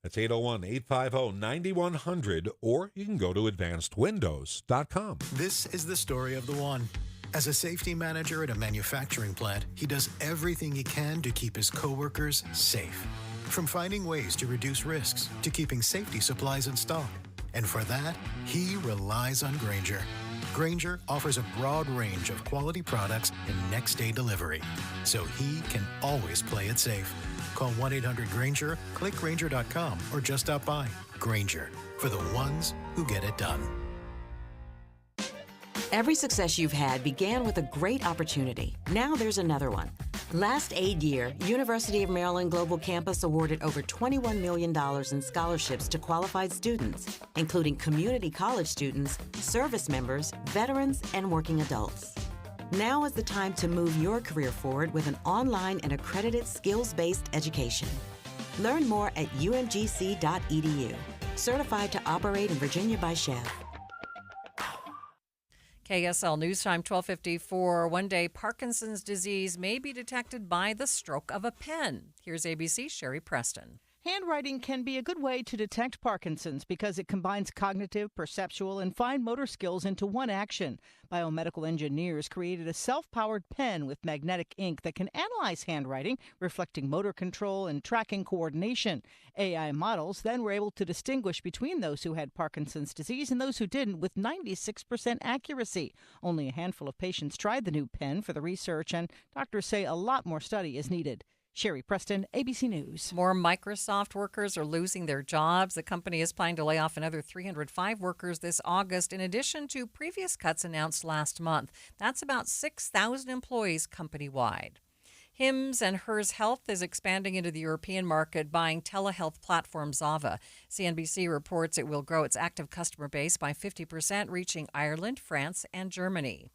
That's 801-850-9100, or you can go to advancedwindows.com. This is the story of the one. As a safety manager at a manufacturing plant, he does everything he can to keep his coworkers safe. From finding ways to reduce risks to keeping safety supplies in stock. And for that, he relies on Grainger. Grainger offers a broad range of quality products and next-day delivery, so he can always play it safe. Call 1-800-GRAINGER, click Grainger.com, or just stop by. Grainger, for the ones who get it done. Every success you've had began with a great opportunity. Now there's another one. Last aid year, University of Maryland Global Campus awarded over $21 million in scholarships to qualified students, including community college students, service members, veterans, and working adults. Now is the time to move your career forward with an online and accredited skills-based education. Learn more at umgc.edu. Certified to operate in Virginia by Chef. KSL News Time 12:54. One day, Parkinson's disease may be detected by the stroke of a pen. Here's ABC's Sherry Preston. Handwriting can be a good way to detect Parkinson's because it combines cognitive, perceptual, and fine motor skills into one action. Biomedical engineers created a self-powered pen with magnetic ink that can analyze handwriting, reflecting motor control and tracking coordination. AI models then were able to distinguish between those who had Parkinson's disease and those who didn't with 96% accuracy. Only a handful of patients tried the new pen for the research, and doctors say a lot more study is needed. Sherry Preston, ABC News. More Microsoft workers are losing their jobs. The company is planning to lay off another 305 workers this August, in addition to previous cuts announced last month. That's about 6,000 employees company-wide. Hims and Hers Health is expanding into the European market, buying telehealth platform Zava. CNBC reports it will grow its active customer base by 50%, reaching Ireland, France, and Germany.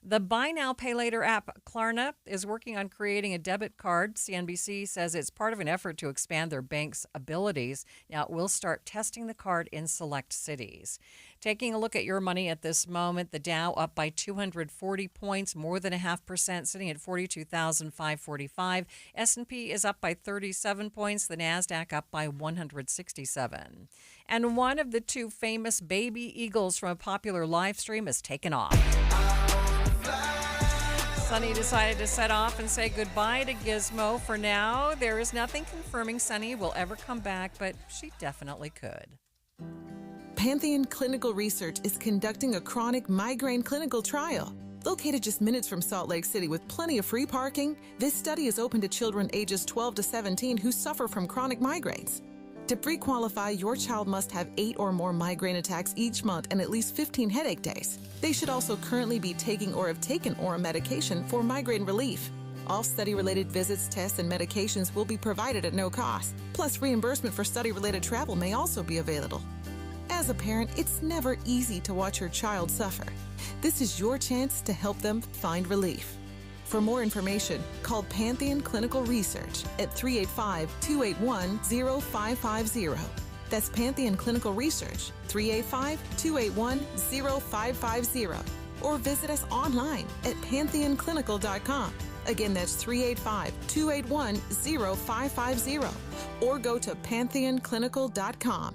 The Buy Now, Pay Later app Klarna is working on creating a debit card. CNBC says it's part of an effort to expand their bank's abilities. Now, it will start testing the card in select cities. Taking a look at your money at this moment, the Dow up by 240 points, more than 0.5%, sitting at 42,545. S&P is up by 37 points, the NASDAQ up by 167. And one of the two famous baby eagles from a popular live stream has taken off. Sunny decided to set off and say goodbye to Gizmo for now. There is nothing confirming Sunny will ever come back, but she definitely could. Pantheon Clinical Research is conducting a chronic migraine clinical trial. Located just minutes from Salt Lake City with plenty of free parking, this study is open to children ages 12 to 17 who suffer from chronic migraines. To pre-qualify, your child must have 8 or more migraine attacks each month and at least 15 headache days. They should also currently be taking or have taken oral medication for migraine relief. All study-related visits, tests, and medications will be provided at no cost. Plus, reimbursement for study-related travel may also be available. As a parent, it's never easy to watch your child suffer. This is your chance to help them find relief. For more information, call Pantheon Clinical Research at 385-281-0550. That's Pantheon Clinical Research, 385-281-0550. Or visit us online at pantheonclinical.com. Again, that's 385-281-0550. Or go to pantheonclinical.com.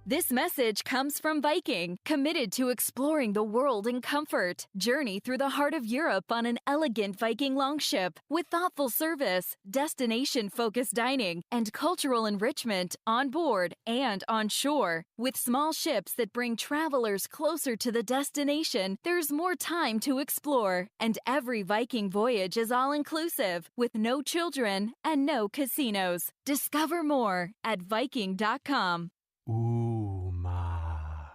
This message comes from Viking, committed to exploring the world in comfort. Journey through the heart of Europe on an elegant Viking longship with thoughtful service, destination-focused dining, and cultural enrichment on board and on shore. With small ships that bring travelers closer to the destination, there's more time to explore. And every Viking voyage is all-inclusive, with no children and no casinos. Discover more at Viking.com.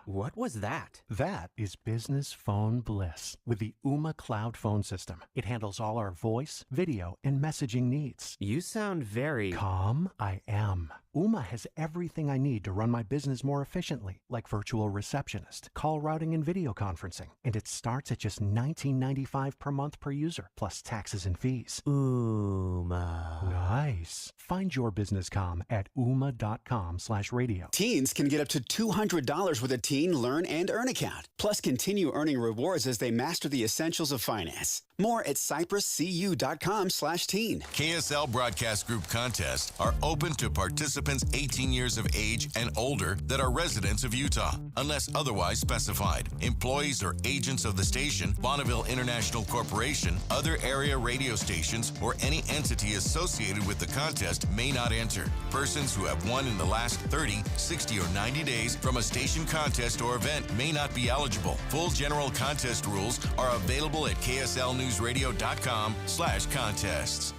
What was that? That is business phone bliss with the Ooma Cloud Phone System. It handles all our voice, video, and messaging needs. You sound very... Calm? I am. Ooma has everything I need to run my business more efficiently, like virtual receptionist, call routing, and video conferencing. And it starts at just $19.95 per month per user, plus taxes and fees. Ooma. Nice. Find your business comm at ooma.com/radio. Teens can get up to $200 with a teen Teen Learn and Earn account. Plus, continue earning rewards as they master the essentials of finance. More at cypresscu.com/teen. KSL Broadcast Group contests are open to participants 18 years of age and older that are residents of Utah, unless otherwise specified. Employees or agents of the station, Bonneville International Corporation, other area radio stations, or any entity associated with the contest may not enter. Persons who have won in the last 30, 60, or 90 days from a station contest or event may not be eligible. Full general contest rules are available at kslnewsradio.com/contests.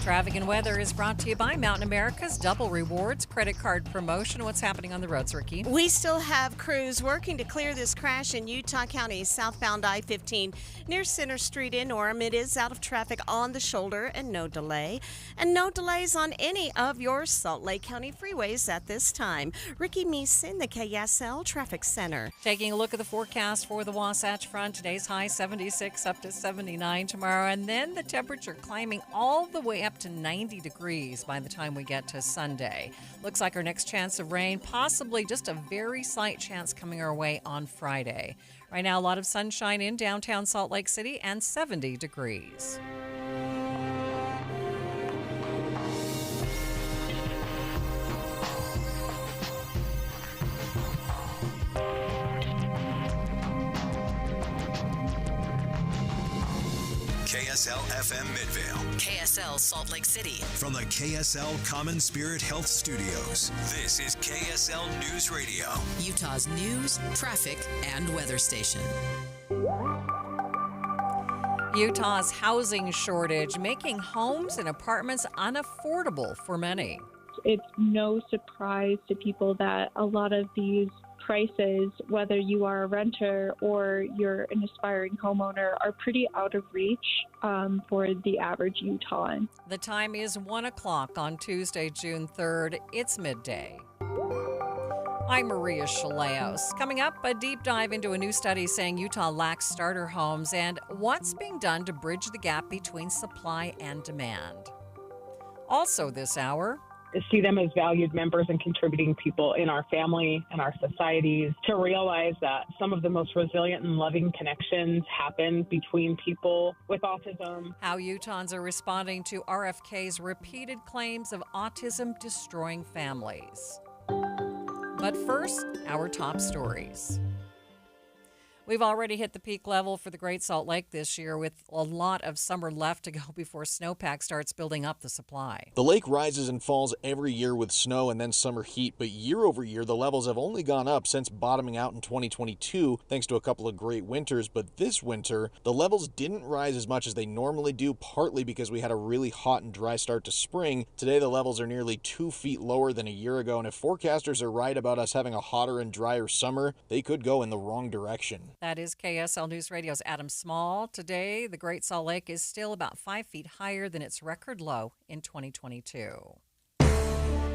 Traffic and weather is brought to you by Mountain America's Double Rewards credit card promotion. What's happening on the roads, Ricky? We still have crews working to clear this crash in Utah County, southbound I-15 near Center Street in Orem. It is out of traffic on the shoulder and no delay. And no delays on any of your Salt Lake County freeways at this time. Ricky Meeson, the KSL Traffic Center. Taking a look at the forecast for the Wasatch Front. Today's high 76 up to 79 tomorrow. And then the temperature climbing all the way up to 90 degrees by the time we get to Sunday. Looks like our next chance of rain, possibly just a very slight chance coming our way on Friday. Right now, a lot of sunshine in downtown Salt Lake City and 70 degrees. KSL FM Midvale. KSL Salt Lake City. From the KSL Common Spirit Health Studios, this is KSL News Radio. Utah's news, traffic, and weather station. Utah's housing shortage making homes and apartments unaffordable for many. It's no surprise to people that a lot of these prices, whether you are a renter or you're an aspiring homeowner, are pretty out of reach for the average Utahn. The time is 1 o'clock on Tuesday, June 3rd. It's midday. I'm Maria Shilaos. Coming up, a deep dive into a new study saying Utah lacks starter homes and what's being done to bridge the gap between supply and demand. Also this hour, see them as valued members and contributing people in our family and our societies, to realize that some of the most resilient and loving connections happen between people with autism. How Utahns are responding to RFK's repeated claims of autism destroying families. But first, our top stories. We've already hit the peak level for the Great Salt Lake this year, with a lot of summer left to go before snowpack starts building up the supply. The lake rises and falls every year with snow and then summer heat, but year over year, the levels have only gone up since bottoming out in 2022, thanks to a couple of great winters. But this winter, the levels didn't rise as much as they normally do, partly because we had a really hot and dry start to spring. Today, the levels are nearly 2 feet lower than a year ago, and if forecasters are right about us having a hotter and drier summer, they could go in the wrong direction. That is KSL News Radio's Adam Small. Today, the Great Salt Lake is still about 5 feet higher than its record low in 2022.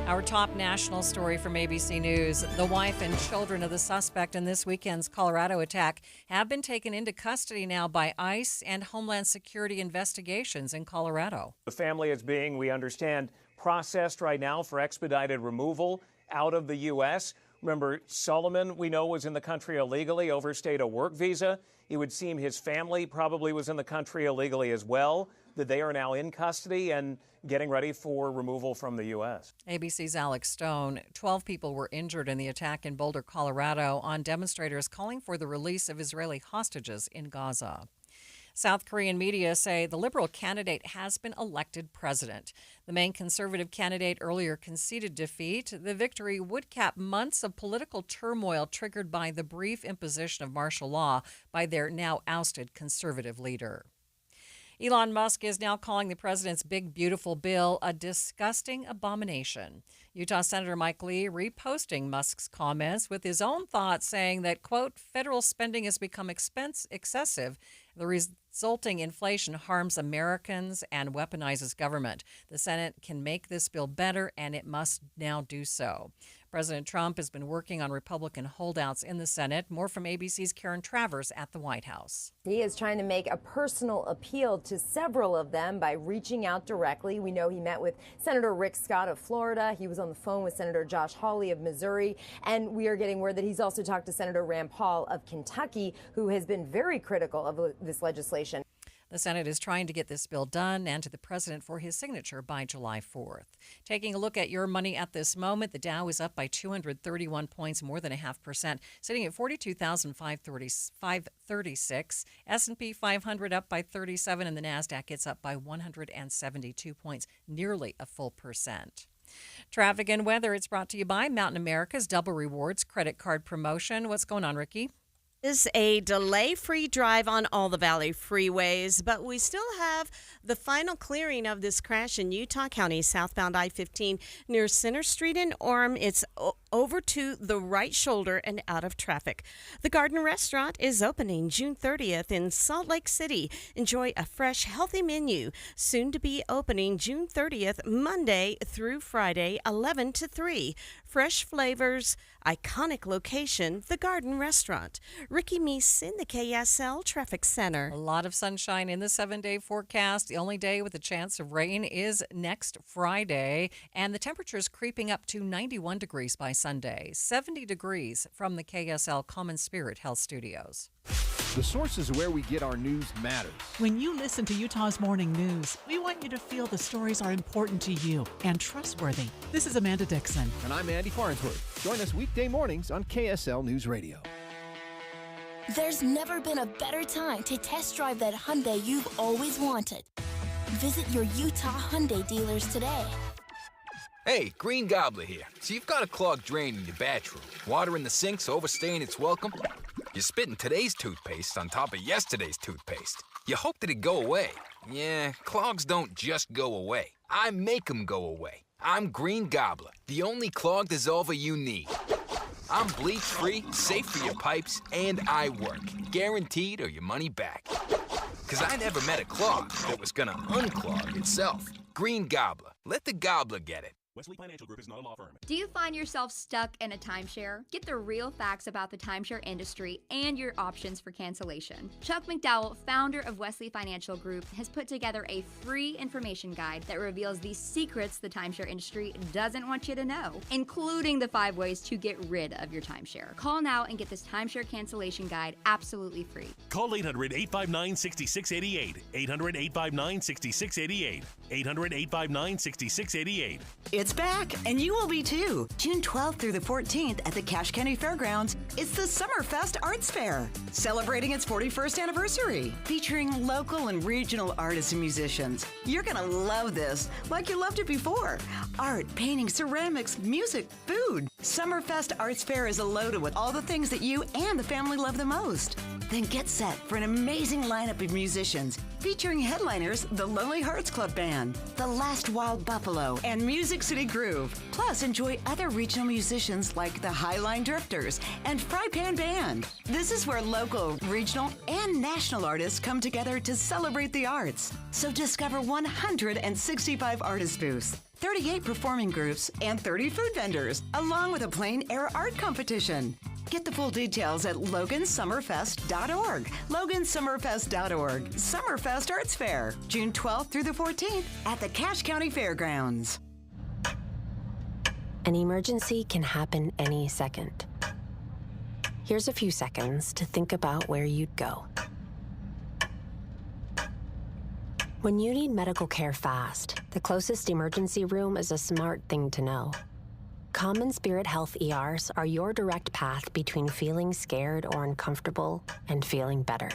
Our top national story from ABC News. The wife and children of the suspect in this weekend's Colorado attack have been taken into custody now by ICE and Homeland Security investigations in Colorado. The family is being, we understand, processed right now for expedited removal out of the U.S. Remember, Solomon, we know, was in the country illegally, overstayed a work visa. It would seem his family probably was in the country illegally as well, that they are now in custody and getting ready for removal from the U.S. ABC's Alex Stone. 12 people were injured in the attack in Boulder, Colorado, on demonstrators calling for the release of Israeli hostages in Gaza. South Korean media say the liberal candidate has been elected president. The main conservative candidate earlier conceded defeat. The victory would cap months of political turmoil triggered by the brief imposition of martial law by their now ousted conservative leader. Elon Musk is now calling the president's big, beautiful bill a disgusting abomination. Utah Senator Mike Lee reposting Musk's comments with his own thoughts, saying that, quote, federal spending has become excessive. The resulting inflation harms Americans and weaponizes government. The Senate can make this bill better, and it must now do so. President Trump has been working on Republican holdouts in the Senate. More from ABC's Karen Travers at the White House. He is trying to make a personal appeal to several of them by reaching out directly. We know he met with Senator Rick Scott of Florida. He was on the phone with Senator Josh Hawley of Missouri. And we are getting word that he's also talked to Senator Rand Paul of Kentucky, who has been very critical of this legislation. The Senate is trying to get this bill done and to the president for his signature by July 4th. Taking a look at your money at this moment, the Dow is up by 231 points, more than 0.5%, sitting at 42,536. S&P 500 up by 37, and the Nasdaq gets up by 172 points, nearly a full percent. Traffic and weather, it's brought to you by Mountain America's Double Rewards credit card promotion. What's going on, Ricky? Is a delay-free drive on all the Valley freeways, but we still have the final clearing of this crash in Utah County, southbound I-15 near Center Street in Orem. It's over to the right shoulder and out of traffic. The Garden Restaurant is opening June 30th in Salt Lake City. Enjoy a fresh, healthy menu. Soon to be opening June 30th, Monday through Friday, 11 to 3. Fresh flavors, iconic location, the Garden Restaurant. Ricky Meese in the KSL Traffic Center. A lot of sunshine in the 7-day forecast. The only day with a chance of rain is next Friday, and the temperature is creeping up to 91 degrees by Sunday. 70 degrees from the KSL Common Spirit Health Studios. The sources where we get our news matters. When you listen to Utah's Morning News, we want you to feel the stories are important to you and trustworthy. This is Amanda Dixon. And I'm Andy Farnsworth. Join us weekday mornings on KSL News Radio. There's never been a better time to test drive that Hyundai you've always wanted. Visit your Utah Hyundai dealers today. Hey, Green Gobbler here. So you've got a clogged drain in your bathroom. Water in the sink's overstaying its welcome. You're spitting today's toothpaste on top of yesterday's toothpaste. You hope that it go away. Yeah, clogs don't just go away. I make them go away. I'm Green Gobbler, the only clog dissolver you need. I'm bleach-free, safe for your pipes, and I work. Guaranteed or your money back. Because I never met a clog that was gonna unclog itself. Green Gobbler. Let the gobbler get it. Wesley Financial Group is not a law firm. Do you find yourself stuck in a timeshare? Get the real facts about the timeshare industry and your options for cancellation. Chuck McDowell, founder of Wesley Financial Group, has put together a free information guide that reveals the secrets the timeshare industry doesn't want you to know, including the 5 ways to get rid of your timeshare. Call now and get this timeshare cancellation guide absolutely free. Call 800-859-6688. 800-859-6688. 800-859-6688. It's back, and you will be too. June 12th through the 14th at the Cache County Fairgrounds, it's the Summerfest Arts Fair, celebrating its 41st anniversary, featuring local and regional artists and musicians. You're gonna love this, like you loved it before. Art, painting, ceramics, music, food. Summerfest Arts Fair is loaded with all the things that you and the family love the most. Then get set for an amazing lineup of musicians, featuring headliners the Lonely Hearts Club Band, the Last Wild Buffalo, and Music City Groove. Plus, enjoy other regional musicians like the Highline Drifters and Fry Pan Band. This is where local, regional, and national artists come together to celebrate the arts. So discover 165 artist booths, 38 performing groups, and 30 food vendors, along with a plein air art competition. Get the full details at logansummerfest.org. logansummerfest.org. Summerfest Arts Fair, June 12th through the 14th at the Cache County Fairgrounds. An emergency can happen any second. Here's a few seconds to think about where you'd go. When you need medical care fast, the closest emergency room is a smart thing to know. Common Spirit Health ERs are your direct path between feeling scared or uncomfortable and feeling better.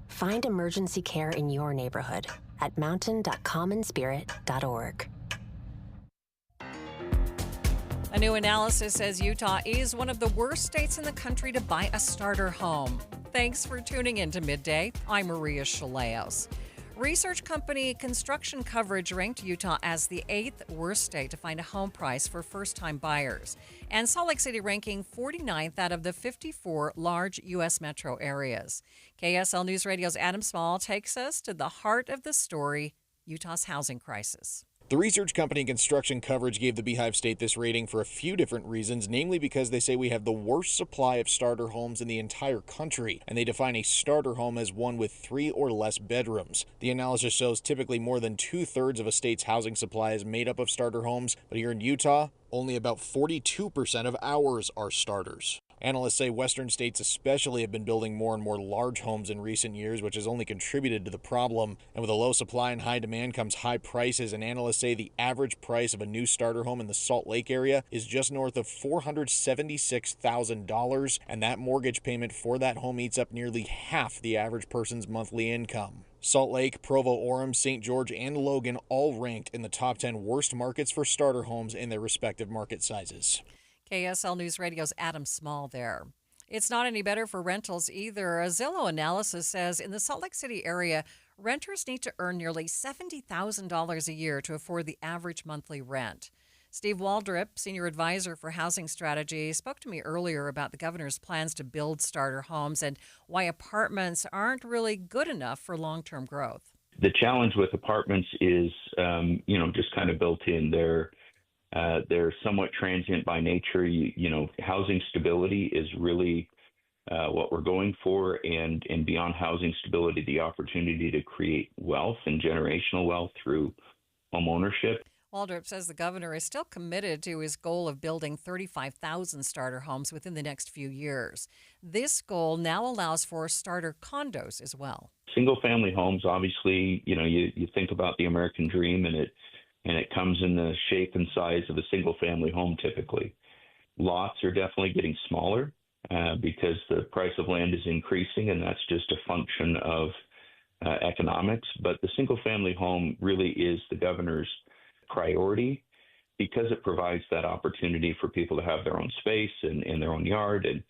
Find emergency care in your neighborhood at mountain.commonspirit.org. A new analysis says Utah is one of the worst states in the country to buy a starter home. Thanks for tuning in to Midday. I'm Maria Shilaos. Research company Construction Coverage ranked Utah as the 8th worst state to find a home price for first-time buyers, and Salt Lake City ranking 49th out of the 54 large U.S. metro areas. KSL News Radio's Adam Small takes us to the heart of the story, Utah's housing crisis. The research company Construction Coverage gave the Beehive State this rating for a few different reasons, namely because they say we have the worst supply of starter homes in the entire country, and they define a starter home as one with 3 or less bedrooms. The analysis shows typically more than 2/3 of a state's housing supply is made up of starter homes, but here in Utah, only about 42% of ours are starters. Analysts say western states especially have been building more and more large homes in recent years, which has only contributed to the problem. And with a low supply and high demand comes high prices, and analysts say the average price of a new starter home in the Salt Lake area is just north of $476,000, and that mortgage payment for that home eats up nearly half the average person's monthly income. Salt Lake, Provo-Orem, St. George, and Logan all ranked in the top 10 worst markets for starter homes in their respective market sizes. KSL News Radio's Adam Small there. It's not any better for rentals either. A Zillow analysis says in the Salt Lake City area, renters need to earn nearly $70,000 a year to afford the average monthly rent. Steve Waldrop, Senior Advisor for Housing Strategy, spoke to me earlier about the governor's plans to build starter homes and why apartments aren't really good enough for long-term growth. The challenge with apartments is, just kind of built in. They're somewhat transient by nature. Housing stability is really what we're going for, and beyond housing stability, the opportunity to create wealth and generational wealth through home ownership. Waldrop says the governor is still committed to his goal of building 35,000 starter homes within the next few years. This goal now allows for starter condos as well. Single-family homes, obviously, you think about the American dream, and it comes in the shape and size of a single-family home typically. Lots are definitely getting smaller because the price of land is increasing, and that's just a function of economics. But the single-family home really is the governor's priority because it provides that opportunity for people to have their own space and their own yard. And,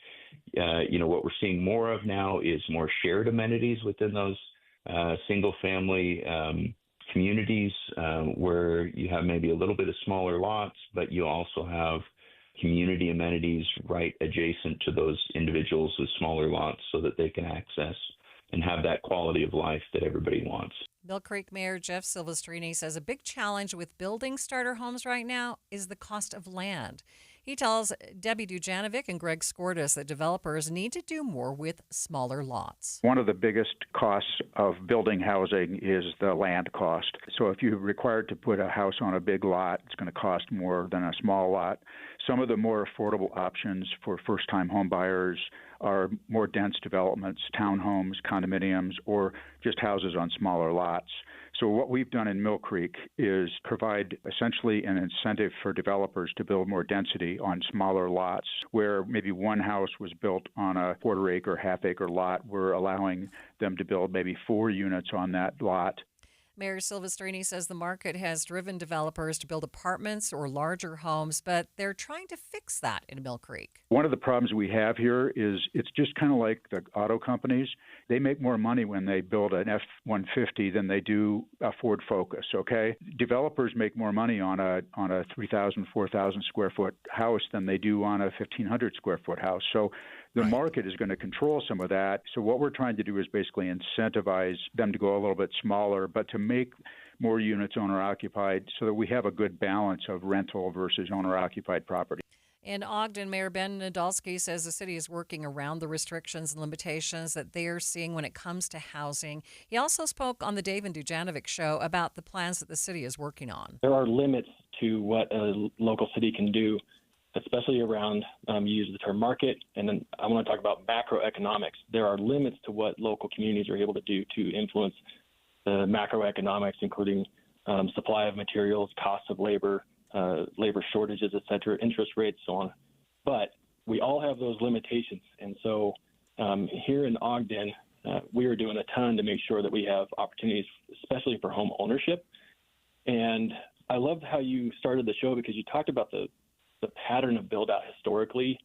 what we're seeing more of now is more shared amenities within those single-family communities where you have maybe a little bit of smaller lots, but you also have community amenities right adjacent to those individuals with smaller lots so that they can access and have that quality of life that everybody wants. Mill Creek Mayor Jeff Silvestrini says a big challenge with building starter homes right now is the cost of land. He tells Debbie Dujanovic and Greg Skordas that developers need to do more with smaller lots. One of the biggest costs of building housing is the land cost. So if you're required to put a house on a big lot, it's going to cost more than a small lot. Some of the more affordable options for first-time home buyers are more dense developments, townhomes, condominiums, or just houses on smaller lots. So what we've done in Mill Creek is provide essentially an incentive for developers to build more density on smaller lots. Where maybe one house was built on a quarter-acre, half-acre lot, we're allowing them to build maybe 4 units on that lot. Mayor Silvestrini says the market has driven developers to build apartments or larger homes, but they're trying to fix that in Mill Creek. One of the problems we have here is it's just kind of like the auto companies. They make more money when they build an F-150 than they do a Ford Focus, okay? Developers make more money on a 3,000, 4,000 square foot house than they do on a 1,500 square foot house. So the market is going to control some of that. So what we're trying to do is basically incentivize them to go a little bit smaller, but to make more units owner-occupied so that we have a good balance of rental versus owner-occupied property. In Ogden, Mayor Ben Nadolski says the city is working around the restrictions and limitations that they are seeing when it comes to housing. He also spoke on the Dave and Dujanovic show about the plans that the city is working on. There are limits to what a local city can do, especially around, you use the term market, and then I want to talk about macroeconomics. There are limits to what local communities are able to do to influence the macroeconomics, including supply of materials, cost of labor, labor shortages, et cetera, interest rates, so on. But we all have those limitations. And so here in Ogden, we are doing a ton to make sure that we have opportunities, especially for home ownership. And I loved how you started the show because you talked about the pattern of build out historically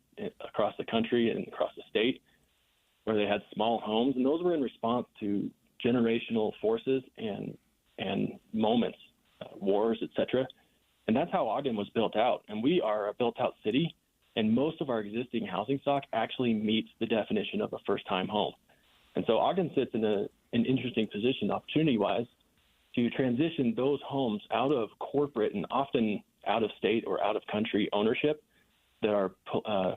across the country and across the state, where they had small homes, and those were in response to generational forces and moments, wars, et cetera. And that's how Ogden was built out. And we are a built out city, and most of our existing housing stock actually meets the definition of a first time home. And so Ogden sits in an interesting position opportunity wise to transition those homes out of corporate and often out of state or out of country ownership that are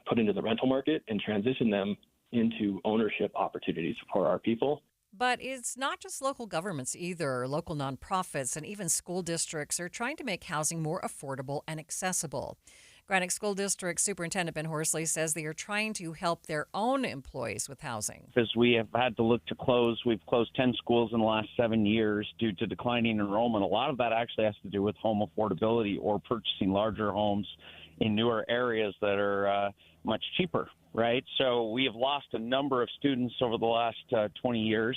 put into the rental market and transition them into ownership opportunities for our people. But it's not just local governments either. Local nonprofits and even school districts are trying to make housing more affordable and accessible. Granite School District Superintendent Ben Horsley says they are trying to help their own employees with housing. As we have had to look to close, we've closed 10 schools in the last 7 years due to declining enrollment. A lot of that actually has to do with home affordability or purchasing larger homes in newer areas that are much cheaper, right? So we have lost a number of students over the last 20 years,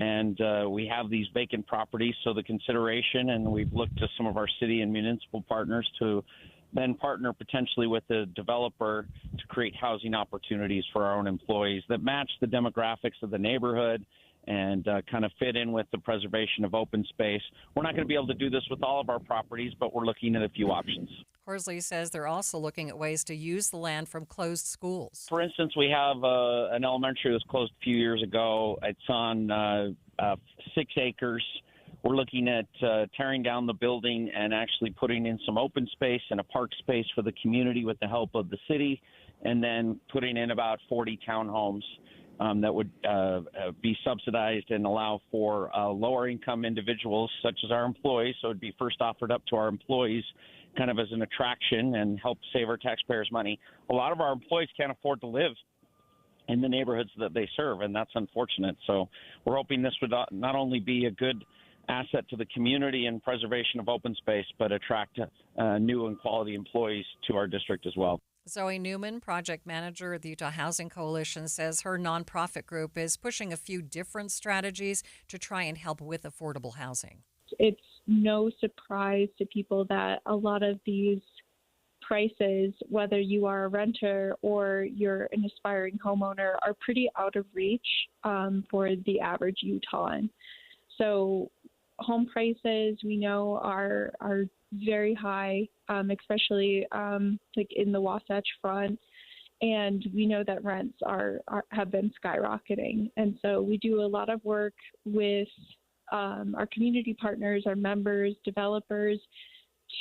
and we have these vacant properties. So the consideration, and we've looked to some of our city and municipal partners to then partner potentially with the developer to create housing opportunities for our own employees that match the demographics of the neighborhood and kind of fit in with the preservation of open space. We're not going to be able to do this with all of our properties, but we're looking at a few options. Horsley says they're also looking at ways to use the land from closed schools. For instance, we have an elementary that was closed a few years ago. It's on 6 acres. We're looking at tearing down the building and actually putting in some open space and a park space for the community with the help of the city, and then putting in about 40 townhomes that would be subsidized and allow for lower income individuals such as our employees. So it would be first offered up to our employees kind of as an attraction and help save our taxpayers money. A lot of our employees can't afford to live in the neighborhoods that they serve, and that's unfortunate. So we're hoping this would not only be a good asset to the community and preservation of open space, but attract new and quality employees to our district as well. Zoe Newman, project manager at the Utah Housing Coalition, says her nonprofit group is pushing a few different strategies to try and help with affordable housing. It's no surprise to people that a lot of these prices, whether you are a renter or you're an aspiring homeowner, are pretty out of reach for the average Utahn. So home prices, we know, are very high, especially like in the Wasatch Front, and we know that rents have been skyrocketing. And so we do a lot of work with our community partners, our members, developers,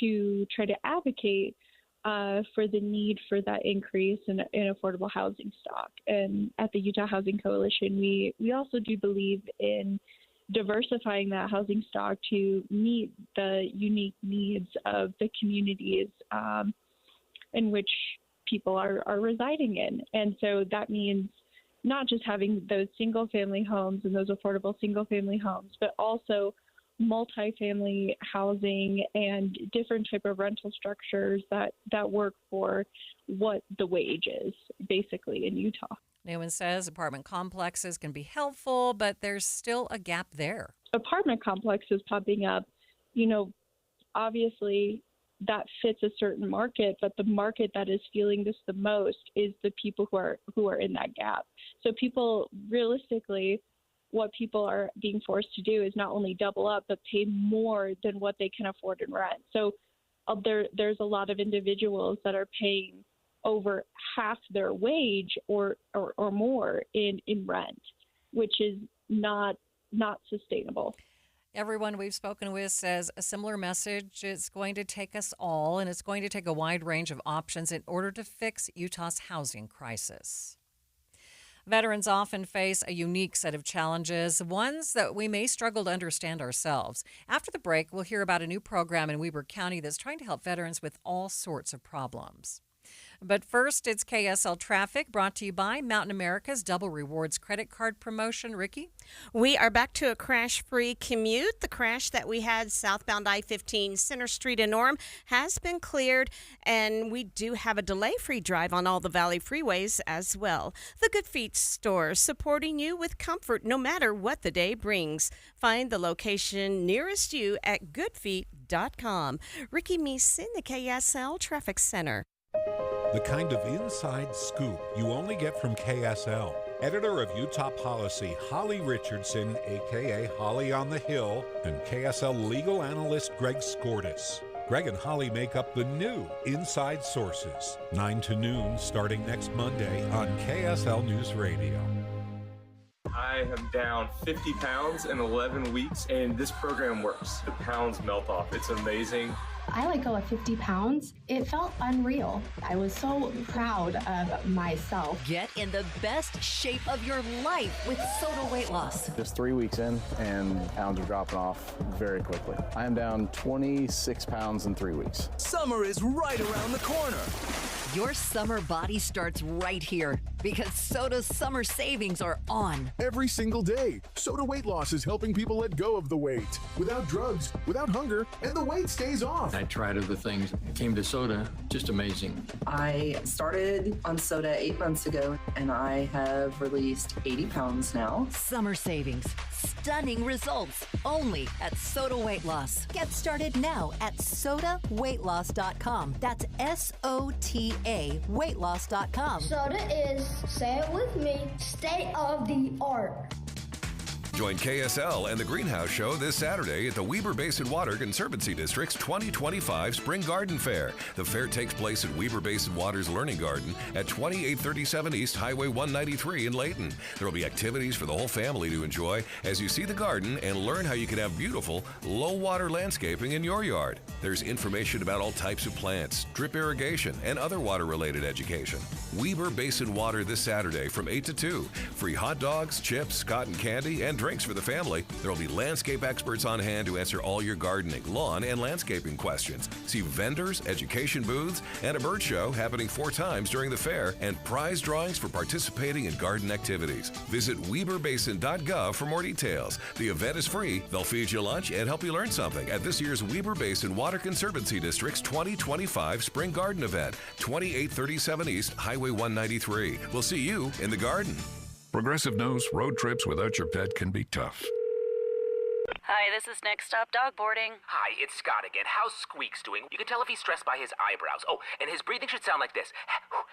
to try to advocate for the need for that increase in affordable housing stock. And at the Utah Housing Coalition, we also do believe in diversifying that housing stock to meet the unique needs of the communities in which people are residing in. And so that means not just having those single-family homes and those affordable single-family homes, but also multifamily housing and different type of rental structures that work for what the wage is, basically, in Utah. Newman says apartment complexes can be helpful, but there's still a gap there. Apartment complexes popping up, obviously that fits a certain market, but the market that is feeling this the most is the people who are in that gap. So people, realistically, what people are being forced to do is not only double up, but pay more than what they can afford in rent. So there's a lot of individuals that are paying over half their wage or more in rent, which is not sustainable. Everyone we've spoken with says a similar message. It's going to take us all, and it's going to take a wide range of options in order to fix Utah's housing crisis. Veterans often face a unique set of challenges, ones that we may struggle to understand ourselves. After the break, we'll hear about a new program in Weber County that's trying to help veterans with all sorts of problems. But first, it's KSL Traffic, brought to you by Mountain America's Double Rewards credit card promotion. Ricky? We are back to a crash-free commute. The crash that we had southbound I-15 Center Street in Orem has been cleared, and we do have a delay-free drive on all the Valley freeways as well. The Good Feet store, supporting you with comfort no matter what the day brings. Find the location nearest you at goodfeet.com. Ricky Meese, the KSL Traffic Center. The kind of inside scoop you only get from KSL. Editor of Utah Policy, Holly Richardson, a.k.a. Holly on the Hill, and KSL legal analyst Greg Skordas. Greg and Holly make up the new Inside Sources, 9 to noon, starting next Monday on KSL News Radio. Hi, I am down 50 pounds in 11 weeks, and this program works. The pounds melt off. It's amazing. I let go of 50 pounds. It felt unreal. I was so proud of myself. Get in the best shape of your life with Soda Weight Loss. Just 3 weeks in, and pounds are dropping off very quickly. I am down 26 pounds in 3 weeks. Summer is right around the corner. Your summer body starts right here because Soda's summer savings are on. Every single day, Soda Weight Loss is helping people let go of the weight without drugs, without hunger, and the weight stays off. I tried other things, came to soda, just amazing. I started on soda 8 months ago, and I have released 80 pounds now. Summer savings, stunning results, only at Soda Weight Loss. Get started now at sodaweightloss.com. That's SOTA weightloss.com. Soda is, say it with me, state of the art. Join KSL and the Greenhouse Show this Saturday at the Weber Basin Water Conservancy District's 2025 Spring Garden Fair. The fair takes place at Weber Basin Water's Learning Garden at 2837 East Highway 193 in Layton. There will be activities for the whole family to enjoy as you see the garden and learn how you can have beautiful, low-water landscaping in your yard. There's information about all types of plants, drip irrigation, and other water-related education. Weber Basin Water this Saturday from 8 to 2. Free hot dogs, chips, cotton candy, and drinks for the family. There will be landscape experts on hand to answer all your gardening, lawn, and landscaping questions. See vendors, education booths, and a bird show happening 4 times during the fair, and prize drawings for participating in garden activities. Visit weberbasin.gov for more details. The event is free. They'll feed you lunch and help you learn something at this year's Weber Basin Water Conservancy District's 2025 Spring Garden Event, 2837 East Highway 193. We'll see you in the garden. Progressive knows road trips without your pet can be tough. Hi, this is Next Stop Dog Boarding. Hi, it's Scott again. How's Squeaks doing? You can tell if he's stressed by his eyebrows. Oh, and his breathing should sound like this.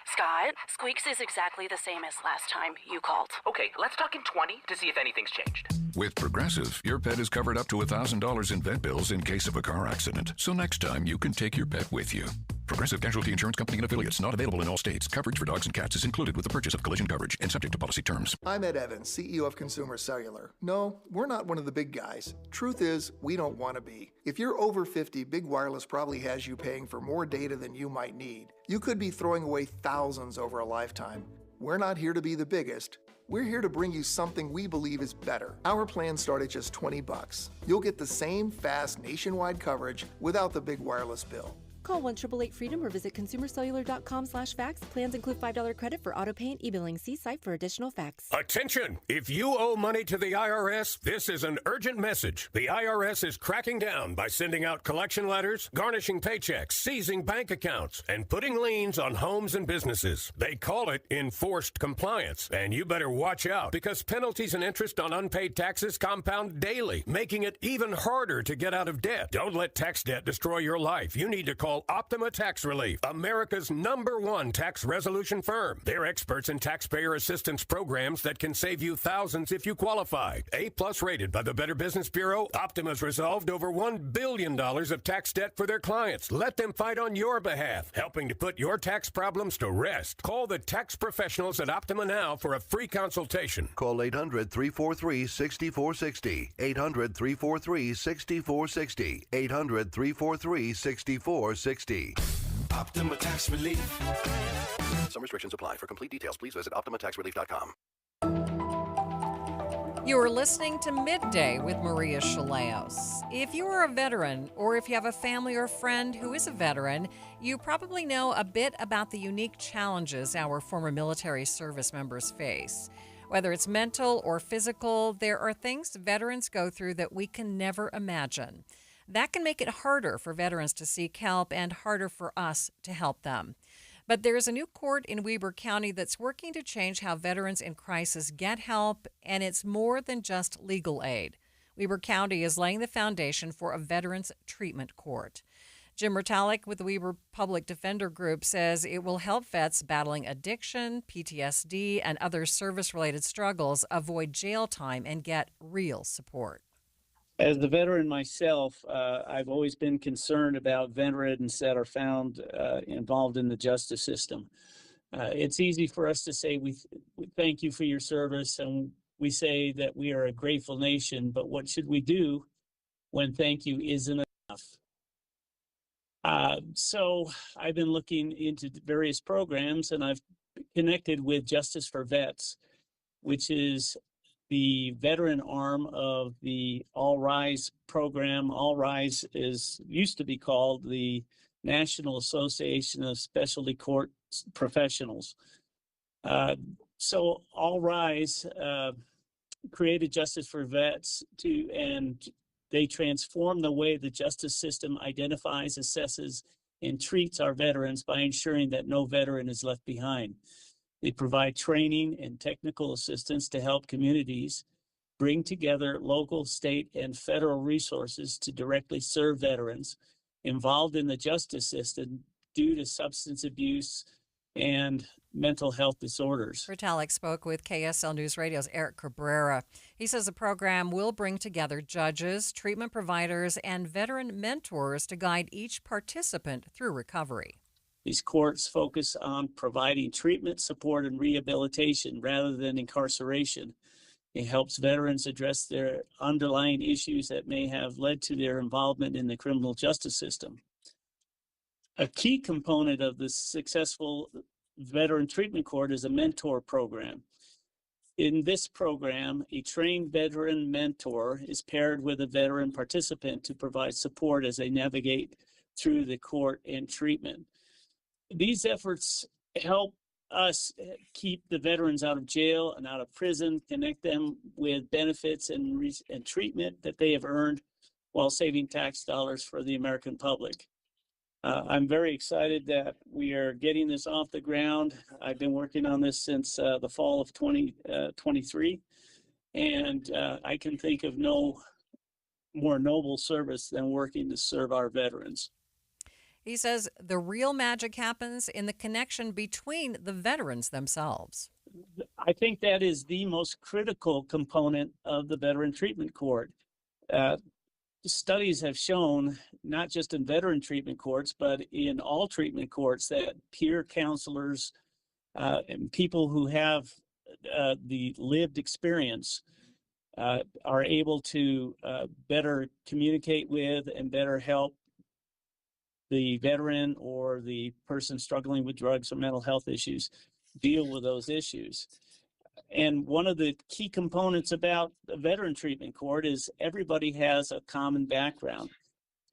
Scott, Squeaks is exactly the same as last time you called. Okay, let's talk in 20 to see if anything's changed. With Progressive, your pet is covered up to $1,000 in vet bills in case of a car accident. So next time, you can take your pet with you. Progressive Casualty Insurance Company and affiliates. Not available in all states. Coverage for dogs and cats is included with the purchase of collision coverage and subject to policy terms. I'm Ed Evans, CEO of Consumer Cellular. No, we're not one of the big guys. Truth is, we don't want to be. If you're over 50, Big Wireless probably has you paying for more data than you might need. You could be throwing away thousands over a lifetime. We're not here to be the biggest. We're here to bring you something we believe is better. Our plans start at just $20. You'll get the same fast nationwide coverage without the big wireless bill. Call 1-888-FREEDOM or visit consumercellular.com/facts. Plans include $5 credit for auto pay and e-billing. See site for additional facts. Attention! If you owe money to the IRS, this is an urgent message. The IRS is cracking down by sending out collection letters, garnishing paychecks, seizing bank accounts, and putting liens on homes and businesses. They call it enforced compliance. And you better watch out because penalties and interest on unpaid taxes compound daily, making it even harder to get out of debt. Don't let tax debt destroy your life. You need to call Optima Tax Relief, America's #1 tax resolution firm. They're experts in taxpayer assistance programs that can save you thousands if you qualify. A+ rated by the Better Business Bureau, Optima's resolved over $1 billion of tax debt for their clients. Let them fight on your behalf, helping to put your tax problems to rest. Call the tax professionals at Optima now for a free consultation. Call 800-343-6460. 800-343-6460. 800-343-6460. Optima Tax Relief. Some restrictions apply. For complete details, please visit OptimaTaxRelief.com. You are listening to Midday with Maria Shilaos. If you are a veteran, or if you have a family or friend who is a veteran, you probably know a bit about the unique challenges our former military service members face. Whether it's mental or physical, there are things veterans go through that we can never imagine. That can make it harder for veterans to seek help and harder for us to help them. But there's a new court in Weber County that's working to change how veterans in crisis get help, and it's more than just legal aid. Weber County is laying the foundation for a veterans treatment court. Jim Rotalik with the Weber Public Defender Group says it will help vets battling addiction, PTSD, and other service-related struggles avoid jail time and get real support. As the veteran myself, I've always been concerned about veterans that are found involved in the justice system. It's easy for us to say we thank you for your service and we say that we are a grateful nation, but what should we do when thank you isn't enough? So I've been looking into various programs, and I've connected with Justice for Vets, which is the veteran arm of the All Rise program. All Rise used to be called the National Association of Specialty Court Professionals. So All Rise created Justice for Vets and they transform the way the justice system identifies, assesses, and treats our veterans by ensuring that no veteran is left behind. They provide training and technical assistance to help communities bring together local, state, and federal resources to directly serve veterans involved in the justice system due to substance abuse and mental health disorders. Retallick spoke with KSL News Radio's Eric Cabrera. He says the program will bring together judges, treatment providers, and veteran mentors to guide each participant through recovery. These courts focus on providing treatment, support, and rehabilitation rather than incarceration. It helps veterans address their underlying issues that may have led to their involvement in the criminal justice system. A key component of the successful veteran treatment court is a mentor program. In this program, a trained veteran mentor is paired with a veteran participant to provide support as they navigate through the court and treatment. These efforts help us keep the veterans out of jail and out of prison, connect them with benefits and treatment that they have earned while saving tax dollars for the American public. I'm very excited that we are getting this off the ground. I've been working on this since the fall of 2023, and I can think of no more noble service than working to serve our veterans. He says the real magic happens in the connection between the veterans themselves. I think that is the most critical component of the veteran treatment court. Studies have shown, not just in veteran treatment courts, but in all treatment courts, that peer counselors and people who have the lived experience are able to better communicate with and better help the veteran or the person struggling with drugs or mental health issues deal with those issues. And one of the key components about the veteran treatment court is everybody has a common background.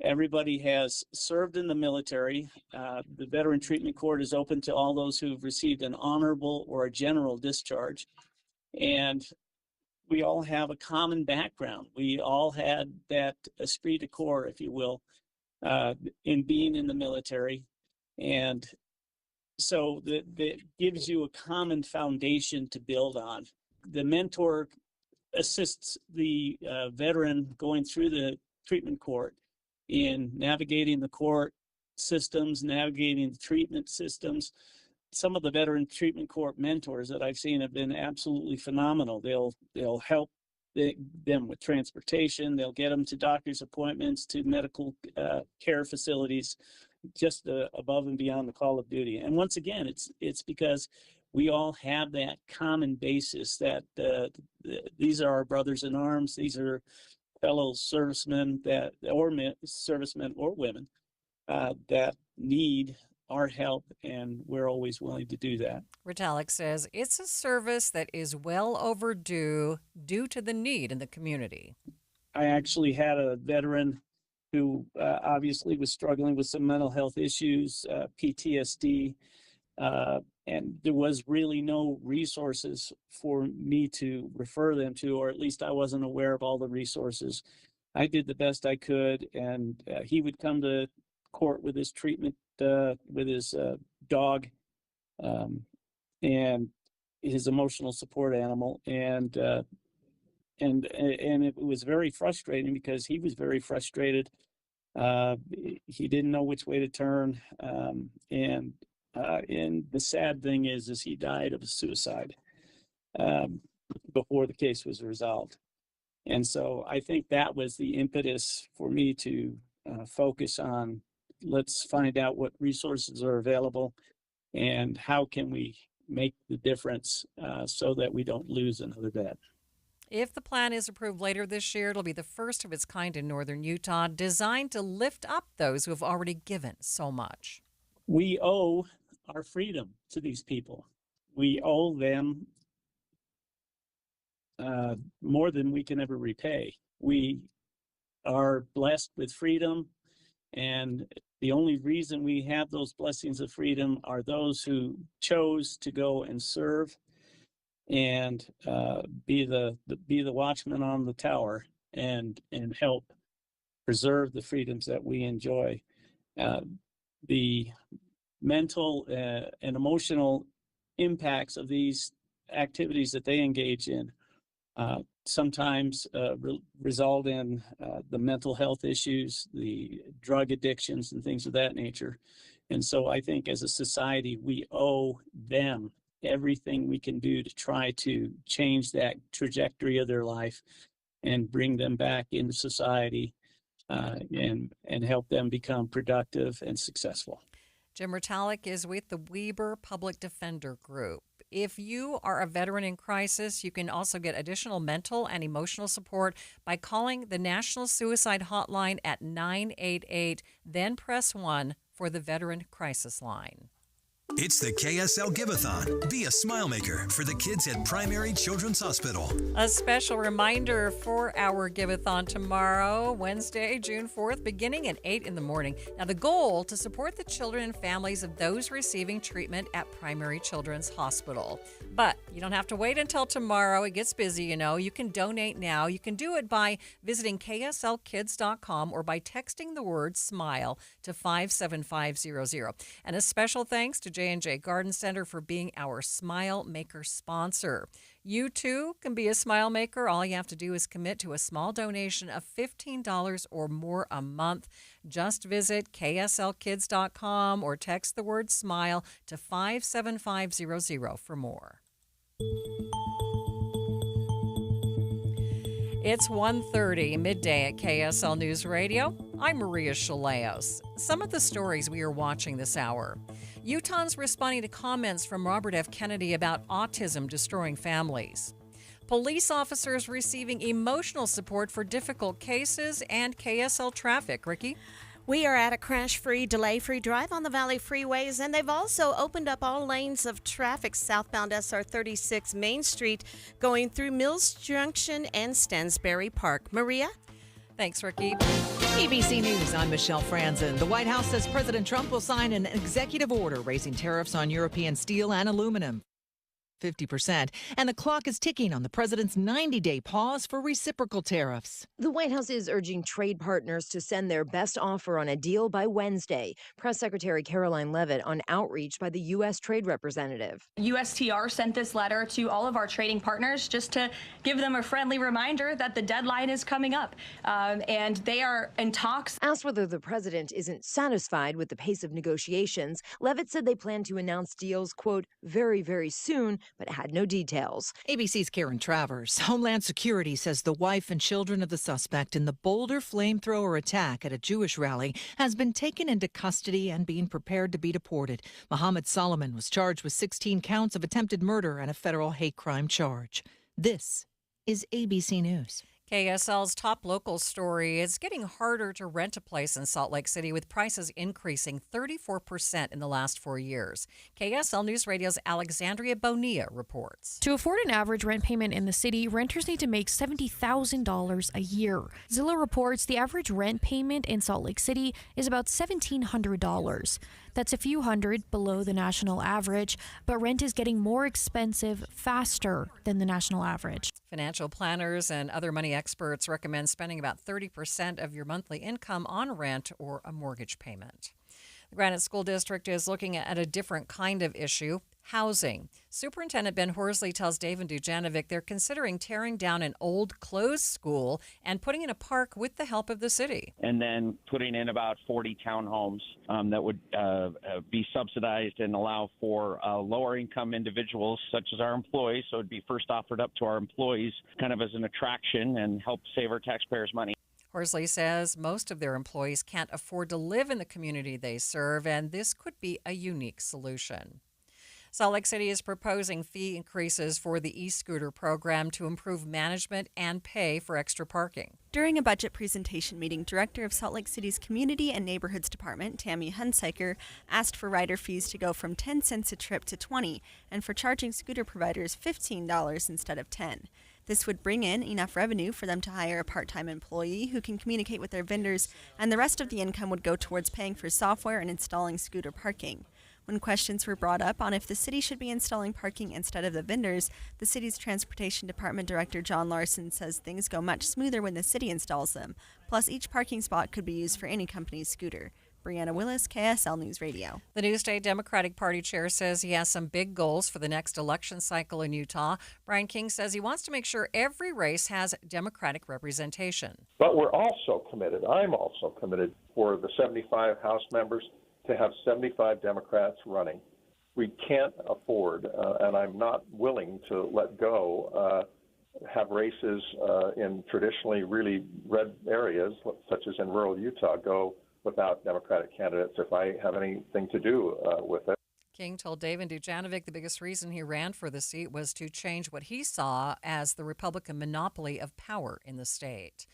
Everybody has served in the military. The veteran treatment court is open to all those who've received an honorable or a general discharge. And we all have a common background. We all had that esprit de corps, if you will, in being in the military. And so that gives you a common foundation to build on. The mentor assists the veteran going through the treatment court in navigating the court systems, navigating the treatment systems. Some of the veteran treatment court mentors that I've seen have been absolutely phenomenal. They'll help them with transportation. They'll get them to doctor's appointments, to medical care facilities, just above and beyond the call of duty. And once again, it's because we all have that common basis that these are our brothers in arms. These are fellow servicemen servicemen or women that need our help, and we're always willing to do that. Retallick says it's a service that is well overdue due to the need in the community. I actually had a veteran who obviously was struggling with some mental health issues, PTSD, and there was really no resources for me to refer them to, or at least I wasn't aware of all the resources. I did the best I could, and he would come to court with his treatment, with his dog, and his emotional support animal, and it was very frustrating because he was very frustrated. He didn't know which way to turn, and the sad thing is he died of suicide before the case was resolved. And so I think that was the impetus for me to focus on, let's find out what resources are available and how can we make the difference so that we don't lose another vet. If the plan is approved later this year, it'll be the first of its kind in northern Utah, designed to lift up those who have already given so much. We owe our freedom to these people. We owe them more than we can ever repay. We are blessed with freedom, and the only reason we have those blessings of freedom are those who chose to go and serve and be the watchman on the tower and help preserve the freedoms that we enjoy. The mental and emotional impacts of these activities that they engage in sometimes result in the mental health issues, the drug addictions, and things of that nature. And so I think as a society, we owe them everything we can do to try to change that trajectory of their life and bring them back into society and help them become productive and successful. Jim Rotalick is with the Weber Public Defender Group. If you are a veteran in crisis, you can also get additional mental and emotional support by calling the National Suicide Hotline at 988, then press 1 for the Veteran Crisis Line. It's the KSL Give-a-thon. Be a smile maker for the kids at Primary Children's Hospital. A special reminder for our Give-a-thon tomorrow, Wednesday, June 4th, beginning at 8 in the morning. Now, the goal to support the children and families of those receiving treatment at Primary Children's Hospital. But you don't have to wait until tomorrow. It gets busy, you know. You can donate now. You can do it by visiting kslkids.com or by texting the word SMILE to 57500. And a special thanks to J&J Garden Center for being our Smile Maker sponsor. You too can be a Smile Maker. All you have to do is commit to a small donation of $15 or more a month. Just visit kslkids.com or text the word SMILE to 57500 for more. It's 1:30 midday at KSL News Radio. I'm Maria Shilaos. Some of the stories we are watching this hour. Utahns responding to comments from Robert F. Kennedy about autism destroying families. Police officers receiving emotional support for difficult cases, and KSL traffic. Ricky? We are at a crash-free, delay-free drive on the Valley freeways, and they've also opened up all lanes of traffic southbound SR 36 Main Street going through Mills Junction and Stansberry Park. Maria? Thanks, Ricky. ABC News, I'm Michelle Franzen. The White House says President Trump will sign an executive order raising tariffs on European steel and aluminum 50%, and the clock is ticking on the president's 90-day pause for reciprocal tariffs. The White House is urging trade partners to send their best offer on a deal by Wednesday. Press Secretary Caroline Leavitt on outreach by the U.S. Trade Representative. USTR sent this letter to all of our trading partners just to give them a friendly reminder that the deadline is coming up, and they are in talks. Asked whether the president isn't satisfied with the pace of negotiations, Leavitt said they plan to announce deals, quote, very, very soon, but had no details. ABC's Karen Travers. Homeland Security says the wife and children of the suspect in the Boulder flamethrower attack at a Jewish rally has been taken into custody and being prepared to be deported. Mohammed Solomon was charged with 16 counts of attempted murder and a federal hate crime charge. This is ABC News. KSL's top local story. It's getting harder to rent a place in Salt Lake City, with prices increasing 34% in the last 4 years. KSL News Radio's Alexandria Bonilla reports. To afford an average rent payment in the city, renters need to make $70,000 a year. Zillow reports the average rent payment in Salt Lake City is about $1,700. That's a few hundred below the national average, but rent is getting more expensive faster than the national average. Financial planners and other money experts recommend spending about 30% of your monthly income on rent or a mortgage payment. The Granite School District is looking at a different kind of issue, housing. Superintendent Ben Horsley tells Dave and Dujanovic they're considering tearing down an old closed school and putting in a park with the help of the city. And then putting in about 40 townhomes that would be subsidized and allow for lower income individuals such as our employees. So it'd be first offered up to our employees kind of as an attraction and help save our taxpayers money. Horsley says most of their employees can't afford to live in the community they serve, and this could be a unique solution. Salt Lake City is proposing fee increases for the e-scooter program to improve management and pay for extra parking. During a budget presentation meeting, Director of Salt Lake City's Community and Neighborhoods Department, Tammy Hunsiker, asked for rider fees to go from 10 cents a trip to 20, and for charging scooter providers $15 instead of 10. This would bring in enough revenue for them to hire a part-time employee who can communicate with their vendors, and the rest of the income would go towards paying for software and installing scooter parking. When questions were brought up on if the city should be installing parking instead of the vendors, the city's Transportation Department Director John Larson says things go much smoother when the city installs them. Plus, each parking spot could be used for any company's scooter. Brianna Willis, KSL News Radio. The New State Democratic Party chair says he has some big goals for the next election cycle in Utah. Brian King says he wants to make sure every race has Democratic representation. But we're also committed, I'm also committed for the 75 House members to have 75 Democrats running. We can't afford, and I'm not willing to let go, have races in traditionally really red areas, such as in rural Utah, go without Democratic candidates if I have anything to do with it. King told David Dujanovic the biggest reason he ran for the seat was to change what he saw as the Republican monopoly of power in the state.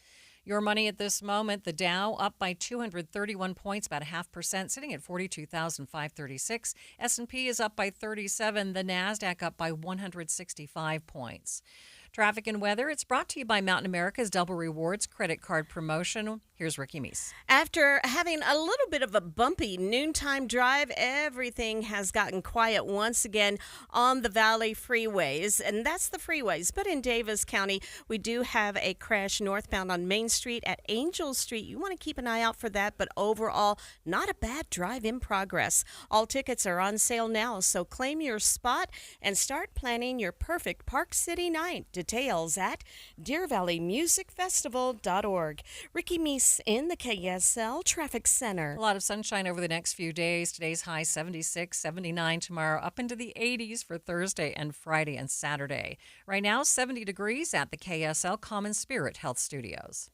Your money at this moment, the Dow up by 231 points, about 0.5%, sitting at 42,536. S&P is up by 37. The NASDAQ up by 165 points. Traffic and weather, it's brought to you by Mountain America's Double Rewards credit card promotion. Here's Ricky Meese. After having a little bit of a bumpy noontime drive, everything has gotten quiet once again on the Valley freeways, and that's the freeways. But in Davis County, we do have a crash northbound on Main Street at Angel Street. You want to keep an eye out for that, but overall, not a bad drive in progress. All tickets are on sale now, so claim your spot and start planning your perfect Park City night. Details at DeerValleyMusicFestival.org. Ricky Meese in the KSL Traffic Center. A lot of sunshine over the next few days. Today's high 76, 79 tomorrow, up into the 80s for Thursday and Friday and Saturday. Right now, 70 degrees at the KSL Common Spirit Health Studios.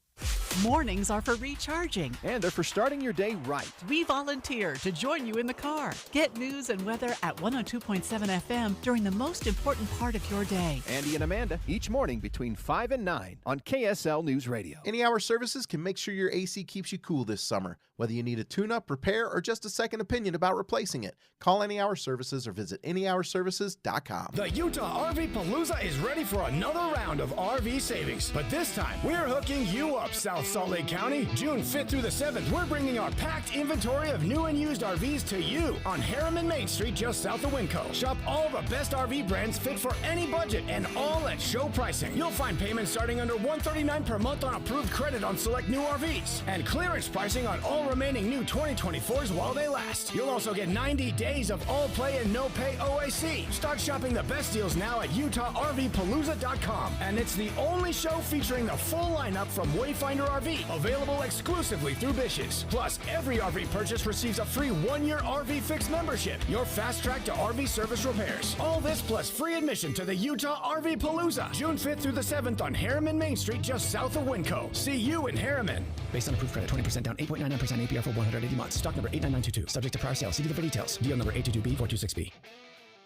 Mornings are for recharging. And they're for starting your day right. We volunteer to join you in the car. Get news and weather at 102.7 FM during the most important part of your day. Andy and Amanda, each morning between 5 and 9 on KSL News Radio. Any Hour Services can make sure your AC keeps you cool this summer. Whether you need a tune-up, repair, or just a second opinion about replacing it, call Any Hour Services or visit anyhourservices.com. The Utah RV Palooza is ready for another round of RV savings. But this time, we're hooking you up, South Salt Lake County. June 5th through the 7th, we're bringing our packed inventory of new and used RVs to you on Harriman Main Street, just south of Winco. Shop all the best RV brands fit for any budget and all at show pricing. You'll find payments starting under $139 per month on approved credit on select new RVs and clearance pricing on all remaining new 2024s while they last. You'll also get 90 days of all play and no pay OAC. Start shopping the best deals now at UtahRVPalooza.com. And it's the only show featuring the full lineup from Wayfinder RV, available exclusively through Bish's. Plus, every RV purchase receives a free 1-year RV Fix membership, your fast track to RV service repairs. All this plus free admission to the Utah RV Palooza, June 5th through the 7th on Harriman Main Street, just south of Winco. See you in Harriman. Based on approved credit, 20% down, 8.99% APR for 180 months. Stock number 89922. Subject to prior sale. See dealer for details. Deal number 822B426B.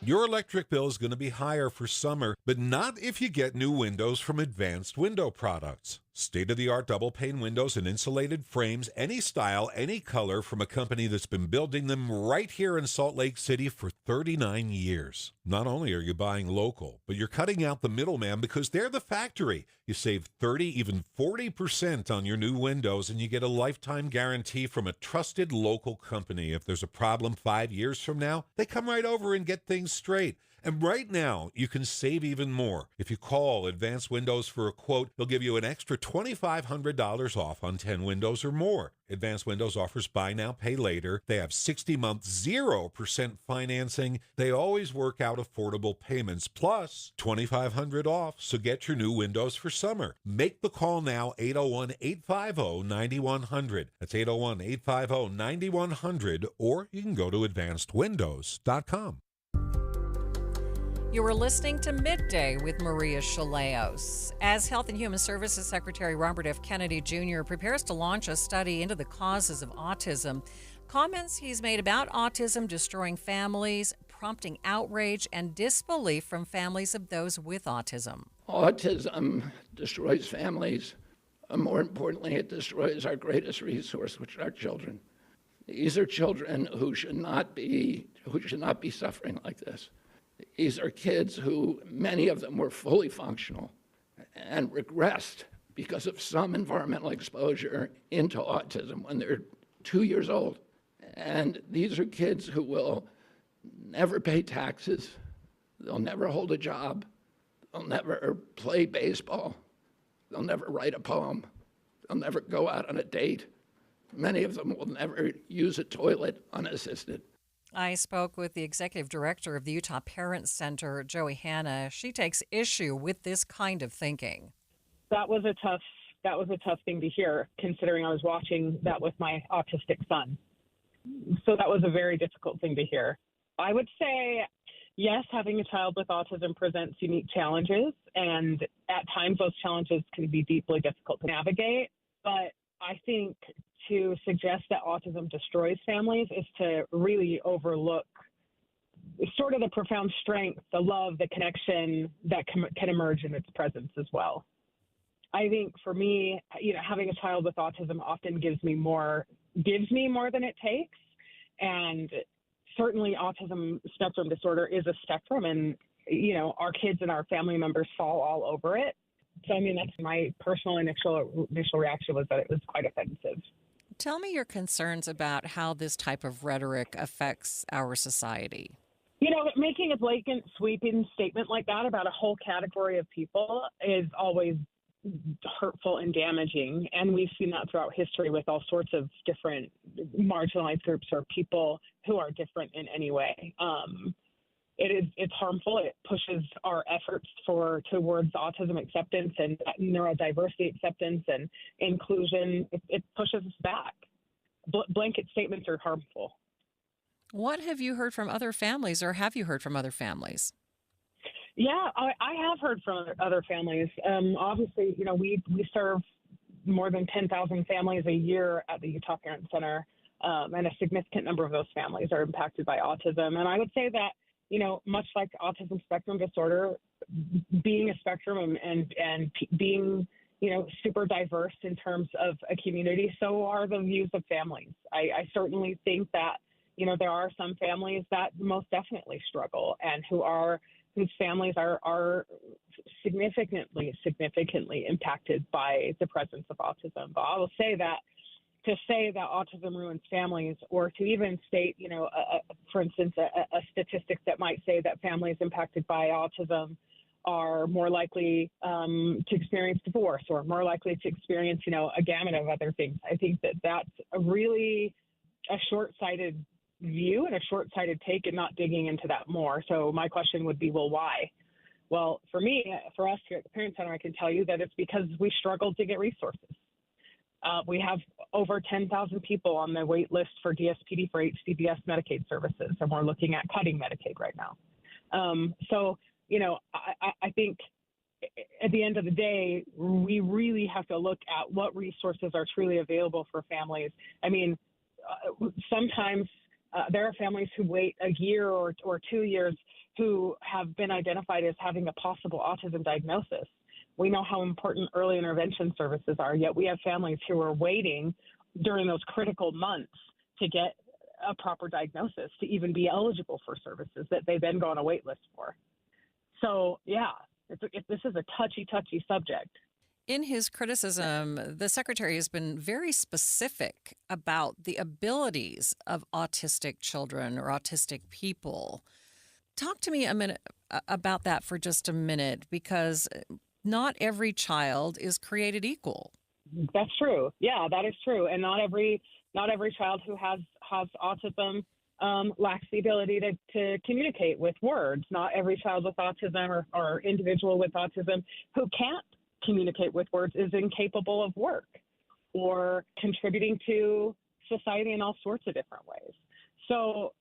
Your electric bill is going to be higher for summer, but not if you get new windows from Advanced Window Products. State-of-the-art double-pane windows and insulated frames, any style, any color, from a company that's been building them right here in Salt Lake City for 39 years. Not only are you buying local, but you're cutting out the middleman because they're the factory. You save 30, even 40% on your new windows, and you get a lifetime guarantee from a trusted local company. If there's a problem 5 years from now, they come right over and get things straight. And right now, you can save even more. If you call Advanced Windows for a quote, they'll give you an extra $2,500 off on 10 windows or more. Advanced Windows offers buy now, pay later. They have 60-month 0% financing. They always work out affordable payments, plus $2,500 off. So get your new windows for summer. Make the call now, 801-850-9100. That's 801-850-9100, or you can go to advancedwindows.com. You were listening to Midday with Maria Shilaos. As Health and Human Services Secretary Robert F. Kennedy Jr. prepares to launch a study into the causes of autism, comments he's made about autism destroying families, prompting outrage and disbelief from families of those with autism. Autism destroys families. More importantly, it destroys our greatest resource, which are children. These are children who should not be suffering like this. These are kids who, many of them were fully functional and regressed because of some environmental exposure into autism when they're 2 years old. And these are kids who will never pay taxes, they'll never hold a job, they'll never play baseball, they'll never write a poem, they'll never go out on a date. Many of them will never use a toilet unassisted. I spoke with the executive director of the Utah Parents Center, Joey Hanna. She takes issue with this kind of thinking. That was a tough thing to hear, considering I was watching that with my autistic son. So that was a very difficult thing to hear. I would say, yes, having a child with autism presents unique challenges, and at times those challenges can be deeply difficult to navigate. But I think to suggest that autism destroys families is to really overlook sort of the profound strength, the love, the connection that can emerge in its presence as well. I think for me, having a child with autism often gives me more than it takes. And certainly autism spectrum disorder is a spectrum, and, our kids and our family members fall all over it. So, that's my personal initial reaction, was that it was quite offensive. Tell me your concerns about how this type of rhetoric affects our society. Making a blatant, sweeping statement like that about a whole category of people is always hurtful and damaging. And we've seen that throughout history with all sorts of different marginalized groups or people who are different in any way. It's harmful. It pushes our efforts towards autism acceptance and neurodiversity acceptance and inclusion. It pushes us back. Blanket statements are harmful. What have you heard from other families, or have you heard from other families? Yeah, I have heard from other families. Obviously, we serve more than 10,000 families a year at the Utah Parent Center, and a significant number of those families are impacted by autism. And I would say that, much like autism spectrum disorder, being a spectrum and being, super diverse in terms of a community, so are the views of families. I certainly think that, there are some families that most definitely struggle and whose families are significantly impacted by the presence of autism. But I will say that to say that autism ruins families, or to even state, for instance, a statistic that might say that families impacted by autism are more likely to experience divorce or more likely to experience, a gamut of other things. I think that that's a short-sighted view and a short-sighted take, and not digging into that more. So my question would be, well, why? Well, for us here at the Parent Center, I can tell you that it's because we struggled to get resources. We have over 10,000 people on the wait list for DSPD for HCBS Medicaid services, and we're looking at cutting Medicaid right now. I think at the end of the day, we really have to look at what resources are truly available for families. Sometimes there are families who wait a year or 2 years who have been identified as having a possible autism diagnosis. We know how important early intervention services are, yet we have families who are waiting during those critical months to get a proper diagnosis, to even be eligible for services that they then go on a wait list for. So, yeah, this is a touchy subject. In his criticism, the secretary has been very specific about the abilities of autistic children or autistic people. Talk to me a minute about that for just a minute, because not every child is created equal. That's true. Yeah, that is true. And not every child who has autism lacks the ability to communicate with words. Not every child with autism or individual with autism who can't communicate with words is incapable of work or contributing to society in all sorts of different ways. So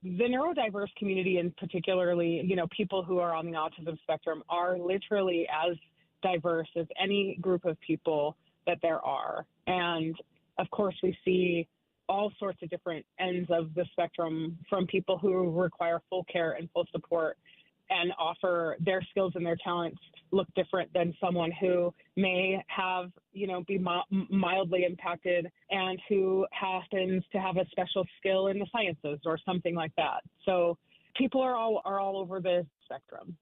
the neurodiverse community, and particularly, people who are on the autism spectrum, are literally as diverse as any group of people that there are. And of course, we see all sorts of different ends of the spectrum, from people who require full care and full support and offer their skills and their talents look different than someone who may have, be mildly impacted and who happens to have a special skill in the sciences or something like that. So people are all over the spectrum.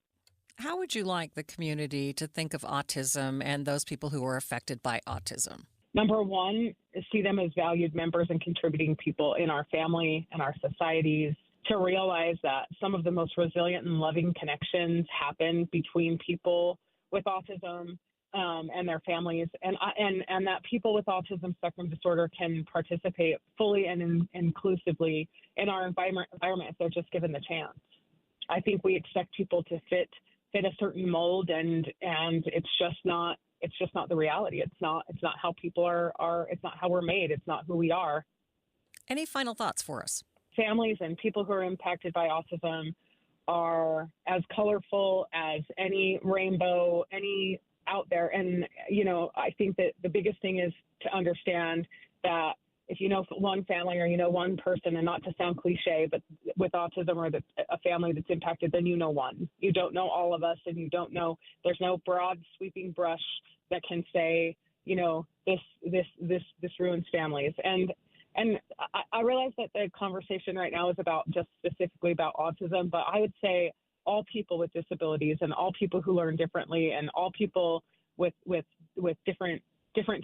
How would you like the community to think of autism and those people who are affected by autism? Number one, see them as valued members and contributing people in our family and our societies, to realize that some of the most resilient and loving connections happen between people with autism and their families, and that people with autism spectrum disorder can participate fully and inclusively in our environment if they're just given the chance. I think we expect people to fit a certain mold, and it's just not the reality. It's not how people are. It's not how we're made. It's not who we are. Any final thoughts for us? Families and people who are impacted by autism are as colorful as any rainbow, any out there. And, I think that the biggest thing is to understand that if you know one family or one person, and not to sound cliche, but with autism or a family that's impacted, then you know one. You don't know all of us, and you don't know, there's no broad sweeping brush that can say, this ruins families. And I realize that the conversation right now is about just specifically about autism, but I would say all people with disabilities and all people who learn differently and all people with different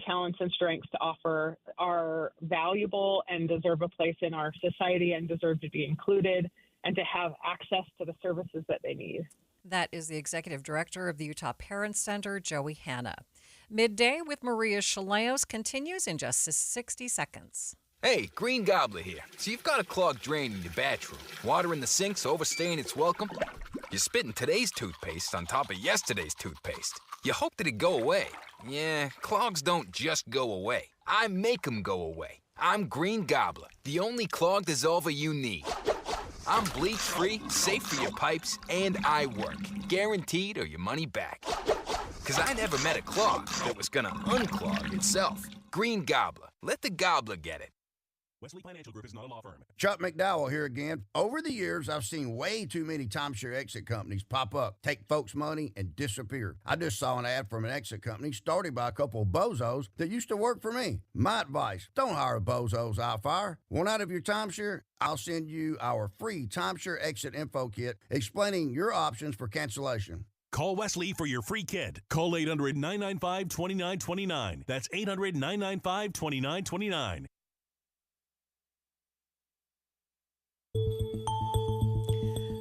talents and strengths to offer are valuable and deserve a place in our society and deserve to be included and to have access to the services that they need. That is the executive director of the Utah Parents Center, Joey Hanna. Midday with Maria Shilaos continues in just 60 seconds. Hey, Green Gobbler here. So you've got a clogged drain in your bathroom. Water in the sink's overstaying its welcome. You're spitting today's toothpaste on top of yesterday's toothpaste. You hope that it go away. Yeah, clogs don't just go away. I make them go away. I'm Green Gobbler, the only clog dissolver you need. I'm bleach-free, safe for your pipes, and I work. Guaranteed or your money back. Because I never met a clog that was gonna unclog itself. Green Gobbler. Let the gobbler get it. Wesley Financial Group is not a law firm. Chuck McDowell here again. Over the years, I've seen way too many timeshare exit companies pop up, take folks' money, and disappear. I just saw an ad from an exit company started by a couple of bozos that used to work for me. My advice, don't hire a bozo's outfire. Want out of your timeshare? I'll send you our free timeshare exit info kit explaining your options for cancellation. Call Wesley for your free kit. Call 800-995-2929. That's 800-995-2929.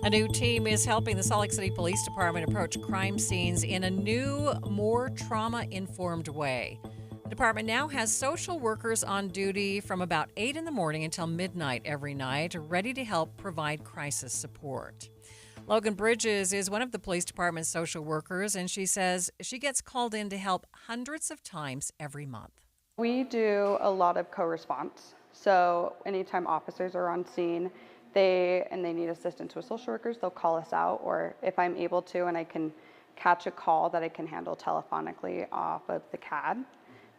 A new team is helping the Salt Lake City Police Department approach crime scenes in a new, more trauma-informed way. The department now has social workers on duty from about 8 in the morning until midnight every night, ready to help provide crisis support. Logan Bridges is one of the police department's social workers, and she says she gets called in to help hundreds of times every month. We do a lot of co-response. So anytime officers are on scene, they need assistance with social workers, they'll call us out, or if I'm able to and I can catch a call that I can handle telephonically off of the CAD,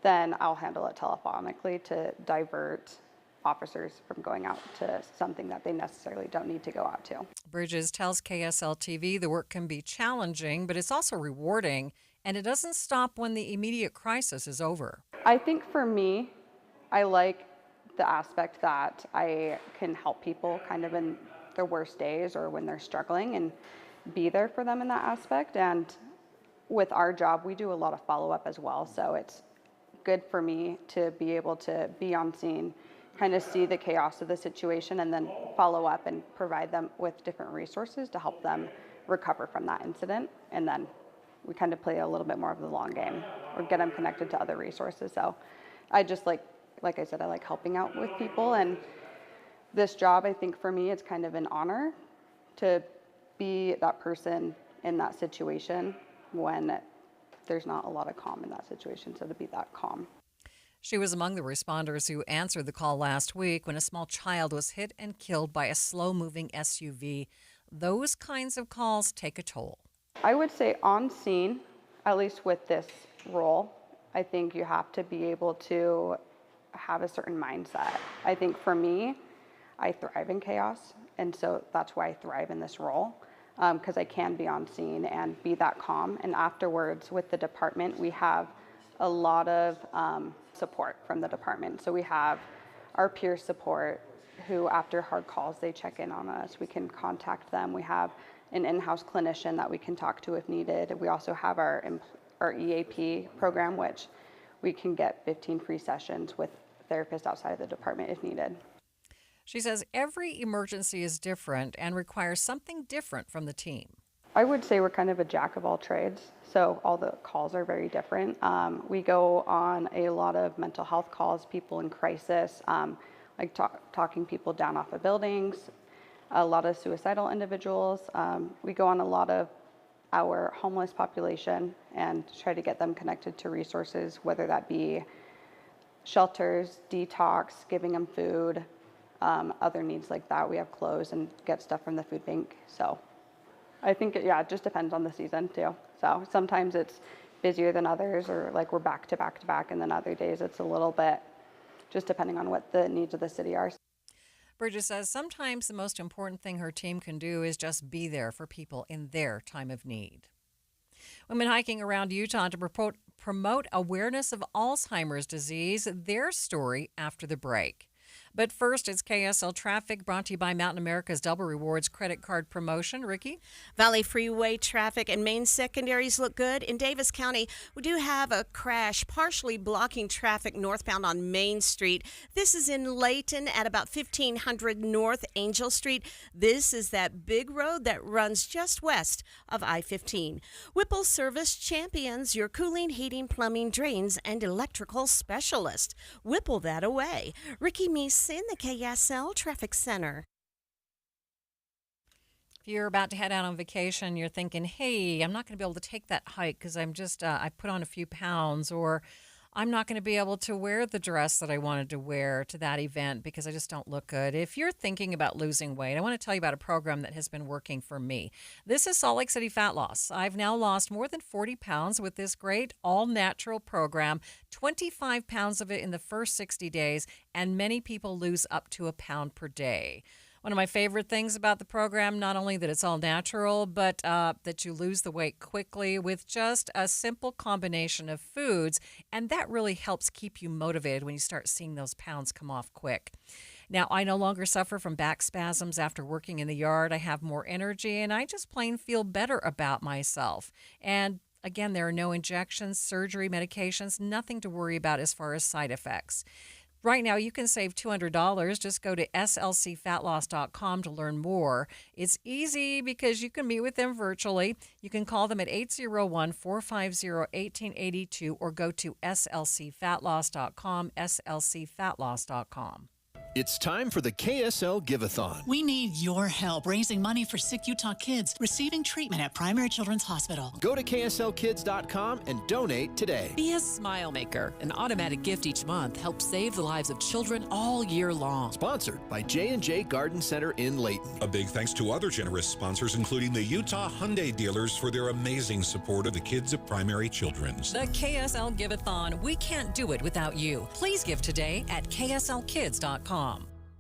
then I'll handle it telephonically to divert officers from going out to something that they necessarily don't need to go out to. Bridges tells KSL TV the work can be challenging, but it's also rewarding, and it doesn't stop when the immediate crisis is over. I think for me, I like the aspect that I can help people kind of in their worst days or when they're struggling and be there for them in that aspect. And with our job, we do a lot of follow-up as well. So it's good for me to be able to be on scene, kind of see the chaos of the situation, and then follow up and provide them with different resources to help them recover from that incident. And then we kind of play a little bit more of the long game or get them connected to other resources. So I just like I said, I like helping out with people. And this job, I think for me, it's kind of an honor to be that person in that situation when there's not a lot of calm in that situation. So to be that calm. She was among the responders who answered the call last week when a small child was hit and killed by a slow-moving SUV. Those kinds of calls take a toll. I would say on scene, at least with this role, I think you have to be able to have a certain mindset. I think for me, I thrive in chaos, and so that's why I thrive in this role, because I can be on scene and be that calm. And afterwards, with the department, we have a lot of support from the department. So we have our peer support, who after hard calls, they check in on us. We can contact them. We have an in-house clinician that we can talk to if needed. We also have our EAP program, which we can get 15 free sessions with therapists outside of the department if needed. She says every emergency is different and requires something different from the team. I would say we're kind of a jack of all trades, so all the calls are very different. We go on a lot of mental health calls, people in crisis, like talking people down off of buildings, a lot of suicidal individuals. We go on a lot of our homeless population and try to get them connected to resources, whether that be shelters, detox, giving them food, other needs like that. We have clothes and get stuff from the food bank. So I think, it just depends on the season too. So sometimes it's busier than others, or like we're back to back to back, and then other days it's a little bit just depending on what the needs of the city are. Bridget says sometimes the most important thing her team can do is just be there for people in their time of need. Women hiking around Utah to promote awareness of Alzheimer's disease, their story after the break. But first, it's KSL Traffic, brought to you by Mountain America's Double Rewards credit card promotion. Ricky? Valley Freeway traffic and main secondaries look good. In Davis County, we do have a crash partially blocking traffic northbound on Main Street. This is in Layton at about 1500 North Angel Street. This is that big road that runs just west of I-15. Whipple Service champions your cooling, heating, plumbing, drains, and electrical specialist. Whipple that away. Ricky Meese in the KSL Traffic Center. If you're about to head out on vacation, you're thinking, hey, I'm not going to be able to take that hike because I'm just, I put on a few pounds, or I'm not going to be able to wear the dress that I wanted to wear to that event because I just don't look good. If you're thinking about losing weight, I want to tell you about a program that has been working for me. This is Salt Lake City Fat Loss. I've now lost more than 40 pounds with this great all-natural program, 25 pounds of it in the first 60 days, and many people lose up to a pound per day. One of my favorite things about the program, not only that it's all natural, but that you lose the weight quickly with just a simple combination of foods. And that really helps keep you motivated when you start seeing those pounds come off quick. Now, I no longer suffer from back spasms after working in the yard. I have more energy, and I just plain feel better about myself. And again, there are no injections, surgery, medications, nothing to worry about as far as side effects. Right now, you can save $200. Just go to slcfatloss.com to learn more. It's easy because you can meet with them virtually. You can call them at 801-450-1882 or go to slcfatloss.com, slcfatloss.com. It's time for the KSL Give-a-thon. We need your help raising money for sick Utah kids receiving treatment at Primary Children's Hospital. Go to kslkids.com and donate today. Be a smile maker. An automatic gift each month helps save the lives of children all year long. Sponsored by J&J Garden Center in Layton. A big thanks to other generous sponsors, including the Utah Hyundai dealers, for their amazing support of the kids of Primary Children's. The KSL Give-a-thon. We can't do it without you. Please give today at kslkids.com.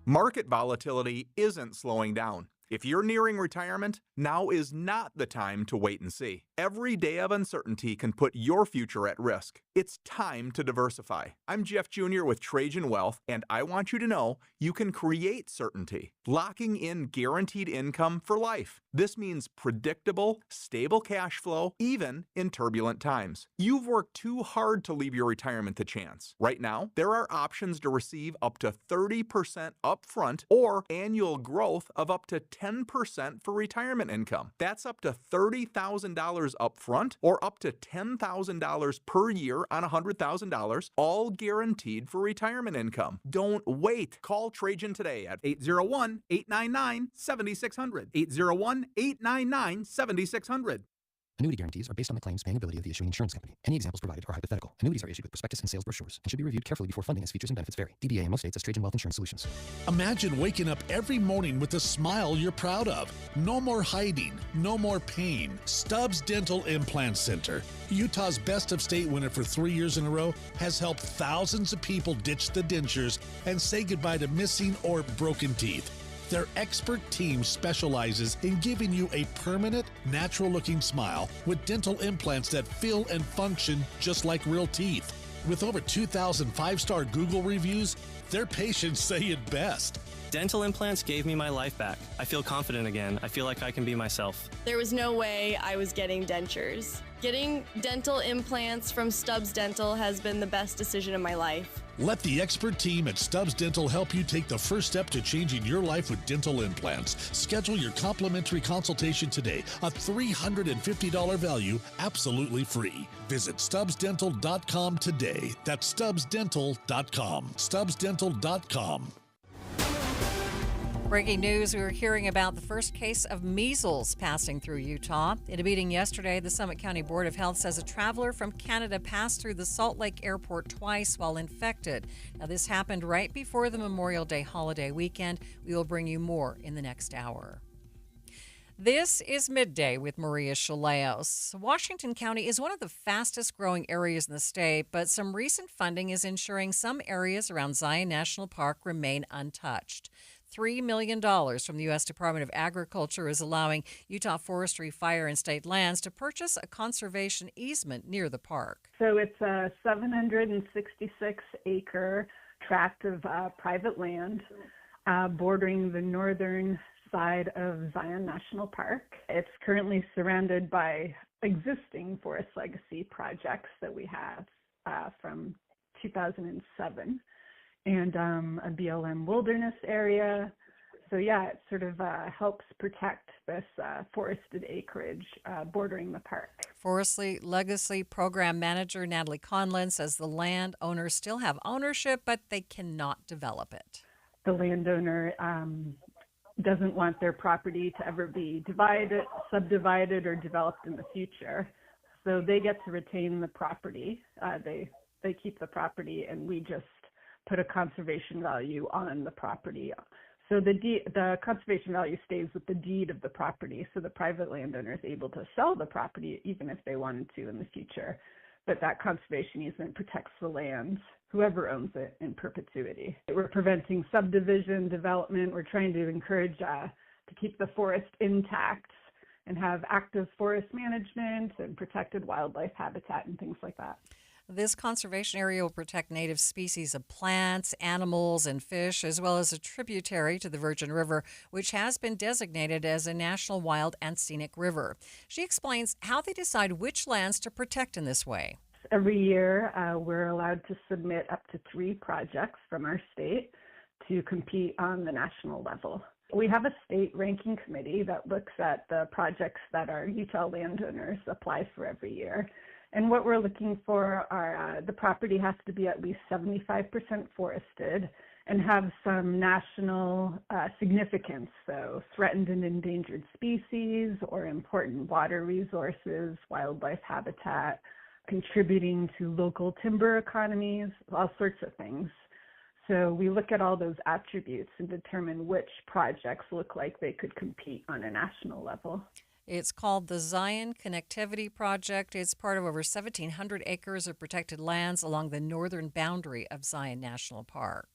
Market volatility isn't slowing down. If you're nearing retirement, now is not the time to wait and see. Every day of uncertainty can put your future at risk. It's time to diversify. I'm Jeff Jr. with Trajan Wealth, and I want you to know you can create certainty, locking in guaranteed income for life. This means predictable, stable cash flow, even in turbulent times. You've worked too hard to leave your retirement to chance. Right now, there are options to receive up to 30% upfront or annual growth of up to 10% for retirement income. That's up to $30,000 upfront or up to $10,000 per year on $100,000, all guaranteed for retirement income. Don't wait. Call Trajan today at 801-899-7600. 801-899-7600. Annuity guarantees are based on the claims paying ability of the issuing insurance company. Any examples provided are hypothetical. Annuities are issued with prospectus and sales brochures and should be reviewed carefully before funding as features and benefits vary. DBA in most states as Trajan Wealth Insurance Solutions. Imagine waking up every morning with a smile you're proud of. No more hiding, no more pain. Stubbs Dental Implant Center, Utah's Best of State winner for 3 years in a row, has helped thousands of people ditch the dentures and say goodbye to missing or broken teeth. Their expert team specializes in giving you a permanent, natural-looking smile with dental implants that feel and function just like real teeth. With over 2,000 five-star Google reviews, their patients say it best. Dental implants gave me my life back. I feel confident again. I feel like I can be myself. There was no way I was getting dentures. Getting dental implants from Stubbs Dental has been the best decision of my life. Let the expert team at Stubbs Dental help you take the first step to changing your life with dental implants. Schedule your complimentary consultation today, a $350 value, absolutely free. Visit StubbsDental.com today. That's StubbsDental.com. StubbsDental.com. Breaking news, we were hearing about the first case of measles passing through Utah. In a meeting yesterday, the Summit County Board of Health says a traveler from Canada passed through the Salt Lake Airport twice while infected. Now, this happened right before the Memorial Day holiday weekend. We will bring you more in the next hour. This is Midday with Maria Shilaos. Washington County is one of the fastest growing areas in the state, but some recent funding is ensuring some areas around Zion National Park remain untouched. $3 million from the U.S. Department of Agriculture is allowing Utah Forestry, Fire, and State Lands to purchase a conservation easement near the park. So it's a 766-acre tract of private land bordering the northern side of Zion National Park. It's currently surrounded by existing Forest Legacy projects that we have from 2007. And a BLM wilderness area. So yeah, it sort of helps protect this forested acreage bordering the park. Forest Legacy Program Manager Natalie Conlon says the landowners still have ownership, but they cannot develop it. The landowner doesn't want their property to ever be divided, subdivided, or developed in the future. So they get to retain the property. They keep the property, and we just put a conservation value on the property. So the conservation value stays with the deed of the property. So the private landowner is able to sell the property even if they wanted to in the future. But that conservation easement protects the land, whoever owns it, in perpetuity. We're preventing subdivision development. We're trying to encourage to keep the forest intact and have active forest management and protected wildlife habitat and things like that. This conservation area will protect native species of plants, animals, and fish, as well as a tributary to the Virgin River, which has been designated as a National Wild and Scenic River. She explains how they decide which lands to protect in this way. Every year, we're allowed to submit up to 3 projects from our state to compete on the national level. We have a state ranking committee that looks at the projects that our Utah landowners apply for every year. And what we're looking for are the property has to be at least 75% forested and have some national significance, so threatened and endangered species or important water resources, wildlife habitat, contributing to local timber economies, all sorts of things. So we look at all those attributes and determine which projects look like they could compete on a national level. It's called the Zion Connectivity Project. It's part of over 1,700 acres of protected lands along the northern boundary of Zion National Park.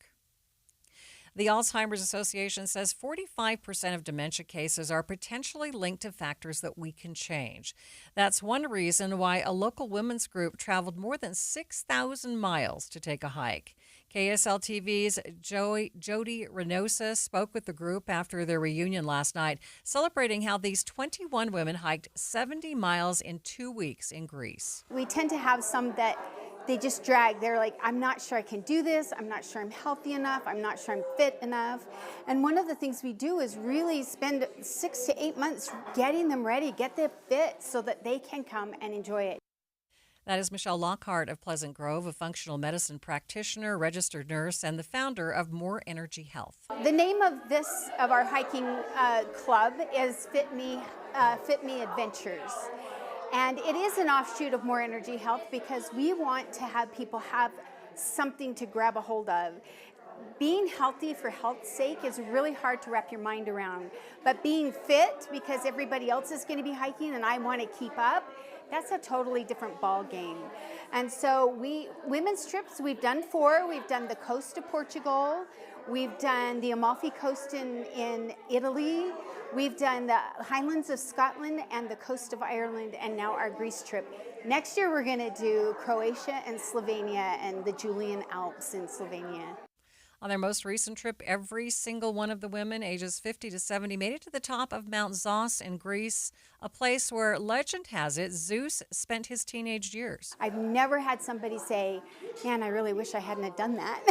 The Alzheimer's Association says 45% of dementia cases are potentially linked to factors that we can change. That's one reason why a local women's group traveled more than 6,000 miles to take a hike. KSL TV's Jody Reynosa spoke with the group after their reunion last night, celebrating how these 21 women hiked 70 miles in 2 weeks in Greece. We tend to have some that they just drag. They're like, I'm not sure I can do this. I'm not sure I'm healthy enough. I'm not sure I'm fit enough. And one of the things we do is really spend 6 to 8 months getting them ready, get them fit so that they can come and enjoy it. That is Michelle Lockhart of Pleasant Grove, a functional medicine practitioner, registered nurse, and the founder of More Energy Health. The name of our hiking club is Fit Me Adventures. And it is an offshoot of More Energy Health because we want to have people have something to grab a hold of. Being healthy for health's sake is really hard to wrap your mind around. But being fit because everybody else is going to be hiking and I want to keep up, that's a totally different ball game. And so women's trips, we've done 4. We've done the coast of Portugal. We've done the Amalfi Coast in Italy. We've done the Highlands of Scotland and the coast of Ireland, and now our Greece trip. Next year, we're going to do Croatia and Slovenia and the Julian Alps in Slovenia. On their most recent trip, every single one of the women ages 50 to 70 made it to the top of Mount Zos in Greece, a place where legend has it Zeus spent his teenage years. I've never had somebody say, man, I really wish I hadn't have done that.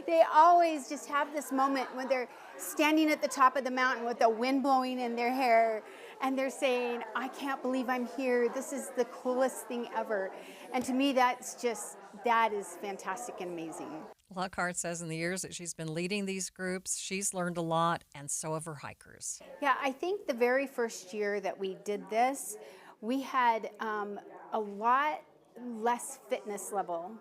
They always just have this moment when they're standing at the top of the mountain with the wind blowing in their hair, and they're saying, I can't believe I'm here. This is the coolest thing ever. And to me, that is fantastic and amazing. Lockhart says in the years that she's been leading these groups, she's learned a lot, and so have her hikers. Yeah, I think the very first year that we did this, we had a lot less fitness level.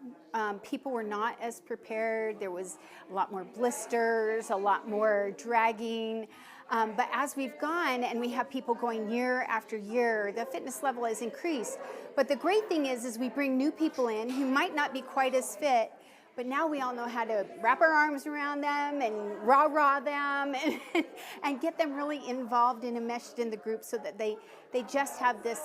People were not as prepared. There was a lot more blisters, a lot more dragging. But as we've gone and we have people going year after year, the fitness level has increased. But the great thing is we bring new people in who might not be quite as fit, but now we all know how to wrap our arms around them and rah-rah them and get them really involved and enmeshed in the group so that they just have this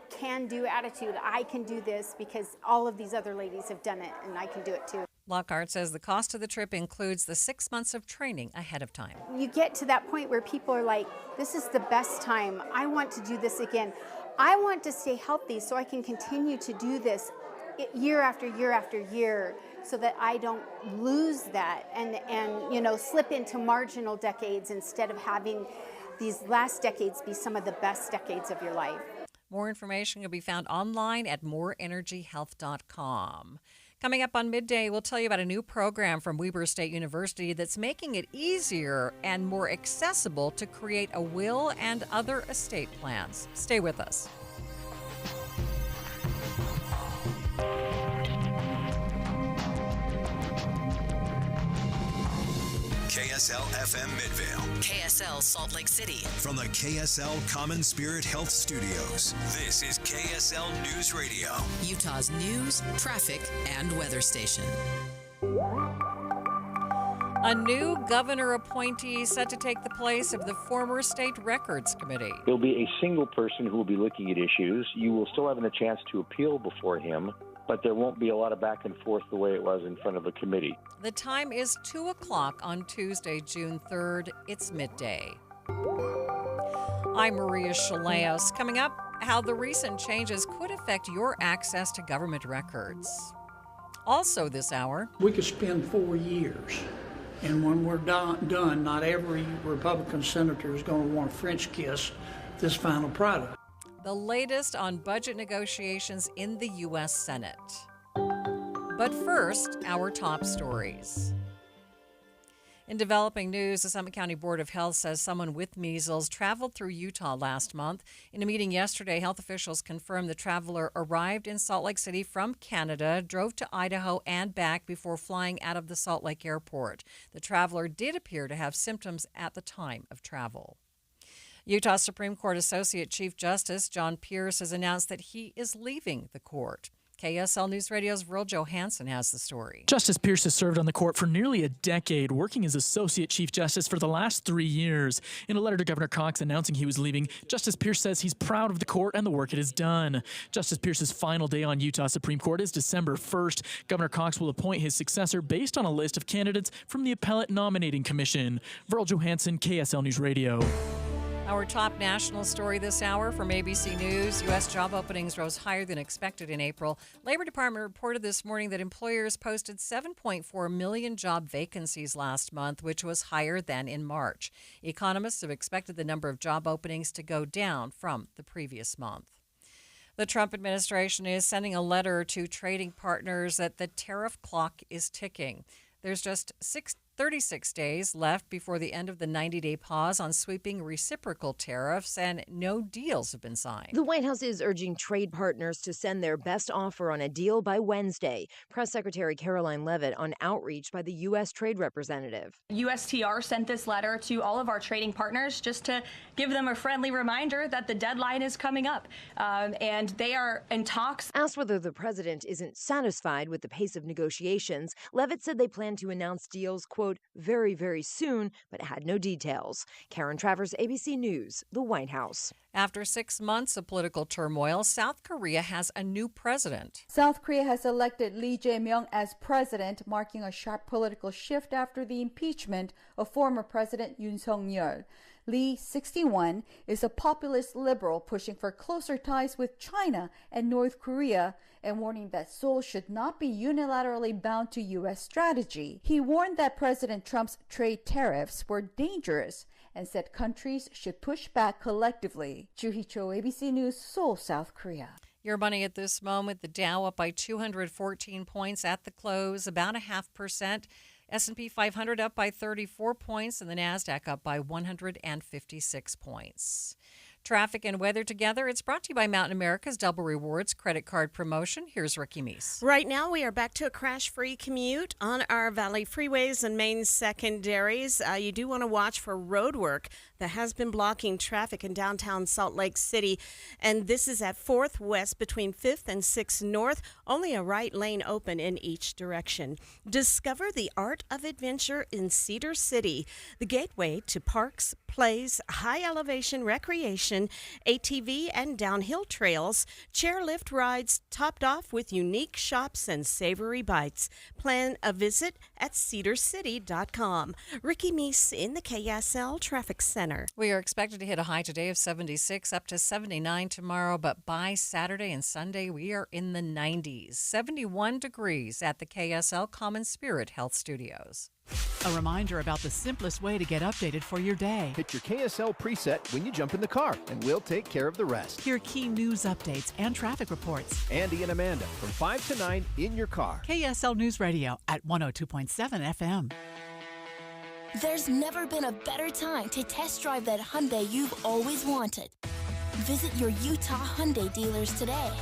can-do attitude. I can do this because all of these other ladies have done it and I can do it too. Lockhart says the cost of the trip includes the 6 months of training ahead of time. You get to that point where people are like, this is the best time. I want to do this again. I want to stay healthy so I can continue to do this year after year after year so that I don't lose that and slip into marginal decades instead of having these last decades be some of the best decades of your life. More information can be found online at moreenergyhealth.com. Coming up on Midday, we'll tell you about a new program from Weber State University that's making it easier and more accessible to create a will and other estate plans. Stay with us. KSL FM Midvale. KSL Salt Lake City. From the KSL Common Spirit Health Studios, this is KSL News Radio. Utah's news, traffic, and weather station. A new governor appointee set to take the place of the former State Records Committee. There'll be a single person who will be looking at issues. You will still have a chance to appeal before him, but there won't be a lot of back and forth the way it was in front of a committee. The time is 2 o'clock on Tuesday, June 3rd. It's midday. I'm Maria Shilaos. Coming up, how the recent changes could affect your access to government records. Also this hour, we could spend 4 years, and when we're done, not every Republican senator is going to want to French kiss this final product. the latest on budget negotiations in the U.S. Senate. But first, our top stories. In developing news, the Summit County Board of Health says someone with measles traveled through Utah last month. In a meeting yesterday, health officials confirmed the traveler arrived in Salt Lake City from Canada, drove to Idaho and back before flying out of the Salt Lake airport. The traveler did appear to have symptoms at the time of travel. Utah Supreme Court Associate Chief Justice John Pierce has announced that he is leaving the court. KSL News Radio's Verl Johansson has the story. Justice Pierce has served on the court for nearly a decade, working as Associate Chief Justice for the last 3 years. In a letter to Governor Cox announcing he was leaving, Justice Pierce says he's proud of the court and the work it has done. Justice Pierce's final day on Utah Supreme Court is December 1st. Governor Cox will appoint his successor based on a list of candidates from the Appellate Nominating Commission. Verl Johansson, KSL News Radio. Our top national story this hour from ABC News. U.S. job openings rose higher than expected in April. Labor Department reported this morning that employers posted 7.4 million job vacancies last month, which was higher than in March. Economists have expected the number of job openings to go down from the previous month. The Trump administration is sending a letter to trading partners that the tariff clock is ticking. There's just 6 36 days left before the end of the 90-day pause on sweeping reciprocal tariffs, and no deals have been signed. The White House is urging trade partners to send their best offer on a deal by Wednesday. Press Secretary Caroline Leavitt on outreach by the U.S. Trade Representative. USTR sent this letter to all of our trading partners just to give them a friendly reminder that the deadline is coming up, and they are in talks. Asked whether the president isn't satisfied with the pace of negotiations, Leavitt said they plan to announce deals, quote, very, very soon, but had no details. Karen Travers, ABC News, the White House. After 6 months of political turmoil, South Korea has a new president. South Korea has elected Lee Jae-myung as president, marking a sharp political shift after the impeachment of former President Yoon Suk-yeol. Lee, 61, is a populist liberal pushing for closer ties with China and North Korea and warning that Seoul should not be unilaterally bound to U.S. strategy. He warned that President Trump's trade tariffs were dangerous and said countries should push back collectively. Ju Hee-cho, ABC News, Seoul, South Korea. Your money at this moment, the Dow up by 214 points at the close, about 0.5%. S&P 500 up by 34 points, and the NASDAQ up by 156 points. Traffic and weather together. It's brought to you by Mountain America's Double Rewards credit card promotion. Here's Ricky Meese. Right now, we are back to a crash-free commute on our Valley freeways and main secondaries. You do want to watch for road work that has been blocking traffic in downtown Salt Lake City. And this is at 4th West between 5th and 6th North. Only a right lane open in each direction. Discover the art of adventure in Cedar City, the gateway to parks, plays, high-elevation recreation, ATV and downhill trails, chairlift rides topped off with unique shops and savory bites. Plan a visit at cedarcity.com. Ricky Meese in the KSL Traffic Center. We are expected to hit a high today of 76 up to 79 tomorrow, but by Saturday and Sunday we are in the 90s. 71 degrees at the KSL Common Spirit Health Studios. A reminder about the simplest way to get updated for your day. Hit your KSL preset when you jump in the car, and we'll take care of the rest. Hear key news updates and traffic reports. Andy and Amanda from 5 to 9 in your car. KSL News Radio at 102.7 FM. There's never been a better time to test drive that Hyundai you've always wanted. Visit your Utah Hyundai dealers today.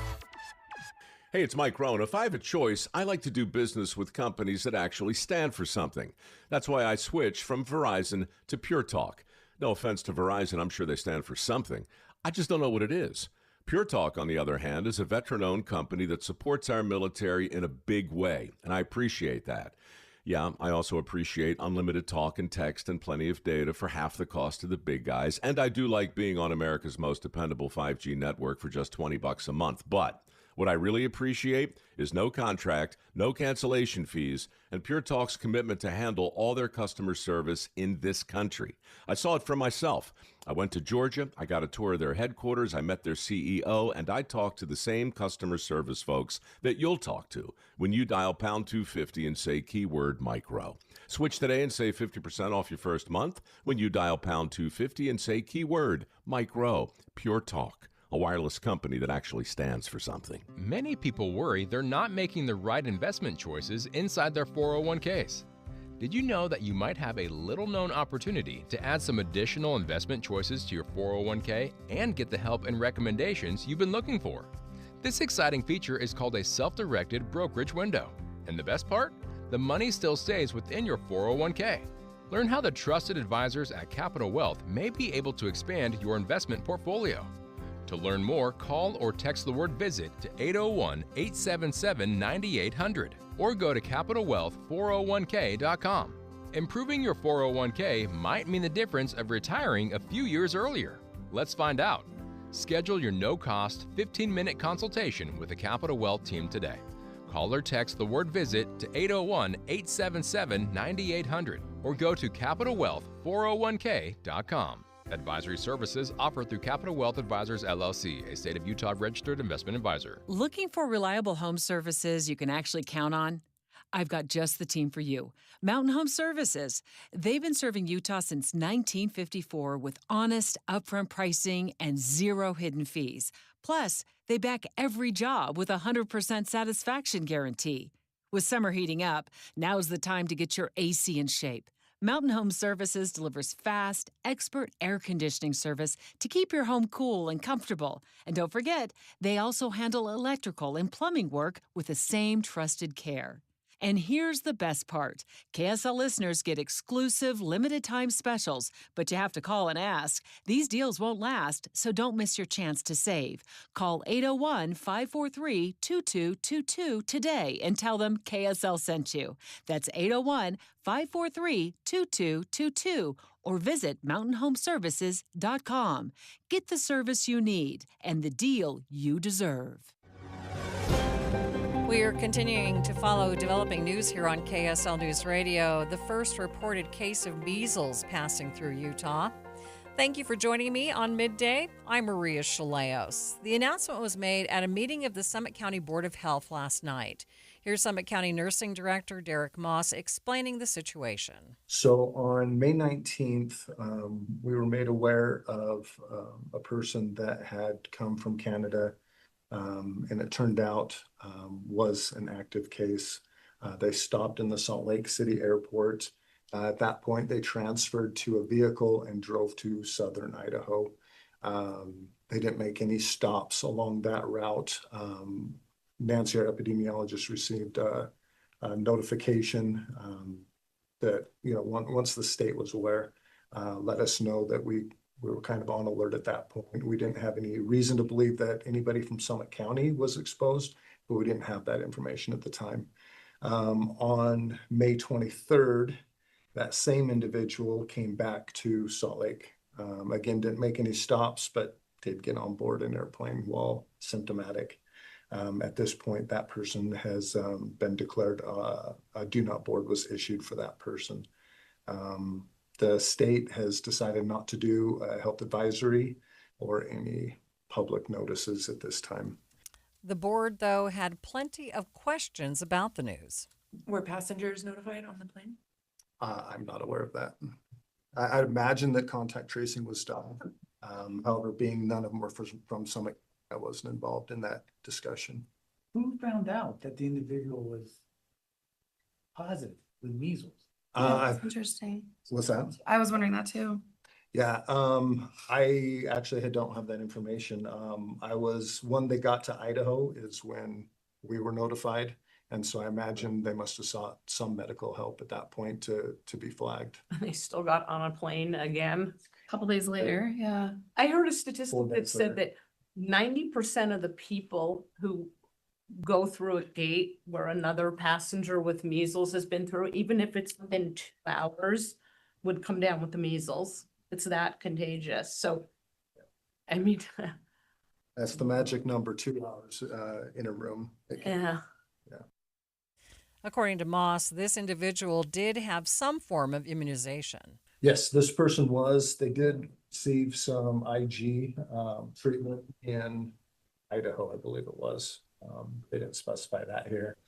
Hey, it's Mike Rohn. If I have a choice, I like to do business with companies that actually stand for something. That's why I switched from Verizon to Pure Talk. No offense to Verizon, I'm sure they stand for something. I just don't know what it is. Pure Talk, on the other hand, is a veteran-owned company that supports our military in a big way, and I appreciate that. Yeah, I also appreciate unlimited talk and text and plenty of data for half the cost of the big guys, and I do like being on America's most dependable 5G network for just $20 a month, but what I really appreciate is no contract, no cancellation fees, and Pure Talk's commitment to handle all their customer service in this country. I saw it for myself. I went to Georgia, I got a tour of their headquarters, I met their CEO, and I talked to the same customer service folks that you'll talk to when you dial pound 250 and say keyword micro. Switch today and save 50% off your first month when you dial pound 250 and say keyword micro. Pure Talk, a wireless company that actually stands for something. Many people worry they're not making the right investment choices inside their 401ks. Did you know that you might have a little-known opportunity to add some additional investment choices to your 401k and get the help and recommendations you've been looking for? This exciting feature is called a self-directed brokerage window. And the best part? The money still stays within your 401k. Learn how the trusted advisors at Capital Wealth may be able to expand your investment portfolio. To learn more, call or text the word VISIT to 801-877-9800 or go to CapitalWealth401k.com. Improving your 401k might mean the difference of retiring a few years earlier. Let's find out. Schedule your no-cost 15-minute consultation with the Capital Wealth team today. Call or text the word VISIT to 801-877-9800 or go to CapitalWealth401k.com. Advisory services offered through Capital Wealth Advisors, LLC, a state of Utah registered investment advisor. Looking for reliable home services you can actually count on? I've got just the team for you. Mountain Home Services. They've been serving Utah since 1954 with honest, upfront pricing and zero hidden fees. Plus, they back every job with a 100% satisfaction guarantee. With summer heating up, now's the time to get your AC in shape. Mountain Home Services delivers fast, expert air conditioning service to keep your home cool and comfortable. And don't forget, they also handle electrical and plumbing work with the same trusted care. And here's the best part. KSL listeners get exclusive limited-time specials, but you have to call and ask. These deals won't last, so don't miss your chance to save. Call 801-543-2222 today and tell them KSL sent you. That's 801-543-2222 or visit mountainhomeservices.com. Get the service you need and the deal you deserve. We are continuing to follow developing news here on KSL News Radio. The first reported case of measles passing through Utah. Thank you for joining me on Midday. I'm Maria Shilaos. The announcement was made at a meeting of the Summit County Board of Health last night. Here's Summit County Nursing Director Derek Moss explaining the situation. So on May 19th, we were made aware of a person that had come from Canada, and it turned out was an active case. They stopped in the Salt Lake City airport. At that point, they transferred to a vehicle and drove to southern Idaho. They didn't make any stops along that route. Nancy, our epidemiologist, received a notification that, once the state was aware, let us know that we were kind of on alert at that point. We didn't have any reason to believe that anybody from Summit County was exposed, but we didn't have that information at the time. On May 23rd, that same individual came back to Salt Lake. Again, didn't make any stops, but did get on board an airplane while symptomatic. At this point, that person has been declared a do not board was issued for that person. The state has decided not to do a health advisory or any public notices at this time. The board, though, had plenty of questions about the news. Were passengers notified on the plane? I'm not aware of that. I'd imagine that contact tracing was done. However, being none of them were from Summit, I wasn't involved in that discussion. Who found out that the individual was positive with measles? That's interesting. What's that? I was wondering that too. Yeah, I actually don't have that information. When they got to Idaho is when we were notified. And so I imagine they must have sought some medical help at that point to be flagged. They still got on a plane again. A couple days later, yeah. I heard a statistic that said that 90% of the people who go through a gate where another passenger with measles has been through, even if it's within 2 hours, would come down with the measles. It's that contagious. So, I mean, that's the magic number, 2 hours in a room. Yeah. According to Moss, this individual did have some form of immunization. Yes, this person they did receive some IG treatment in Idaho, I believe it was. They didn't specify that here.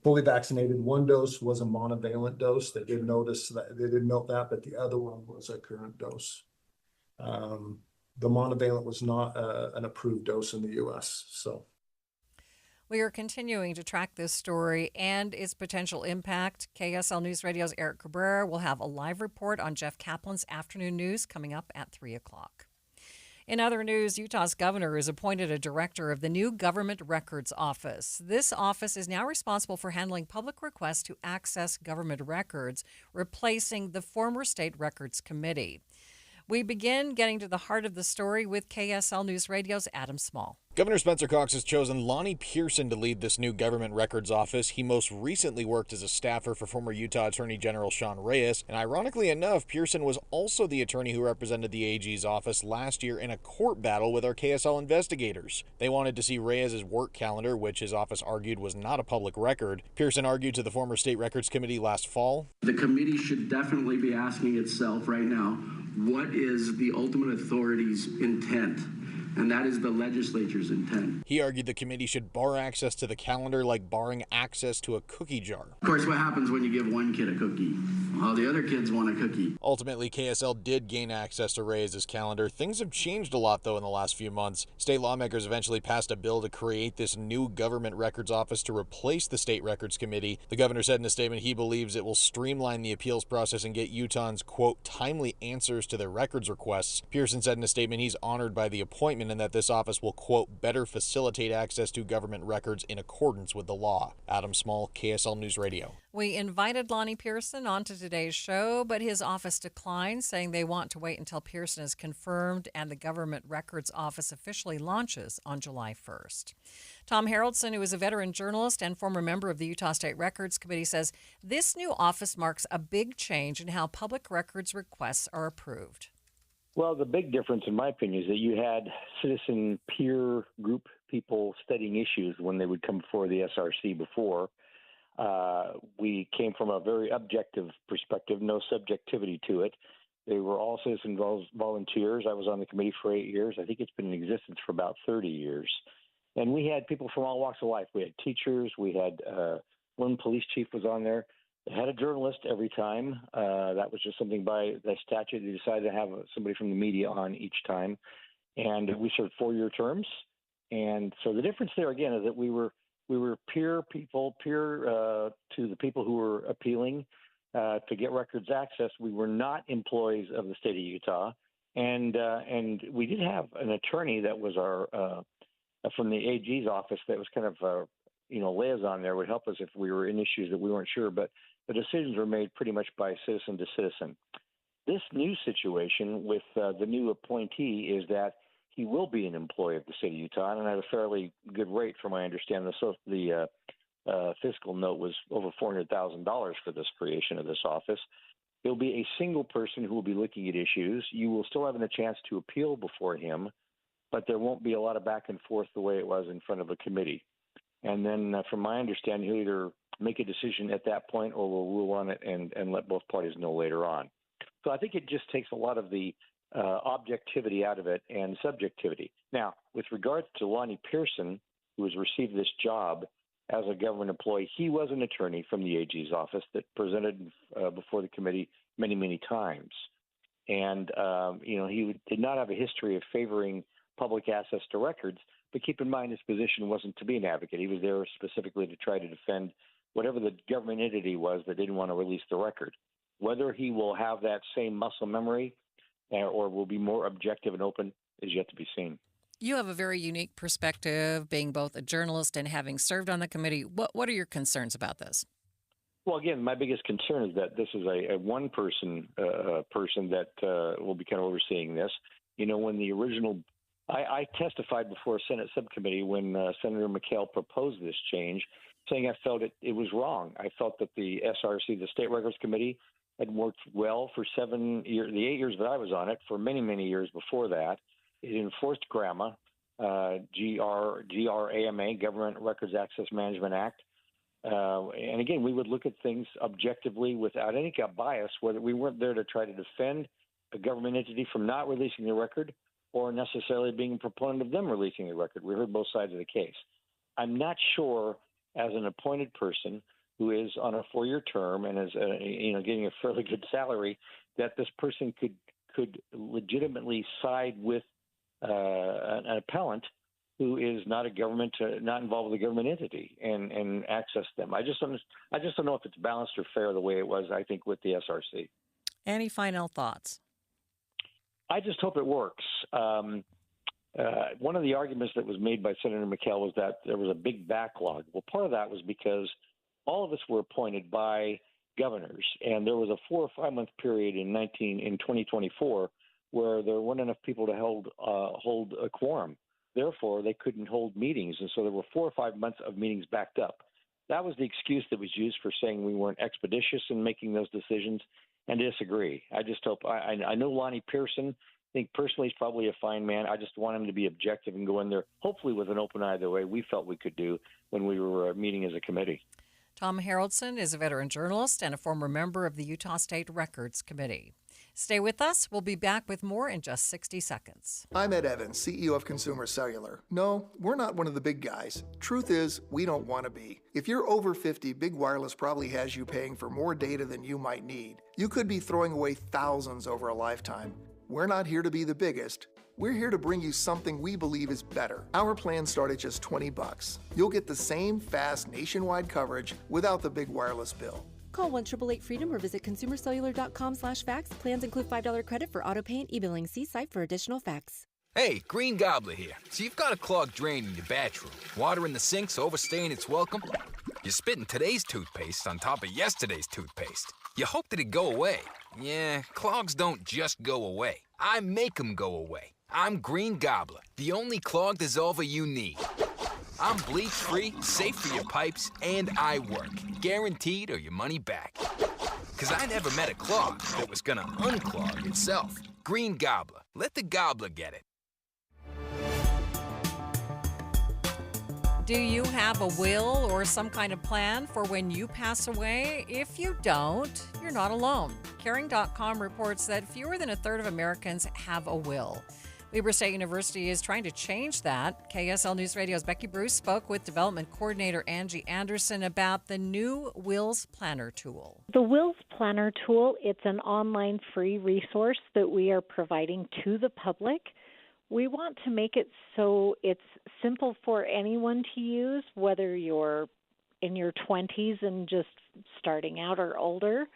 Fully vaccinated, one dose was a monovalent dose. They did note that, but the other one was a current dose. The monovalent was not an approved dose in the U.S., so. We are continuing to track this story and its potential impact. KSL News Radio's Eric Cabrera will have a live report on Jeff Kaplan's afternoon news coming up at 3 o'clock. In other news, Utah's governor has appointed a director of the new Government Records Office. This office is now responsible for handling public requests to access government records, replacing the former State Records Committee. We begin getting to the heart of the story with KSL News Radio's Adam Small. Governor Spencer Cox has chosen Lonnie Pearson to lead this new government records office. He most recently worked as a staffer for former Utah Attorney General Sean Reyes, and ironically enough, Pearson was also the attorney who represented the AG's office last year in a court battle with our KSL investigators. They wanted to see Reyes' work calendar, which his office argued was not a public record. Pearson argued to the former State Records Committee last fall. The committee should definitely be asking itself right now, what is the ultimate authority's intent? And that is the legislature's intent. He argued the committee should bar access to the calendar like barring access to a cookie jar. Of course, what happens when you give one kid a cookie? All the other kids want a cookie. Ultimately, KSL did gain access to Reyes' calendar. Things have changed a lot, though, in the last few months. State lawmakers eventually passed a bill to create this new government records office to replace the State Records Committee. The governor said in a statement he believes it will streamline the appeals process and get Utahns, quote, timely answers to their records requests. Pearson said in a statement he's honored by the appointment and that this office will, quote, better facilitate access to government records in accordance with the law. Adam Small, KSL News Radio. We invited Lonnie Pearson onto today's show, but his office declined, saying they want to wait until Pearson is confirmed and the Government Records Office officially launches on July 1st. Tom Haroldson, who is a veteran journalist and former member of the Utah State Records Committee, says this new office marks a big change in how public records requests are approved. Well, the big difference, in my opinion, is that you had citizen peer group people studying issues when they would come before the SRC before. We came from a very objective perspective, no subjectivity to it. They were all citizen volunteers. I was on the committee for 8 years. I think it's been in existence for about 30 years. And we had people from all walks of life. We had teachers. We had one police chief was on there. They had a journalist every time. That was just something by the statute. They decided to have somebody from the media on each time. And we served 4-year terms. And so the difference there, again, is that we were peer to the people who were appealing to get records access. We were not employees of the state of Utah. And we did have an attorney that was our from the AG's office that was kind of liaison there, would help us if we were in issues that we weren't sure. But the decisions were made pretty much by citizen to citizen. This new situation with the new appointee is that he will be an employee of the state of Utah and at a fairly good rate, from my understanding. The fiscal note was over $400,000 for this creation of this office. He'll be a single person who will be looking at issues. You will still have a chance to appeal before him, but there won't be a lot of back and forth the way it was in front of a committee. And then from my understanding, he'll either make a decision at that point or will rule on it and let both parties know later on. So I think it just takes a lot of the objectivity out of it and subjectivity. Now, with regards to Lonnie Pearson, who has received this job as a government employee, he was an attorney from the AG's office that presented before the committee many, many times. And, he did not have a history of favoring public access to records, but keep in mind his position wasn't to be an advocate. He was there specifically to try to defend whatever the government entity was that didn't want to release the record. Whether he will have that same muscle memory or will be more objective and open is yet to be seen. You have a very unique perspective, being both a journalist and having served on the committee. What are your concerns about this? Well, again, my biggest concern is that this is a one-person person that will be kind of overseeing this. When the original I testified before a Senate subcommittee when Senator McHale proposed this change, saying I felt it was wrong. I felt that the SRC, the State Records Committee, had worked well for 7 years, the 8 years that I was on it, for many, many years before that. It enforced GRAMA, GRAMA, Government Records Access Management Act. And again, we would look at things objectively without any kind of bias, whether we weren't there to try to defend a government entity from not releasing the record or necessarily being a proponent of them releasing the record. We heard both sides of the case. I'm not sure, as an appointed person who is on a 4-year term and is getting a fairly good salary, that this person could legitimately side with an appellant who is not not involved with a government entity and access them. I just don't know if it's balanced or fair the way it was, I think, with the SRC. Any final thoughts? I just hope it works. One of the arguments that was made by Senator McHale was that there was a big backlog. Well, part of that was because all of us were appointed by governors, and there was a 4 or 5 month period in 2024 where there weren't enough people to hold a quorum. Therefore, they couldn't hold meetings, and so there were 4 or 5 months of meetings backed up. That was the excuse that was used for saying we weren't expeditious in making those decisions, and disagree. I just hope I know Lonnie Pearson. I think personally he's probably a fine man. I just want him to be objective and go in there, hopefully with an open eye, the way we felt we could do when we were meeting as a committee. Tom Haroldson is a veteran journalist and a former member of the Utah State Records Committee. Stay with us. We'll be back with more in just 60 seconds. I'm Ed Evans, CEO of Consumer Cellular. No, we're not one of the big guys. Truth is, we don't want to be. If you're over 50, Big Wireless probably has you paying for more data than you might need. You could be throwing away thousands over a lifetime. We're not here to be the biggest. We're here to bring you something we believe is better. Our plans start at just $20. You'll get the same fast nationwide coverage without the big wireless bill. Call 1-888-FREEDOM or visit consumercellular.com/facts. Plans include $5 credit for auto pay and e-billing. See site for additional facts. Hey, Green Gobbler here. So you've got a clogged drain in your bathroom. Water in the sink's overstaying its welcome. You're spitting today's toothpaste on top of yesterday's toothpaste. You hope that it go away. Yeah, clogs don't just go away. I make them go away. I'm Green Gobbler, the only clog dissolver you need. I'm bleach-free, safe for your pipes, and I work. Guaranteed or your money back. Because I never met a clog that was gonna unclog itself. Green Gobbler. Let the gobbler get it. Do you have a will or some kind of plan for when you pass away? If you don't, you're not alone. Caring.com reports that fewer than a third of Americans have a will. Weber State University is trying to change that. KSL News Radio's Becky Bruce spoke with Development Coordinator Angie Anderson about the new Wills Planner tool. The Wills Planner tool, it's an online free resource that we are providing to the public. We want to make it so it's simple for anyone to use, whether you're in your 20s and just starting out or older.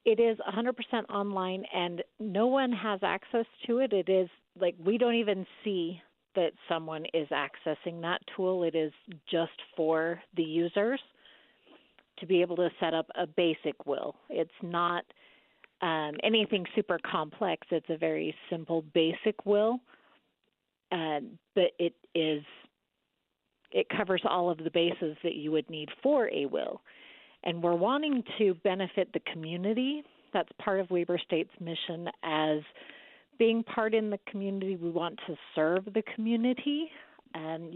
It is 100% online and no one has access to it. It is like we don't even see that someone is accessing that tool. It is just for the users to be able to set up a basic will. It's not anything super complex. It's a very simple basic will, but it covers all of the bases that you would need for a will. And we're wanting to benefit the community. That's part of Weber State's mission as being part in the community. We want to serve the community. And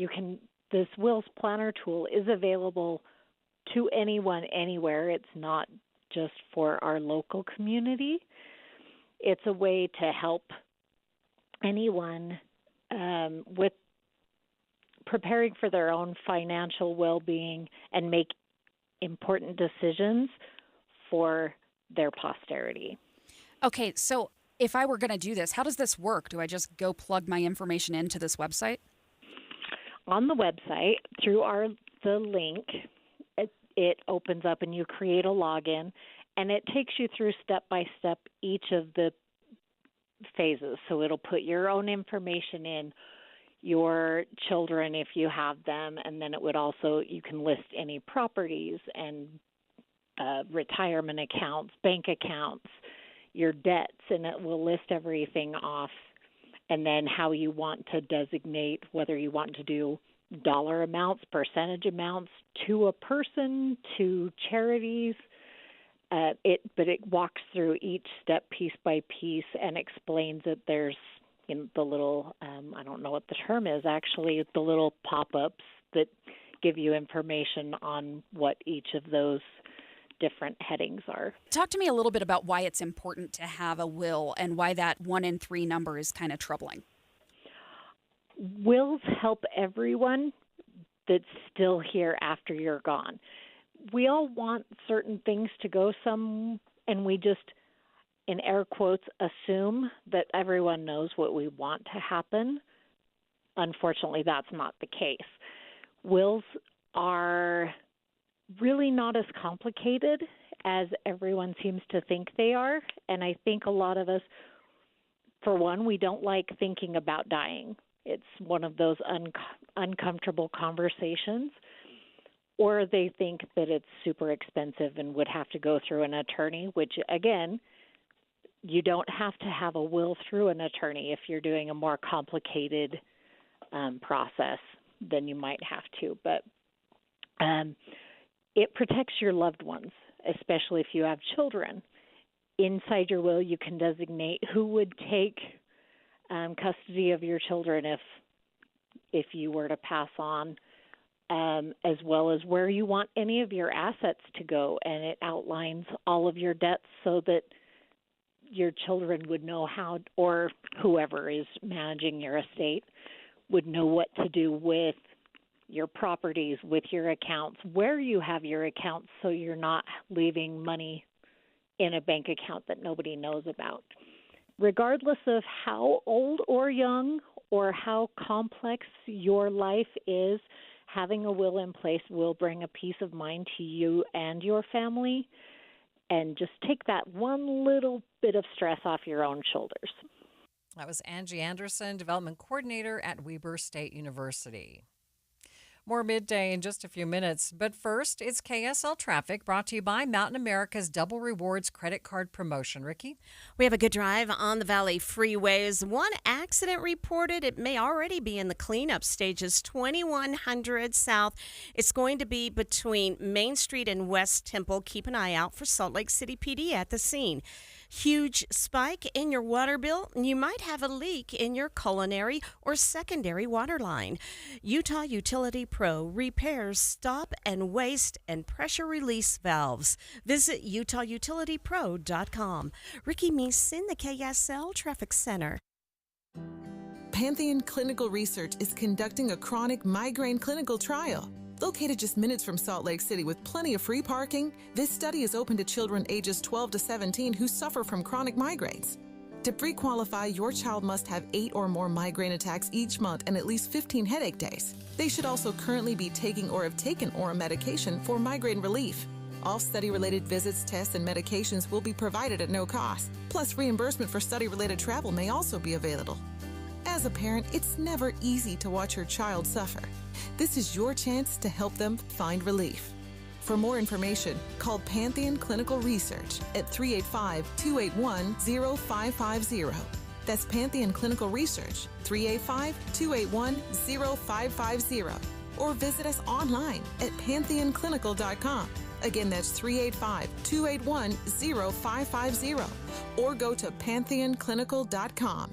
this Wills Planner tool is available to anyone, anywhere. It's not just for our local community. It's a way to help anyone with preparing for their own financial well-being and make important decisions for their posterity. Okay, so if I were going to do this, how does this work? Do I just go plug my information into this website? On the website, through the link, it opens up and you create a login, and it takes you through step by step each of the phases. So it'll put your own information in, your children if you have them, and then it would also, you can list any properties and retirement accounts, bank accounts, your debts, and it will list everything off, and then how you want to designate, whether you want to do dollar amounts, percentage amounts to a person, to charities. But it walks through each step piece by piece and explains that there's the little, I don't know what the term is actually, the little pop-ups that give you information on what each of those different headings are. Talk to me a little bit about why it's important to have a will and why that 1 in 3 number is kind of troubling. Wills help everyone that's still here after you're gone. We all want certain things to go and we just, in air quotes, assume that everyone knows what we want to happen. Unfortunately, that's not the case. Wills are really not as complicated as everyone seems to think they are. And I think a lot of us, for one, we don't like thinking about dying. It's one of those uncomfortable conversations. Or they think that it's super expensive and would have to go through an attorney, which, again, you don't have to have a will through an attorney if you're doing a more complicated process than you might have to. But it protects your loved ones, especially if you have children. Inside your will, you can designate who would take custody of your children if you were to pass on, as well as where you want any of your assets to go. And it outlines all of your debts so that your children would know how, or whoever is managing your estate would know what to do with your properties, with your accounts, where you have your accounts, so you're not leaving money in a bank account that nobody knows about. Regardless of how old or young or how complex your life is, having a will in place will bring a peace of mind to you and your family, and just take that one little bit of stress off your own shoulders. That was Angie Anderson, Development Coordinator at Weber State University. More Midday in just a few minutes. But first, it's KSL Traffic, brought to you by Mountain America's Double Rewards credit card promotion. Ricky? We have a good drive on the Valley freeways. One accident reported. It may already be in the cleanup stages. 2100 South. It's going to be between Main Street and West Temple. Keep an eye out for Salt Lake City PD at the scene. Huge spike in your water bill, and you might have a leak in your culinary or secondary water line. Utah Utility Pro repairs stop and waste and pressure release valves. Visit utahutilitypro.com. Ricky Meese, the KSL Traffic Center. Pantheon Clinical Research is conducting a chronic migraine clinical trial. Located just minutes from Salt Lake City with plenty of free parking, this study is open to children ages 12 to 17 who suffer from chronic migraines. To pre-qualify, your child must have 8 or more migraine attacks each month and at least 15 headache days. They should also currently be taking or have taken oral medication for migraine relief. All study-related visits, tests, and medications will be provided at no cost. Plus, reimbursement for study-related travel may also be available. As a parent, it's never easy to watch your child suffer. This is your chance to help them find relief. For more information, call Pantheon Clinical Research at 385-281-0550. That's Pantheon Clinical Research, 385-281-0550. Or visit us online at pantheonclinical.com. Again, that's 385-281-0550. Or go to pantheonclinical.com.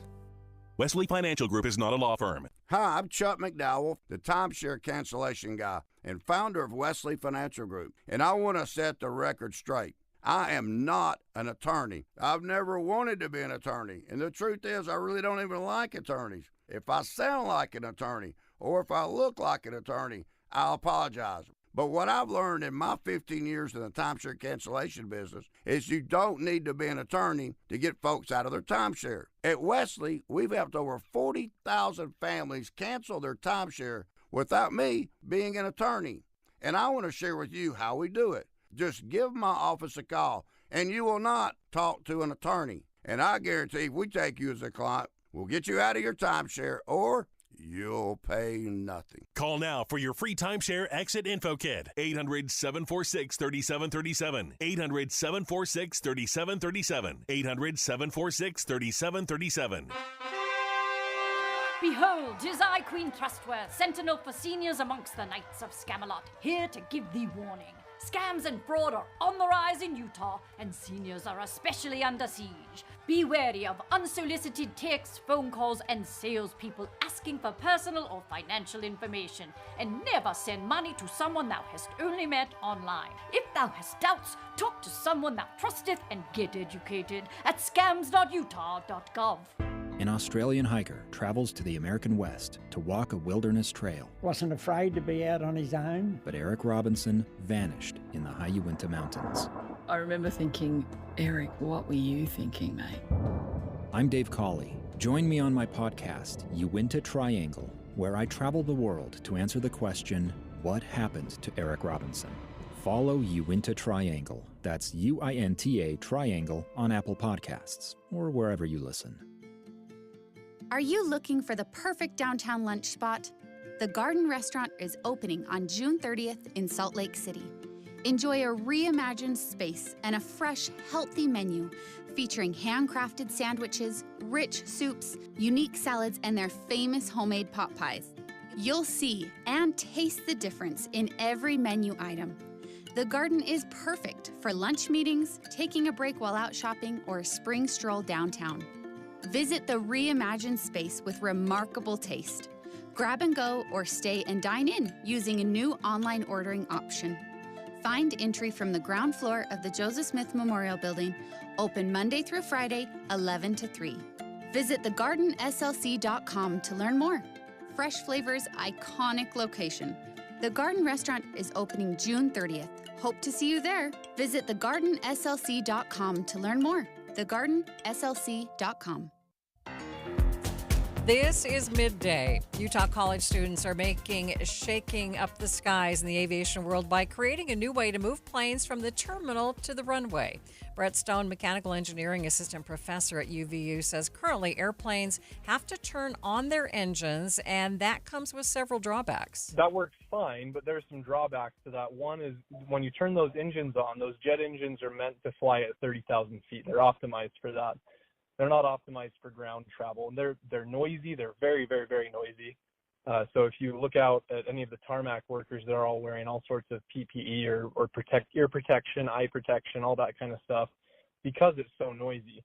Wesley Financial Group is not a law firm. Hi, I'm Chuck McDowell, the timeshare cancellation guy and founder of Wesley Financial Group, and I want to set the record straight. I am not an attorney. I've never wanted to be an attorney, and the truth is I really don't even like attorneys. If I sound like an attorney or if I look like an attorney, I'll apologize. But what I've learned in my 15 years in the timeshare cancellation business is you don't need to be an attorney to get folks out of their timeshare. At Wesley, we've helped over 40,000 families cancel their timeshare without me being an attorney. And I want to share with you how we do it. Just give my office a call, and you will not talk to an attorney. And I guarantee if we take you as a client, we'll get you out of your timeshare, or you'll pay nothing. Call now for your free timeshare exit info kit. 800-746-3737. 800-746-3737. 800-746-3737. Behold, 'tis I, Queen Trustworth, sentinel for seniors amongst the Knights of Scamelot, here to give thee warning. Scams and fraud are on the rise in Utah, and seniors are especially under siege. Be wary of unsolicited texts, phone calls, and salespeople asking for personal or financial information, and never send money to someone thou hast only met online. If thou hast doubts, talk to someone thou trusteth and get educated at scams.utah.gov. An Australian hiker travels to the American West to walk a wilderness trail. Wasn't afraid to be out on his own. But Eric Robinson vanished in the high Uinta Mountains. I remember thinking, Eric, what were you thinking, mate? I'm Dave Cawley. Join me on my podcast, Uinta Triangle, where I travel the world to answer the question, what happened to Eric Robinson? Follow Uinta Triangle. That's UINTA Triangle on Apple Podcasts or wherever you listen. Are you looking for the perfect downtown lunch spot? The Garden Restaurant is opening on June 30th in Salt Lake City. Enjoy a reimagined space and a fresh, healthy menu featuring handcrafted sandwiches, rich soups, unique salads, and their famous homemade pot pies. You'll see and taste the difference in every menu item. The Garden is perfect for lunch meetings, taking a break while out shopping, or a spring stroll downtown. Visit the reimagined space with remarkable taste. Grab and go or stay and dine in using a new online ordering option. Find entry from the ground floor of the Joseph Smith Memorial Building, open Monday through Friday, 11 to 3. Visit thegardenslc.com to learn more. Fresh Flavors' iconic location. The Garden Restaurant is opening June 30th. Hope to see you there. Visit thegardenslc.com to learn more. thegardenslc.com. This is Midday. Utah college students are shaking up the skies in the aviation world by creating a new way to move planes from the terminal to the runway. Brett Stone, mechanical engineering assistant professor at UVU, says currently airplanes have to turn on their engines, and that comes with several drawbacks. That works fine, but there's some drawbacks to that. One is when you turn those engines on, those jet engines are meant to fly at 30,000 feet. They're optimized for that. They're not optimized for ground travel, and they're noisy. They're very, very, very noisy. So if you look out at any of the tarmac workers, they're all wearing all sorts of PPE or ear protection, eye protection, all that kind of stuff, because it's so noisy.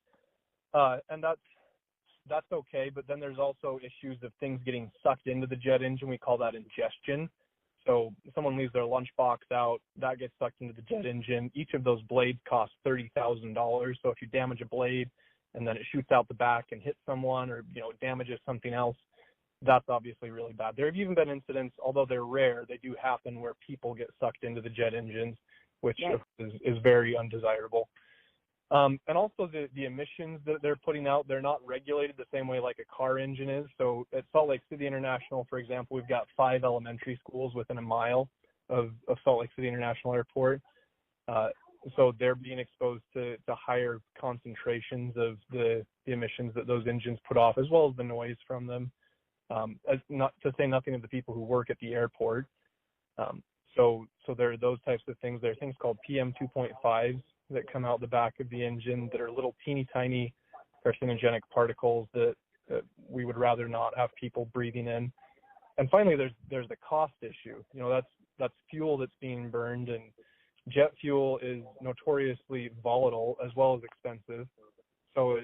And that's okay. But then there's also issues of things getting sucked into the jet engine. We call that ingestion. So someone leaves their lunchbox out, that gets sucked into the jet engine. Each of those blades costs $30,000. So if you damage a blade and then it shoots out the back and hits someone, or damages something else, that's obviously really bad. There have even been incidents, although they're rare, they do happen where people get sucked into the jet engines, which is very undesirable. And also the emissions that they're putting out, they're not regulated the same way like a car engine is. So at Salt Lake City International, for example, we've got 5 elementary schools within a mile of Salt Lake City International Airport. So they're being exposed to higher concentrations of the emissions that those engines put off, as well as the noise from them. As not to say nothing of the people who work at the airport. So there are those types of things. There are things called PM 2.5s that come out the back of the engine that are little teeny tiny carcinogenic particles that we would rather not have people breathing in. And finally, there's the cost issue. That's fuel that's being burned, and jet fuel is notoriously volatile as well as expensive. So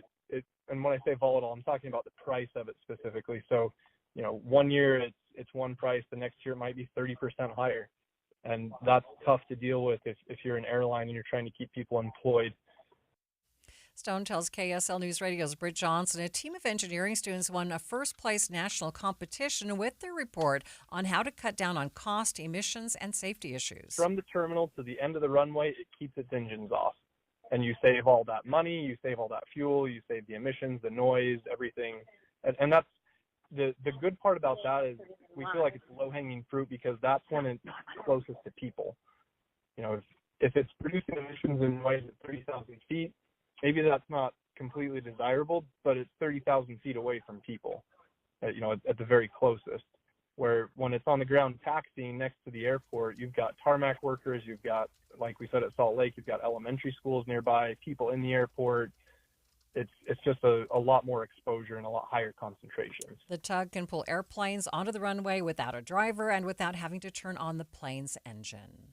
and when I say volatile, I'm talking about the price of it specifically. So, 1 year it's one price, the next year it might be 30% higher. And that's tough to deal with if you're an airline and you're trying to keep people employed. Stone tells KSL News Radio's Britt Johnson a team of engineering students won a first-place national competition with their report on how to cut down on cost, emissions, and safety issues. From the terminal to the end of the runway, it keeps its engines off. And you save all that money, you save all that fuel, you save the emissions, the noise, everything. And that's the good part about that is we feel like it's low-hanging fruit because that's when it's closest to people. If it's producing emissions and noise at 30,000 feet, maybe that's not completely desirable, but it's 30,000 feet away from people, at the very closest. Where when it's on the ground taxiing next to the airport, you've got tarmac workers, you've got, like we said at Salt Lake, you've got elementary schools nearby, people in the airport. It's just a lot more exposure and a lot higher concentrations. The tug can pull airplanes onto the runway without a driver and without having to turn on the plane's engine.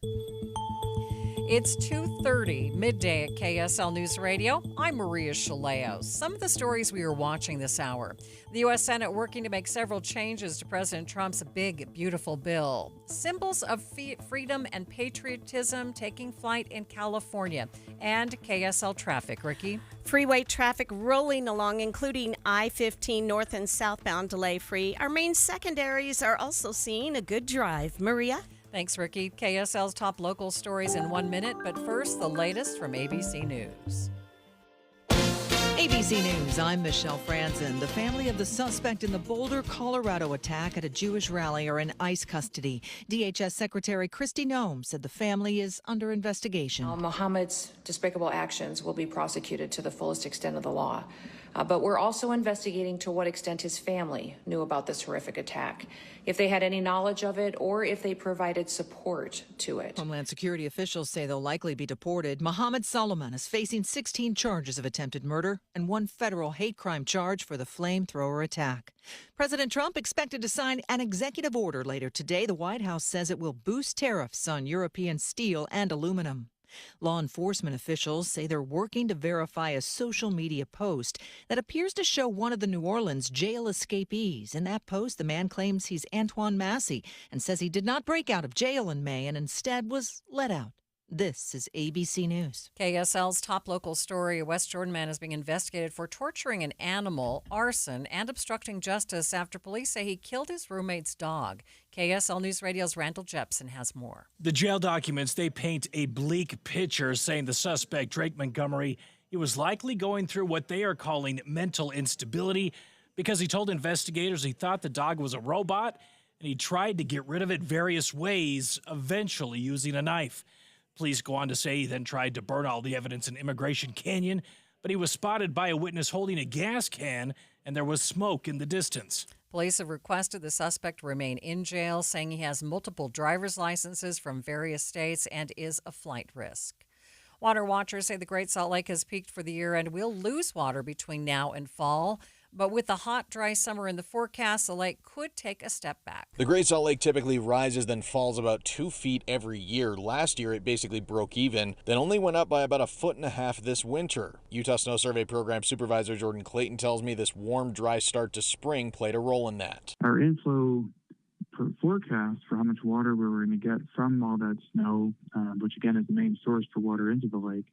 It's 2:30, midday at KSL News Radio. I'm Maria Shilaos. Some of the stories we are watching this hour. The U.S. Senate working to make several changes to President Trump's big, beautiful bill. Symbols of freedom and patriotism taking flight in California. And KSL traffic, Ricky. Freeway traffic rolling along, including I-15 north and southbound delay-free. Our main secondaries are also seeing a good drive. Maria? Thanks, Ricky. KSL's top local stories in 1 minute, but first, the latest from ABC News. ABC News, I'm Michelle Franzen. The family of the suspect in the Boulder, Colorado attack at a Jewish rally are in ICE custody. DHS Secretary Kristi Noem said the family is under investigation. Mohammed's despicable actions will be prosecuted to the fullest extent of the law. But we're also investigating to what extent his family knew about this horrific attack, if they had any knowledge of it, or if they provided support to it. Homeland Security officials say they'll likely be deported. Mohammed Solomon is facing 16 charges of attempted murder and 1 federal hate crime charge for the flamethrower attack. President Trump expected to sign an executive order later today. The White House says it will boost tariffs on European steel and aluminum. Law enforcement officials say they're working to verify a social media post that appears to show one of the New Orleans jail escapees. In that post, the man claims he's Antoine Massey and says he did not break out of jail in May and instead was let out This is ABC News. KSL's top local story, a West Jordan man is being investigated for torturing an animal, arson, and obstructing justice after police say he killed his roommate's dog. KSL News Radio's Randall Jepson has more. The jail documents, they paint a bleak picture, saying the suspect, Drake Montgomery, he was likely going through what they are calling mental instability because he told investigators he thought the dog was a robot and he tried to get rid of it various ways, eventually using a knife. Police go on to say he then tried to burn all the evidence in Immigration Canyon, but he was spotted by a witness holding a gas can, and there was smoke in the distance. Police have requested the suspect remain in jail, saying he has multiple driver's licenses from various states and is a flight risk. Water watchers say the Great Salt Lake has peaked for the year and will lose water between now and fall. But with the hot, dry summer in the forecast, the lake could take a step back. The Great Salt Lake typically rises, then falls about 2 feet every year. Last year, it basically broke even, then only went up by about 1.5 feet this winter. Utah Snow Survey Program Supervisor Jordan Clayton tells me this warm, dry start to spring played a role in that. Our inflow forecast for how much water we were going to get from all that snow, which again is the main source for water into the lake,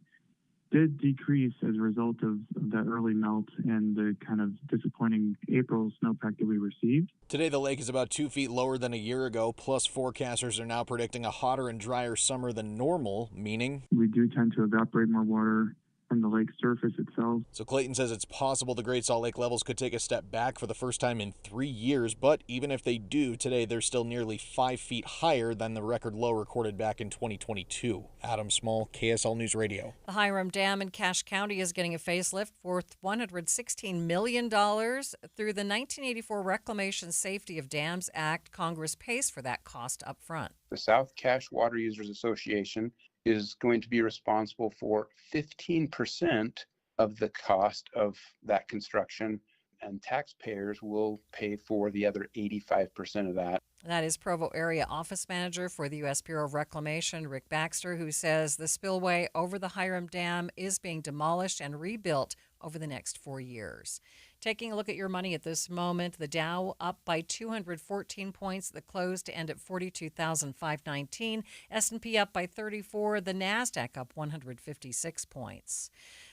did decrease as a result of that early melt and the kind of disappointing April snowpack that we received. Today, the lake is about 2 feet lower than a year ago, plus forecasters are now predicting a hotter and drier summer than normal, meaning we do tend to evaporate more water from the lake surface itself. So Clayton says it's possible the Great Salt Lake levels could take a step back for the first time in 3 years, but even if they do, today they're still nearly 5 feet higher than the record low recorded back in 2022. Adam Small, KSL News Radio. The Hiram Dam in Cache County is getting a facelift worth $116 million. Through the 1984 Reclamation Safety of Dams Act, Congress pays for that cost up front. The South Cache Water Users Association is going to be responsible for 15% of the cost of that construction, and taxpayers will pay for the other 85% of that. That is Provo Area Office Manager for the U.S. Bureau of Reclamation, Rick Baxter, who says the spillway over the Hiram Dam is being demolished and rebuilt over the next 4 years. Taking a look at your money at this moment, the Dow up by 214 points. The close to end at 42,519. S&P up by 34. The NASDAQ up 156 points.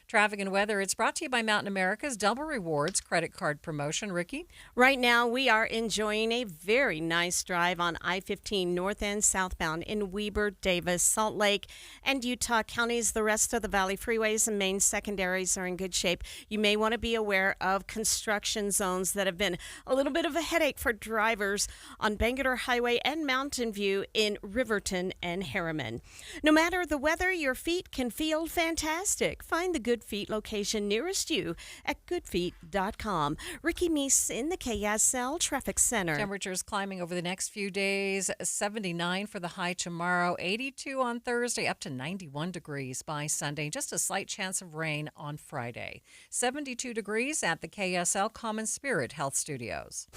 Traffic and weather, it's brought to you by Mountain America's Double Rewards credit card promotion. Ricky? Right now, we are enjoying a very nice drive on I-15 north and southbound in Weber, Davis, Salt Lake, and Utah counties. The rest of the Valley freeways and main secondaries are in good shape. You may want to be aware of construction zones that have been a little bit of a headache for drivers on Bangerter Highway and Mountain View in Riverton and Harriman. No matter the weather, your feet can feel fantastic. Find the Good Feet location nearest you at goodfeet.com. Ricky Meese in the KSL Traffic Center. Temperatures climbing over the next few days. 79 for the high tomorrow, 82 on Thursday, up to 91 degrees by Sunday. Just a slight chance of rain on Friday. 72 degrees at the KSL Common Spirit Health Studios.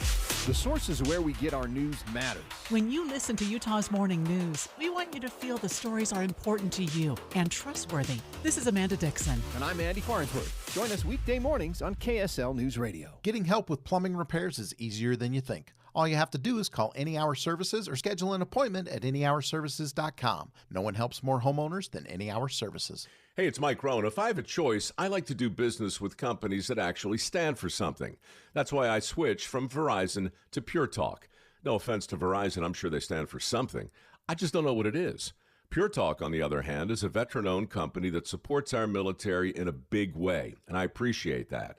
The sources where we get our news matters. When you listen to Utah's Morning News, we want you to feel the stories are important to you and trustworthy. This is Amanda Dixon. And I'm Andy Farnsworth. Join us weekday mornings on KSL News Radio. Getting help with plumbing repairs is easier than you think. All you have to do is call Any Hour Services or schedule an appointment at anyhourservices.com. No one helps more homeowners than Any Hour Services. Hey, it's Mike Rohn. If I have a choice, I like to do business with companies that actually stand for something. That's why I switched from Verizon to Pure Talk. No offense to Verizon, I'm sure they stand for something. I just don't know what it is. Pure Talk, on the other hand, is a veteran-owned company that supports our military in a big way, and I appreciate that.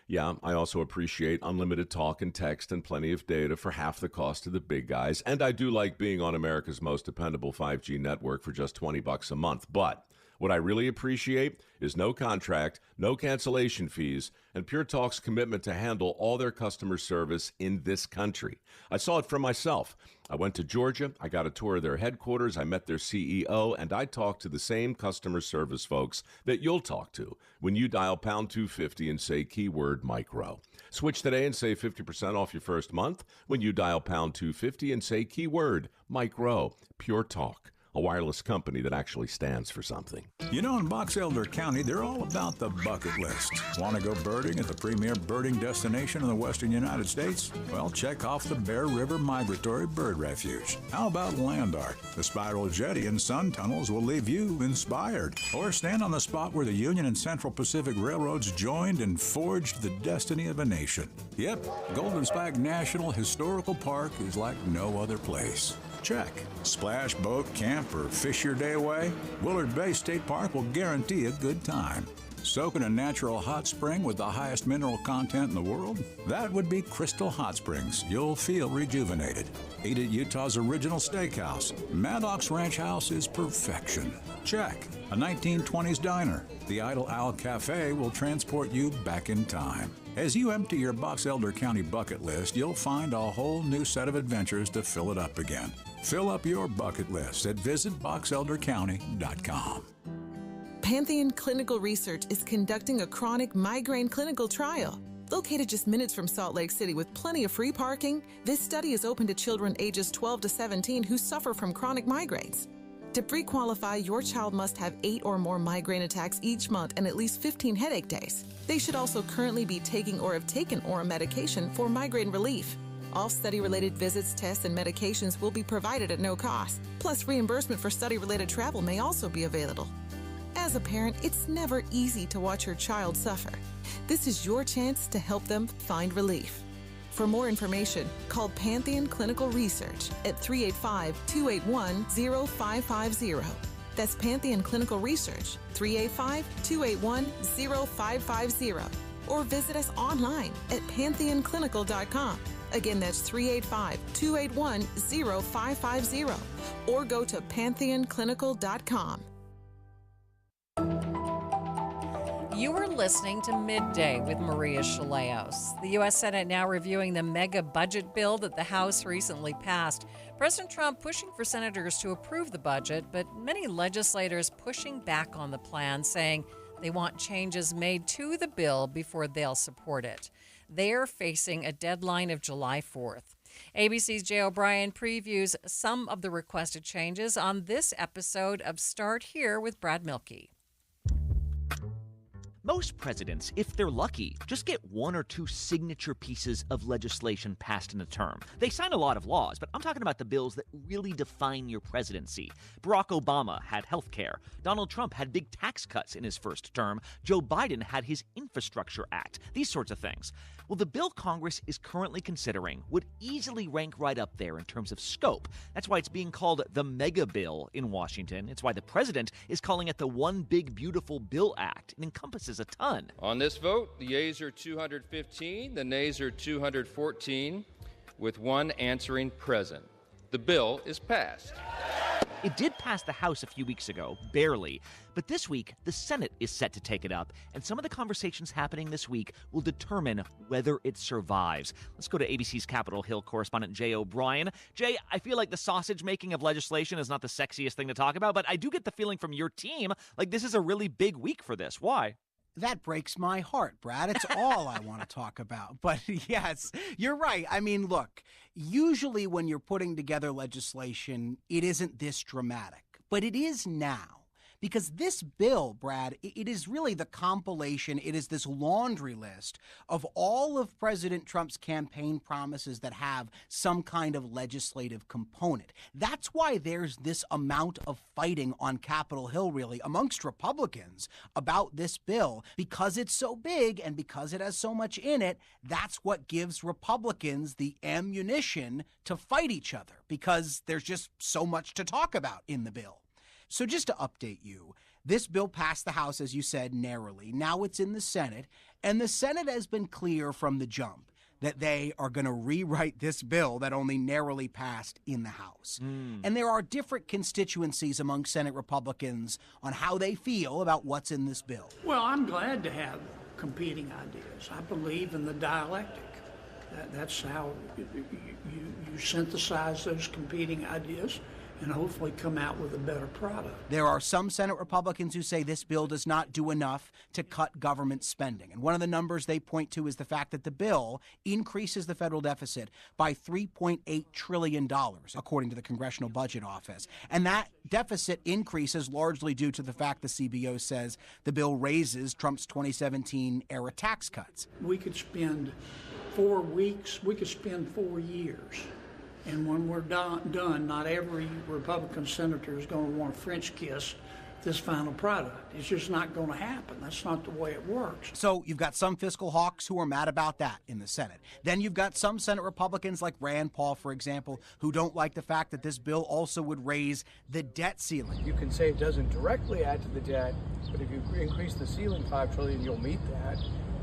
Yeah, I also appreciate unlimited talk and text and plenty of data for half the cost of the big guys, and I do like being on America's most dependable 5G network for just $20 a month, but what I really appreciate is no contract, no cancellation fees, and Pure Talk's commitment to handle all their customer service in this country. I saw it for myself. I went to Georgia, I got a tour of their headquarters, I met their CEO, and I talked to the same customer service folks that you'll talk to when you dial pound 250 and say keyword Mike Rowe. Switch today and save 50% off your first month when you dial pound 250 and say keyword Mike Rowe. Pure Talk. a wireless company that actually stands for something. You know, in Box Elder County, they're all about the bucket list. Want to go birding at the premier birding destination in the western United States? Well, check off the Bear River Migratory Bird Refuge. How about land art? The spiral jetty and sun tunnels will leave you inspired. Or stand on the spot where the Union and Central Pacific Railroads joined and forged the destiny of a nation. Yep, Golden Spike National Historical Park is like no other place. Check. Splash, boat, camp, or fish your day away? Willard Bay State Park will guarantee a good time. Soak in a natural hot spring with the highest mineral content in the world? That would be Crystal Hot Springs. You'll feel rejuvenated. Eat at Utah's original steakhouse. Maddox Ranch House is perfection. Check. A 1920s diner. The Idle Owl Cafe will transport you back in time. As you empty your Box Elder County bucket list, you'll find a whole new set of adventures to fill it up again. Fill up your bucket list at visitboxeldercounty.com. Pantheon Clinical Research is conducting a chronic migraine clinical trial. Located just minutes from Salt Lake City with plenty of free parking, this study is open to children ages 12 to 17 who suffer from chronic migraines. To pre-qualify, your child must have 8 or more migraine attacks each month and at least 15 headache days. They should also currently be taking or have taken oral medication for migraine relief. All study-related visits, tests, and medications will be provided at no cost. Plus, reimbursement for study-related travel may also be available. As a parent, it's never easy to watch your child suffer. This is your chance to help them find relief. For more information, call Pantheon Clinical Research at 385-281-0550. That's Pantheon Clinical Research, 385-281-0550. Or visit us online at pantheonclinical.com. Again, that's 385-281-0550. Or go to pantheonclinical.com. You are listening to Midday with Maria Shilaos. The U.S. Senate now reviewing the mega budget bill that the House recently passed. President Trump pushing for senators to approve the budget, but many legislators pushing back on the plan, saying they want changes made to the bill before they'll support it. They're facing a deadline of July 4th. ABC's Jay O'Brien previews some of the requested changes on this episode of Start Here with Brad Milkey. Most presidents, if they're lucky, just get 1 or 2 signature pieces of legislation passed in a term. They sign a lot of laws, but I'm talking about the bills that really define your presidency. Barack Obama had health care. Donald Trump had big tax cuts in his first term. Joe Biden had his Infrastructure Act. These sorts of things. Well, the bill Congress is currently considering would easily rank right up there in terms of scope. That's why it's being called the mega bill in Washington. It's why the president is calling it the One Big Beautiful Bill Act. It encompasses a ton. On this vote, the yeas are 215, the nays are 214, with one answering present. The bill is passed. It did pass the House a few weeks ago, barely, but this week the Senate is set to take it up, and some of the conversations happening this week will determine whether it survives. Let's go to ABC's Capitol Hill correspondent Jay O'Brien. Jay, I feel like the sausage making of legislation is not the sexiest thing to talk about, but I do get the feeling from your team like this is a really big week for this. Why? That breaks my heart, Brad. It's all I want to talk about. But yes, you're right. I mean, look, usually when you're putting together legislation, it isn't this dramatic. But it is now. Because this bill, Brad, it is really the compilation, it is this laundry list of all of President Trump's campaign promises that have some kind of legislative component. That's why there's this amount of fighting on Capitol Hill, really, amongst Republicans about this bill. Because it's so big and because it has so much in it, that's what gives Republicans the ammunition to fight each other, because there's just so much to talk about in the bill. So just to update you, this bill passed the House, as you said, narrowly. Now it's in the Senate, and the Senate has been clear from the jump that they are going to rewrite this bill that only narrowly passed in the House. And there are different constituencies among Senate Republicans on how they feel about what's in this bill. Well, I'm glad to have competing ideas. I believe in the dialectic. That's how you synthesize those competing ideas and hopefully come out with a better product. There are some Senate Republicans who say this bill does not do enough to cut government spending. And one of the numbers they point to is the fact that the bill increases the federal deficit by $3.8 trillion, according to the Congressional Budget Office. And that deficit increase is largely due to the fact the CBO says the bill raises Trump's 2017-era tax cuts. We could spend 4 weeks, we could spend 4 years. And when we're done, not every Republican senator is going to want a French kiss this final product. It's just not going to happen. That's not the way it works. So you've got some fiscal hawks who are mad about that in the Senate. Then you've got some Senate Republicans like Rand Paul, for example, who don't like the fact that this bill also would raise the debt ceiling. You can say it doesn't directly add to the debt, but if you increase the ceiling $5 trillion, you'll meet that.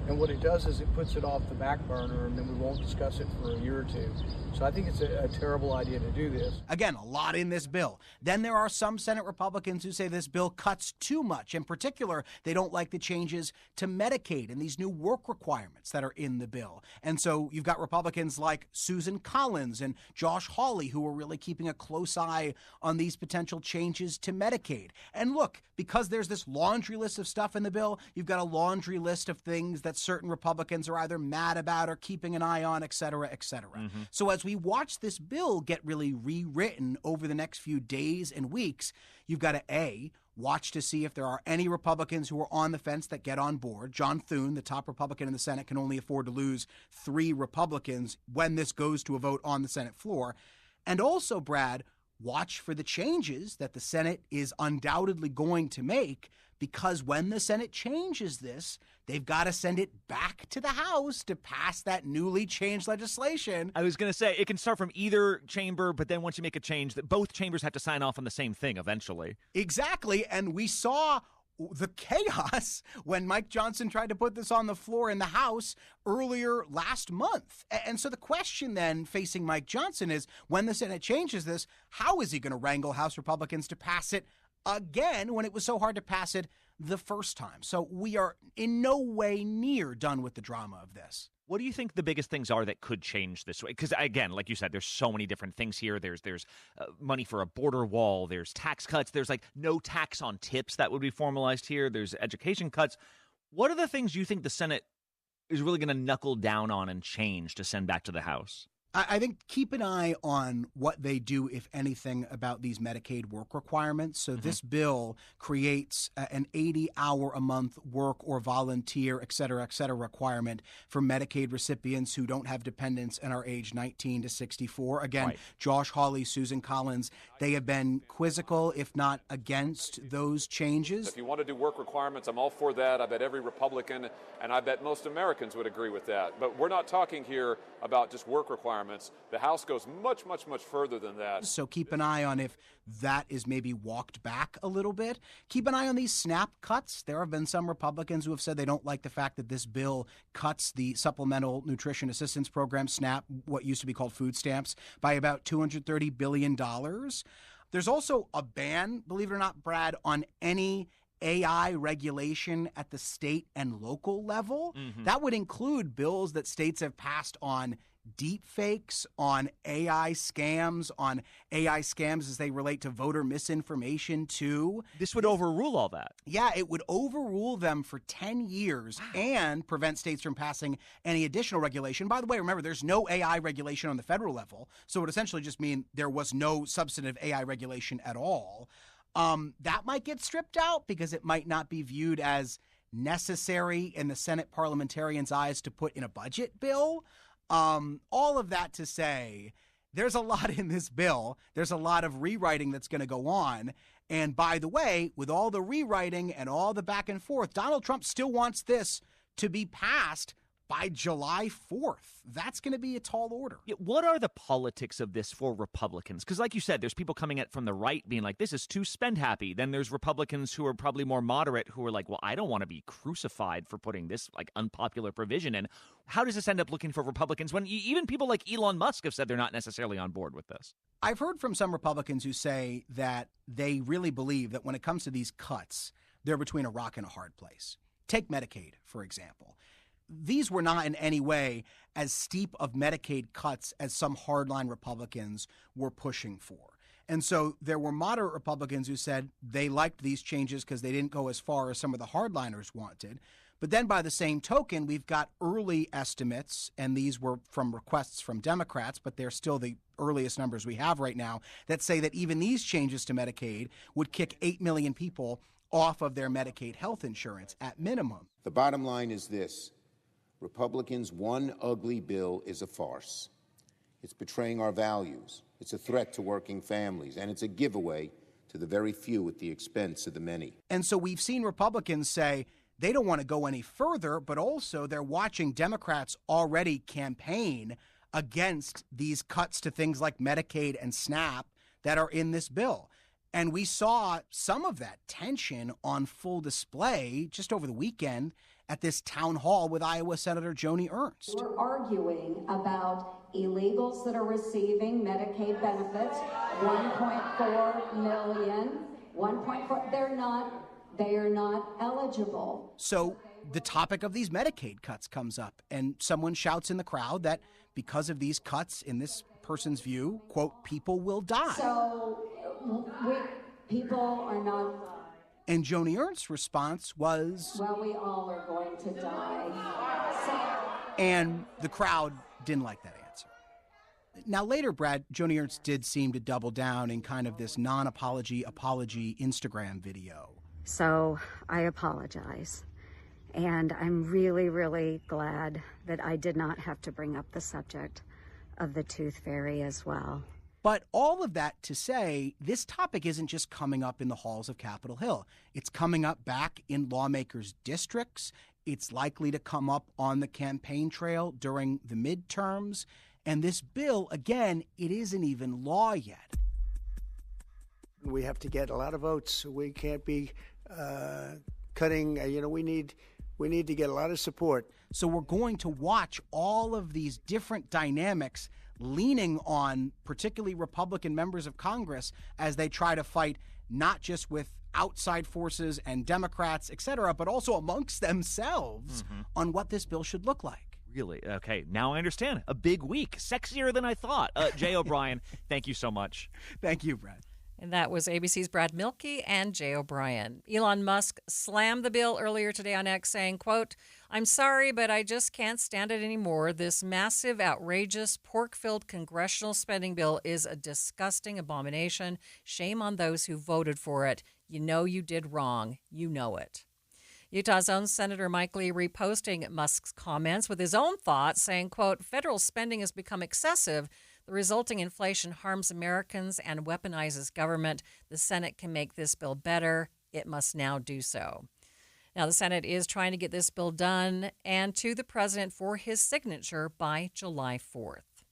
And what it does is it puts it off the back burner, and then we won't discuss it for a year or two. So I think it's a terrible idea to do this. Again, a lot in this bill. Then there are some Senate Republicans who say this bill cuts too much. In particular, they don't like the changes to Medicaid and these new work requirements that are in the bill. And so you've got Republicans like Susan Collins and Josh Hawley who are really keeping a close eye on these potential changes to Medicaid. And look, because there's this laundry list of stuff in the bill, you've got a laundry list of things that certain Republicans are either mad about or keeping an eye on, et cetera, et cetera. Mm-hmm. So as we watch this bill get really rewritten over the next few days and weeks, you've got to A, watch to see if there are any Republicans who are on the fence that get on board. John Thune, the top Republican in the Senate, can only afford to lose 3 Republicans when this goes to a vote on the Senate floor. And also, Brad, watch for the changes that the Senate is undoubtedly going to make, because when the Senate changes this, they've got to send it back to the House to pass that newly changed legislation. I was going to say, it can start from either chamber, but then once you make a change, that both chambers have to sign off on the same thing eventually. Exactly, and we saw the chaos when Mike Johnson tried to put this on the floor in the House earlier last month. And so the question then facing Mike Johnson is, when the Senate changes this, how is he going to wrangle House Republicans to pass it again when it was so hard to pass it the first time? So we are in no way near done with the drama of this. What do you think the biggest things are that could change this way? Because, again, like you said, there's so many different things here. There's money for a border wall. There's tax cuts. There's, like, no tax on tips that would be formalized here. There's education cuts. What are the things you think the Senate is really going to knuckle down on and change to send back to the House? I think keep an eye on what they do, if anything, about these Medicaid work requirements. So this bill creates an 80-hour-a-month work or volunteer, et cetera, requirement for Medicaid recipients who don't have dependents and are age 19 to 64. Again, right. Josh Hawley, Susan Collins, they have been quizzical, if not against those changes. If you want to do work requirements, I'm all for that. I bet every Republican and I bet most Americans would agree with that. But we're not talking here about just work requirements. The House goes much, much, much further than that. So keep an eye on if that is maybe walked back a little bit. Keep an eye on these SNAP cuts. There have been some Republicans who have said they don't like the fact that this bill cuts the Supplemental Nutrition Assistance Program, SNAP, what used to be called food stamps, by about $230 billion. There's also a ban, believe it or not, Brad, on any AI regulation at the state and local level. That would include bills that states have passed on deep fakes, on AI scams as they relate to voter misinformation too. This would overrule all that. Yeah, it would overrule them for 10 years and prevent states from passing any additional regulation. By the way, remember, there's no AI regulation on the federal level, so it would essentially just mean there was no substantive AI regulation at all. That might get stripped out because it might not be viewed as necessary in the Senate parliamentarians' eyes to put in a budget bill. All of that to say, there's a lot in this bill. There's a lot of rewriting that's going to go on. And by the way, with all the rewriting and all the back and forth, Donald Trump still wants this to be passed by July 4th. That's going to be a tall order. Yeah, what are the politics of this for Republicans? Because like you said, there's people coming at from the right being like, this is too spend happy. Then there's Republicans who are probably more moderate who are like, well, I don't want to be crucified for putting this like unpopular provision in. How does this end up looking for Republicans when even people like Elon Musk have said they're not necessarily on board with this? I've heard from some Republicans who say that they really believe that when it comes to these cuts, they're between a rock and a hard place. Take Medicaid, for example. These were not in any way as steep of Medicaid cuts as some hardline Republicans were pushing for. And so there were moderate Republicans who said they liked these changes because they didn't go as far as some of the hardliners wanted. But then by the same token, we've got early estimates, and these were from requests from Democrats, but they're still the earliest numbers we have right now, that say that even these changes to Medicaid would kick 8 million people off of their Medicaid health insurance at minimum. The bottom line is this: Republicans' one ugly bill is a farce. It's betraying our values. It's a threat to working families, and it's a giveaway to the very few at the expense of the many. And so we've seen Republicans say they don't want to go any further, but also they're watching Democrats already campaign against these cuts to things like Medicaid and SNAP that are in this bill. And we saw some of that tension on full display just over the weekend at this town hall with Iowa Senator Joni Ernst. We're arguing about illegals that are receiving Medicaid benefits, 1.4 million, 1.4, they are not eligible. So the topic of these Medicaid cuts comes up, and someone shouts in the crowd that because of these cuts, in this person's view, quote, people will die. So people are not. And Joni Ernst's response was, well, we all are going to die. And the crowd didn't like that answer. Now later, Brad, Joni Ernst did seem to double down in kind of this non-apology apology Instagram video. So I apologize. And I'm really, really glad that I did not have to bring up the subject of the tooth fairy as well. But all of that to say, this topic isn't just coming up in the halls of Capitol Hill. It's coming up back in lawmakers' districts. It's likely to come up on the campaign trail during the midterms. And this bill, again, it isn't even law yet. We have to get a lot of votes. We can't be cutting. We need to get a lot of support. So we're going to watch all of these different dynamics leaning on particularly Republican members of Congress as they try to fight not just with outside forces and Democrats, et cetera, but also amongst themselves on what this bill should look like. Really? Okay, now I understand. A big week. Sexier than I thought. Jay O'Brien, thank you so much. Thank you, Brad. And that was ABC's Brad Milkey and Jay O'Brien. Elon Musk slammed the bill earlier today on X, saying, quote, "I'm sorry, but I just can't stand it anymore. This massive, outrageous, pork-filled congressional spending bill is a disgusting abomination. Shame on those who voted for it. You know you did wrong. You know it." Utah's own Senator Mike Lee reposting Musk's comments with his own thoughts, saying, quote, "Federal spending has become excessive. The resulting inflation harms Americans and weaponizes government. The Senate can make this bill better. It must now do so." Now, the Senate is trying to get this bill done and to the president for his signature by July 4th.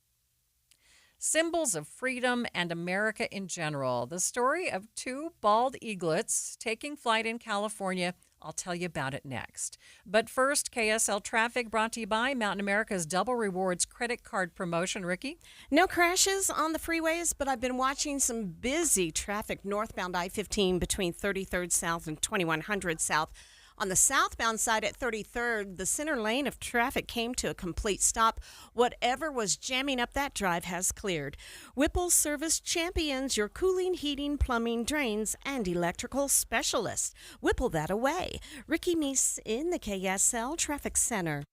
Symbols of freedom and America in general. The story of two bald eaglets taking flight in California. I'll tell you about it next. But first, KSL Traffic brought to you by Mountain America's Double Rewards credit card promotion. Ricky? No crashes on the freeways, but I've been watching some busy traffic northbound I-15 between 33rd South and 2100 South. On the southbound side at 33rd, the center lane of traffic came to a complete stop. Whatever was jamming up that drive has cleared. Whipple Service champions your cooling, heating, plumbing, drains, and electrical specialist. Whipple that away. Ricky Meese in the KSL Traffic Center.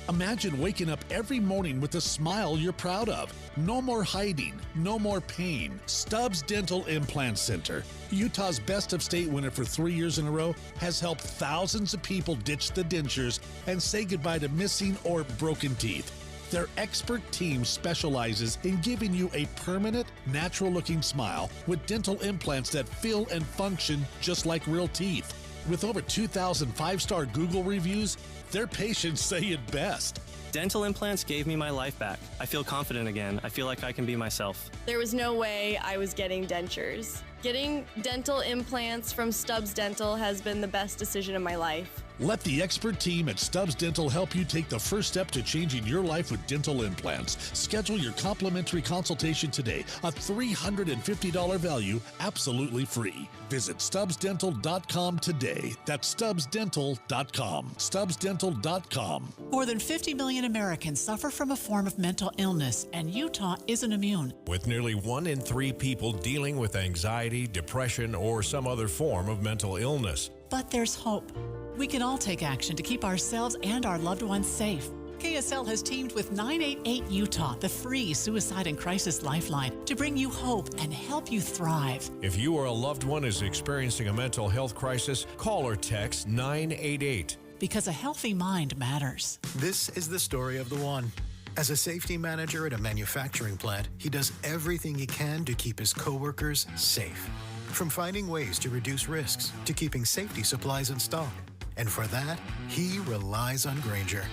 Imagine waking up every morning with a smile you're proud of. No more hiding, no more pain. Stubbs Dental Implant Center, Utah's Best of State winner for 3 years in a row, has helped thousands of people ditch the dentures and say goodbye to missing or broken teeth. Their expert team specializes in giving you a permanent, natural-looking smile with dental implants that feel and function just like real teeth. With over 2,000 five-star Google reviews, their patients say it best. Dental implants gave me my life back. I feel confident again. I feel like I can be myself. There was no way I was getting dentures. Getting dental implants from Stubbs Dental has been the best decision of my life. Let the expert team at Stubbs Dental help you take the first step to changing your life with dental implants. Schedule your complimentary consultation today, a $350 value, absolutely free. Visit StubbsDental.com today. That's StubbsDental.com. StubbsDental.com. More than 50 million Americans suffer from a form of mental illness, and Utah isn't immune. With nearly 1 in 3 people dealing with anxiety, depression, or some other form of mental illness. But there's hope. We can all take action to keep ourselves and our loved ones safe. KSL has teamed with 988 Utah, the free suicide and crisis lifeline, to bring you hope and help you thrive. If you or a loved one is experiencing a mental health crisis, call or text 988. Because a healthy mind matters. This is the story of the one. As a safety manager at a manufacturing plant, he does everything he can to keep his coworkers safe. From finding ways to reduce risks to keeping safety supplies in stock. And for that, he relies on Grainger.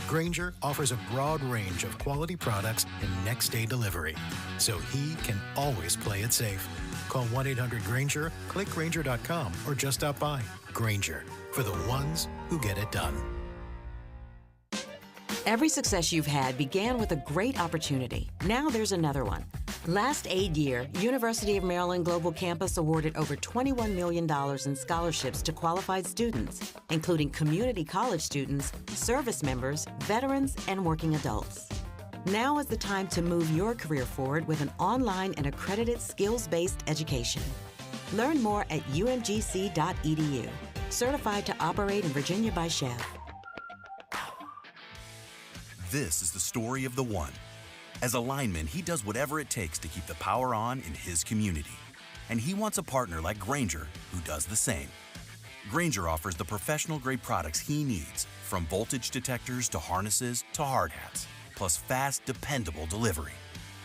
Grainger offers a broad range of quality products and next-day delivery, so he can always play it safe. Call 1-800-GRAINGER, click Grainger.com, or just stop by. Grainger, for the ones who get it done. Every success you've had began with a great opportunity. Now there's another one. Last aid year, University of Maryland Global Campus awarded over $21 million in scholarships to qualified students, including community college students, service members, veterans, and working adults. Now is the time to move your career forward with an online and accredited skills-based education. Learn more at umgc.edu. Certified to operate in Virginia by Chef. This is the story of the one. As a lineman, he does whatever it takes to keep the power on in his community. And he wants a partner like Grainger who does the same. Grainger offers the professional-grade products he needs, from voltage detectors to harnesses to hard hats, plus fast, dependable delivery,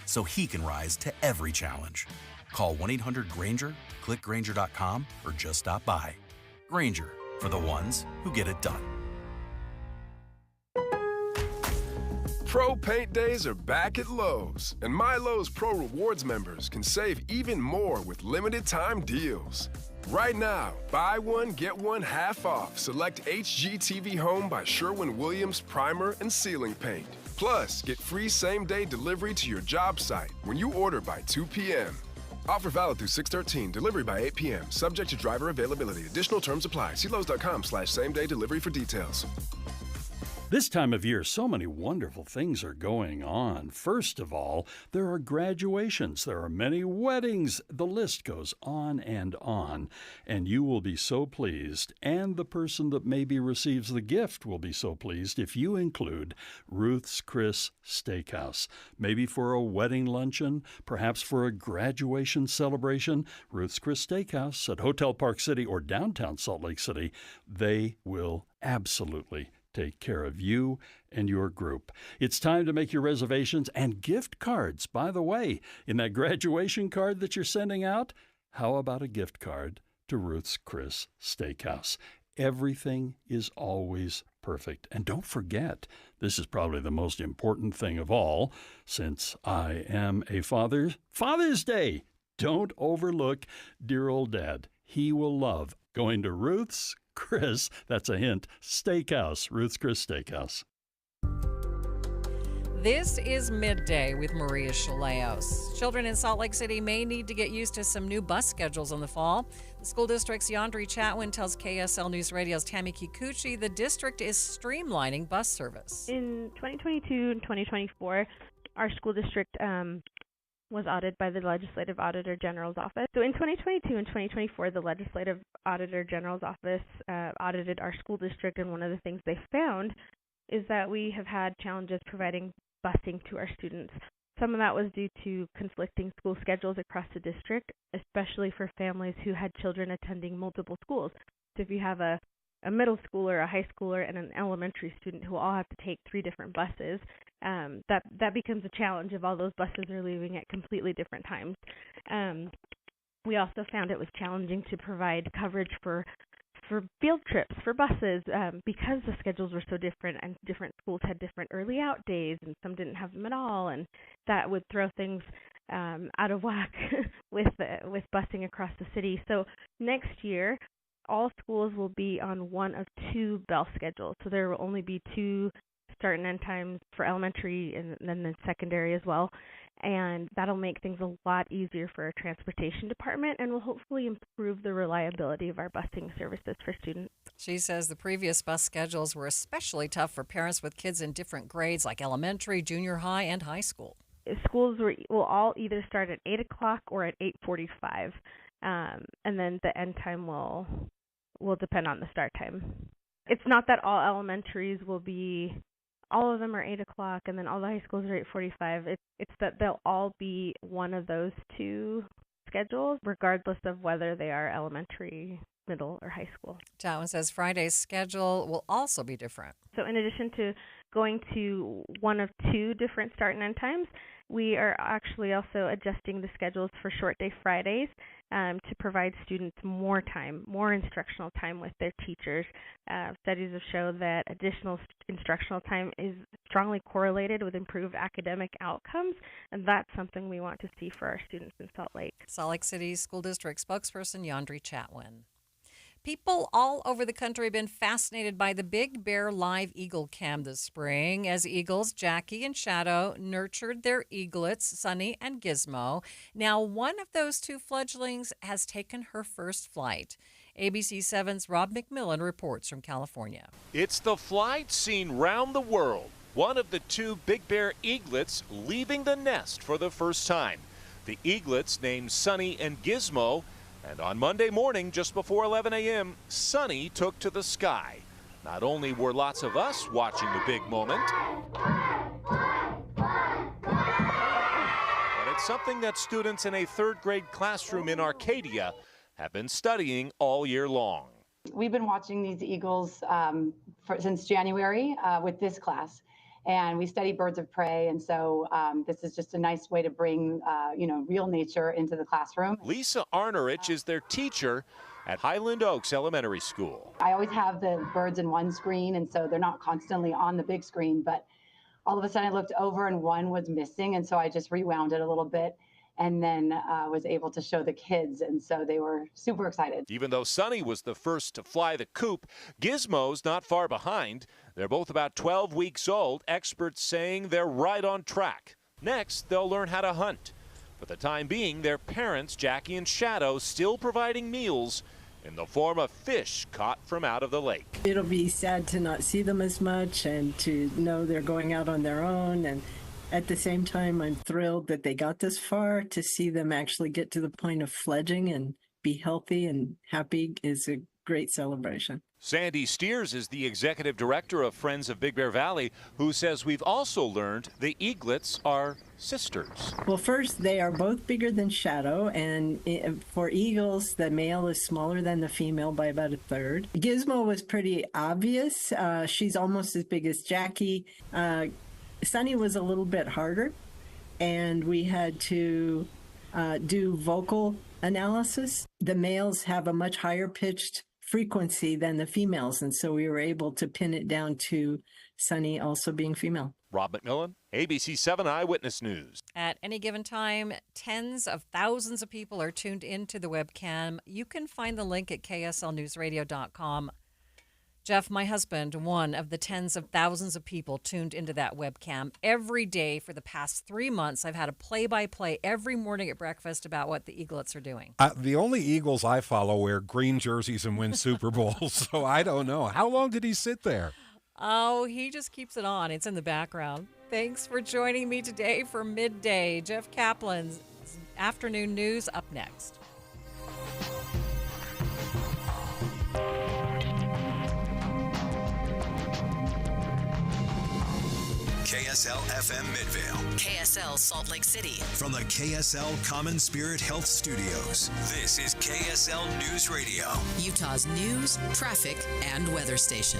so he can rise to every challenge. Call 1-800-GRAINGER, click Grainger.com, or just stop by. Grainger, for the ones who get it done. Pro Paint Days are back at Lowe's, and My Lowe's Pro Rewards members can save even more with limited time deals. Right now, buy one, get one half off select HGTV Home by Sherwin-Williams primer and ceiling paint. Plus, get free same-day delivery to your job site when you order by 2 p.m. Offer valid through 6/13, delivery by 8 p.m., subject to driver availability. Additional terms apply. See Lowe's.com/same-day delivery for details. This time of year, so many wonderful things are going on. First of all, there are graduations. There are many weddings. The list goes on. And you will be so pleased, and the person that maybe receives the gift will be so pleased if you include Ruth's Chris Steakhouse. Maybe for a wedding luncheon, perhaps for a graduation celebration. Ruth's Chris Steakhouse at Hotel Park City or downtown Salt Lake City, they will absolutely take care of you and your group. It's time to make your reservations and gift cards. By the way, in that graduation card that you're sending out, how about a gift card to Ruth's Chris Steakhouse? Everything is always perfect. And don't forget, this is probably the most important thing of all, since I am a father, Father's Day. Don't overlook dear old Dad. He will love going to Ruth's Chris, that's a hint, Steakhouse, Ruth's Chris Steakhouse. This is Midday with Maria Shilaos. Children in Salt Lake City may need to get used to some new bus schedules in the fall. The school district's Yandri Chatwin tells KSL News Radio's Tammy Kikuchi the district is streamlining bus service. In 2022 and 2024, our school district was audited by the Legislative Auditor General's Office. So in 2022 and 2024, the Legislative Auditor General's Office audited our school district, and one of the things they found is that we have had challenges providing busing to our students. Some of that was due to conflicting school schedules across the district, especially for families who had children attending multiple schools. So if you have a middle schooler, a high schooler, and an elementary student who all have to take 3 different buses, that becomes a challenge if all those buses are leaving at completely different times. We also found it was challenging to provide coverage for field trips for buses because the schedules were so different, and different schools had different early out days, and some didn't have them at all, and that would throw things out of whack with busing across the city. So next year, all schools will be on one of two bell schedules. So there will only be two start and end times for elementary and then the secondary as well. And that'll make things a lot easier for our transportation department and will hopefully improve the reliability of our busing services for students. She says the previous bus schedules were especially tough for parents with kids in different grades like elementary, junior high, and high school. Schools will all either start at 8 o'clock or at 8:45, and then the end time will depend on the start time. It's not that all elementaries will be, all of them are 8 o'clock, and then all the high schools are 8:45. It's that they'll all be one of those two schedules, regardless of whether they are elementary, middle, or high school. Chatwin says Friday's schedule will also be different. So in addition to going to one of two different start and end times, we are actually also adjusting the schedules for short day Fridays to provide students more time, more instructional time with their teachers. Studies have shown that additional instructional time is strongly correlated with improved academic outcomes, and that's something we want to see for our students in Salt Lake. Salt Lake City School District spokesperson Yandri Chatwin. People all over the country have been fascinated by the Big Bear Live Eagle Cam this spring as eagles Jackie and Shadow nurtured their eaglets, Sunny and Gizmo. Now, one of those two fledglings has taken her first flight. ABC 7's Rob McMillan reports from California. It's the flight seen round the world. One of the two Big Bear eaglets leaving the nest for the first time. The eaglets named Sunny and Gizmo. And on Monday morning, just before 11 a.m., Sunny took to the sky. Not only were lots of us watching the big moment, but it's something that students in a third-grade classroom in Arcadia have been studying all year long. We've been watching these eagles since January with this class. And we study birds of prey, and so this is just a nice way to bring, real nature into the classroom. Lisa Arnerich is their teacher at Highland Oaks Elementary School. I always have the birds in one screen, and so they're not constantly on the big screen, but all of a sudden I looked over and one was missing, and so I just rewound it a little bit and then was able to show the kids, and so they were super excited. Even though Sunny was the first to fly the coop, Gizmo's not far behind. They're both about 12 weeks old, experts saying they're right on track. Next, they'll learn how to hunt. For the time being, their parents, Jackie and Shadow, still providing meals in the form of fish caught from out of the lake. It'll be sad to not see them as much and to know they're going out on their own, and at the same time, I'm thrilled that they got this far. To see them actually get to the point of fledging and be healthy and happy is a great celebration. Sandy Steers is the executive director of Friends of Big Bear Valley, who says we've also learned the eaglets are sisters. Well, first, they are both bigger than Shadow, and for eagles, the male is smaller than the female by about a third. Gizmo was pretty obvious. She's almost as big as Jackie. Sunny was a little bit harder, and we had to do vocal analysis. The males have a much higher pitched frequency than the females, and so we were able to pin it down to Sunny also being female. Rob McMillan, ABC 7 Eyewitness News. At any given time, tens of thousands of people are tuned into the webcam. You can find the link at kslnewsradio.com. Jeff, my husband, one of the tens of thousands of people tuned into that webcam. Every day for the past 3 months, I've had a play-by-play every morning at breakfast about what the Eaglets are doing. The only Eagles I follow wear green jerseys and win Super Bowls, so I don't know. How long did he sit there? Oh, he just keeps it on. It's in the background. Thanks for joining me today for Midday. Jeff Kaplan's afternoon news up next. KSL FM Midvale. KSL Salt Lake City. From the KSL Common Spirit Health Studios, this is KSL News Radio. Utah's news, traffic, and weather station.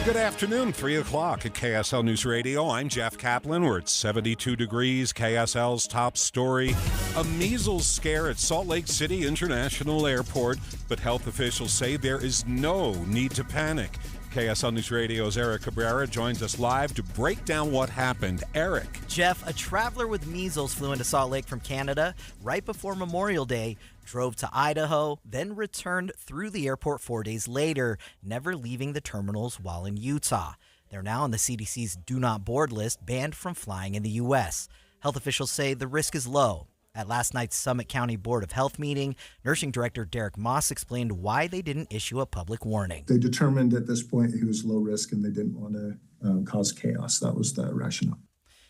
Good afternoon, 3 o'clock at KSL News Radio. I'm Jeff Kaplan. We're at 72 degrees. KSL's top story, a measles scare at Salt Lake City International Airport, but health officials say there is no need to panic. KSL News Radio's Eric Cabrera joins us live to break down what happened. Eric. Jeff, a traveler with measles flew into Salt Lake from Canada right before Memorial Day, drove to Idaho, then returned through the airport 4 days later, never leaving the terminals while in Utah. They're now on the CDC's Do Not Board list, banned from flying in the U.S. Health officials say the risk is low. At last night's Summit County Board of Health meeting, Nursing Director Derek Moss explained why they didn't issue a public warning. They determined at this point he was low risk and they didn't want to cause chaos. That was the rationale.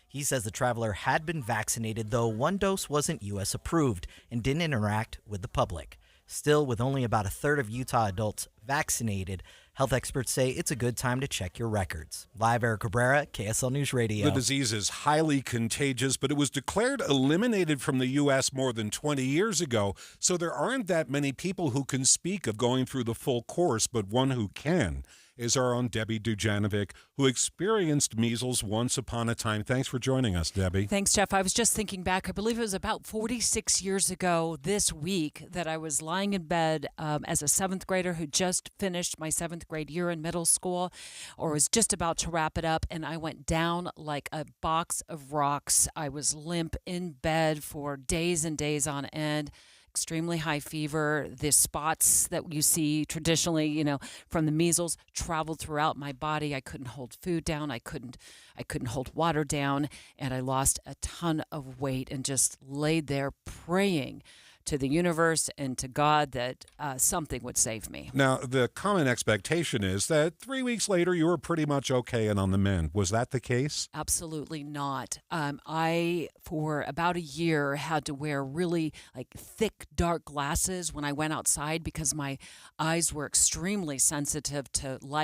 He says the traveler had been vaccinated, though one dose wasn't U.S. approved and didn't interact with the public. Still, with only about a third of Utah adults vaccinated, health experts say it's a good time to check your records. Live, Eric Cabrera, KSL News Radio. The disease is highly contagious, but it was declared eliminated from the U.S. more than 20 years ago, so there aren't that many people who can speak of going through the full course, but one who can is our own Debbie Dujanovic, who experienced measles once upon a time. Thanks for joining us, Debbie. Thanks, Jeff. I was just thinking back. I believe it was about 46 years ago this week that I was lying in bed as a seventh grader who just finished my seventh grade year in middle school, or was just about to wrap it up, and I went down like a box of rocks. I was limp in bed for days and days on end. Extremely high fever. The spots that you see traditionally, from the measles traveled throughout my body. I couldn't hold food down. I couldn't hold water down, and I lost a ton of weight and just laid there praying to the universe and to God that something would save me. Now, the common expectation is that 3 weeks later you were pretty much okay and on the mend. Was that the case? Absolutely not. I, for about a year, had to wear really thick, dark glasses when I went outside because my eyes were extremely sensitive to light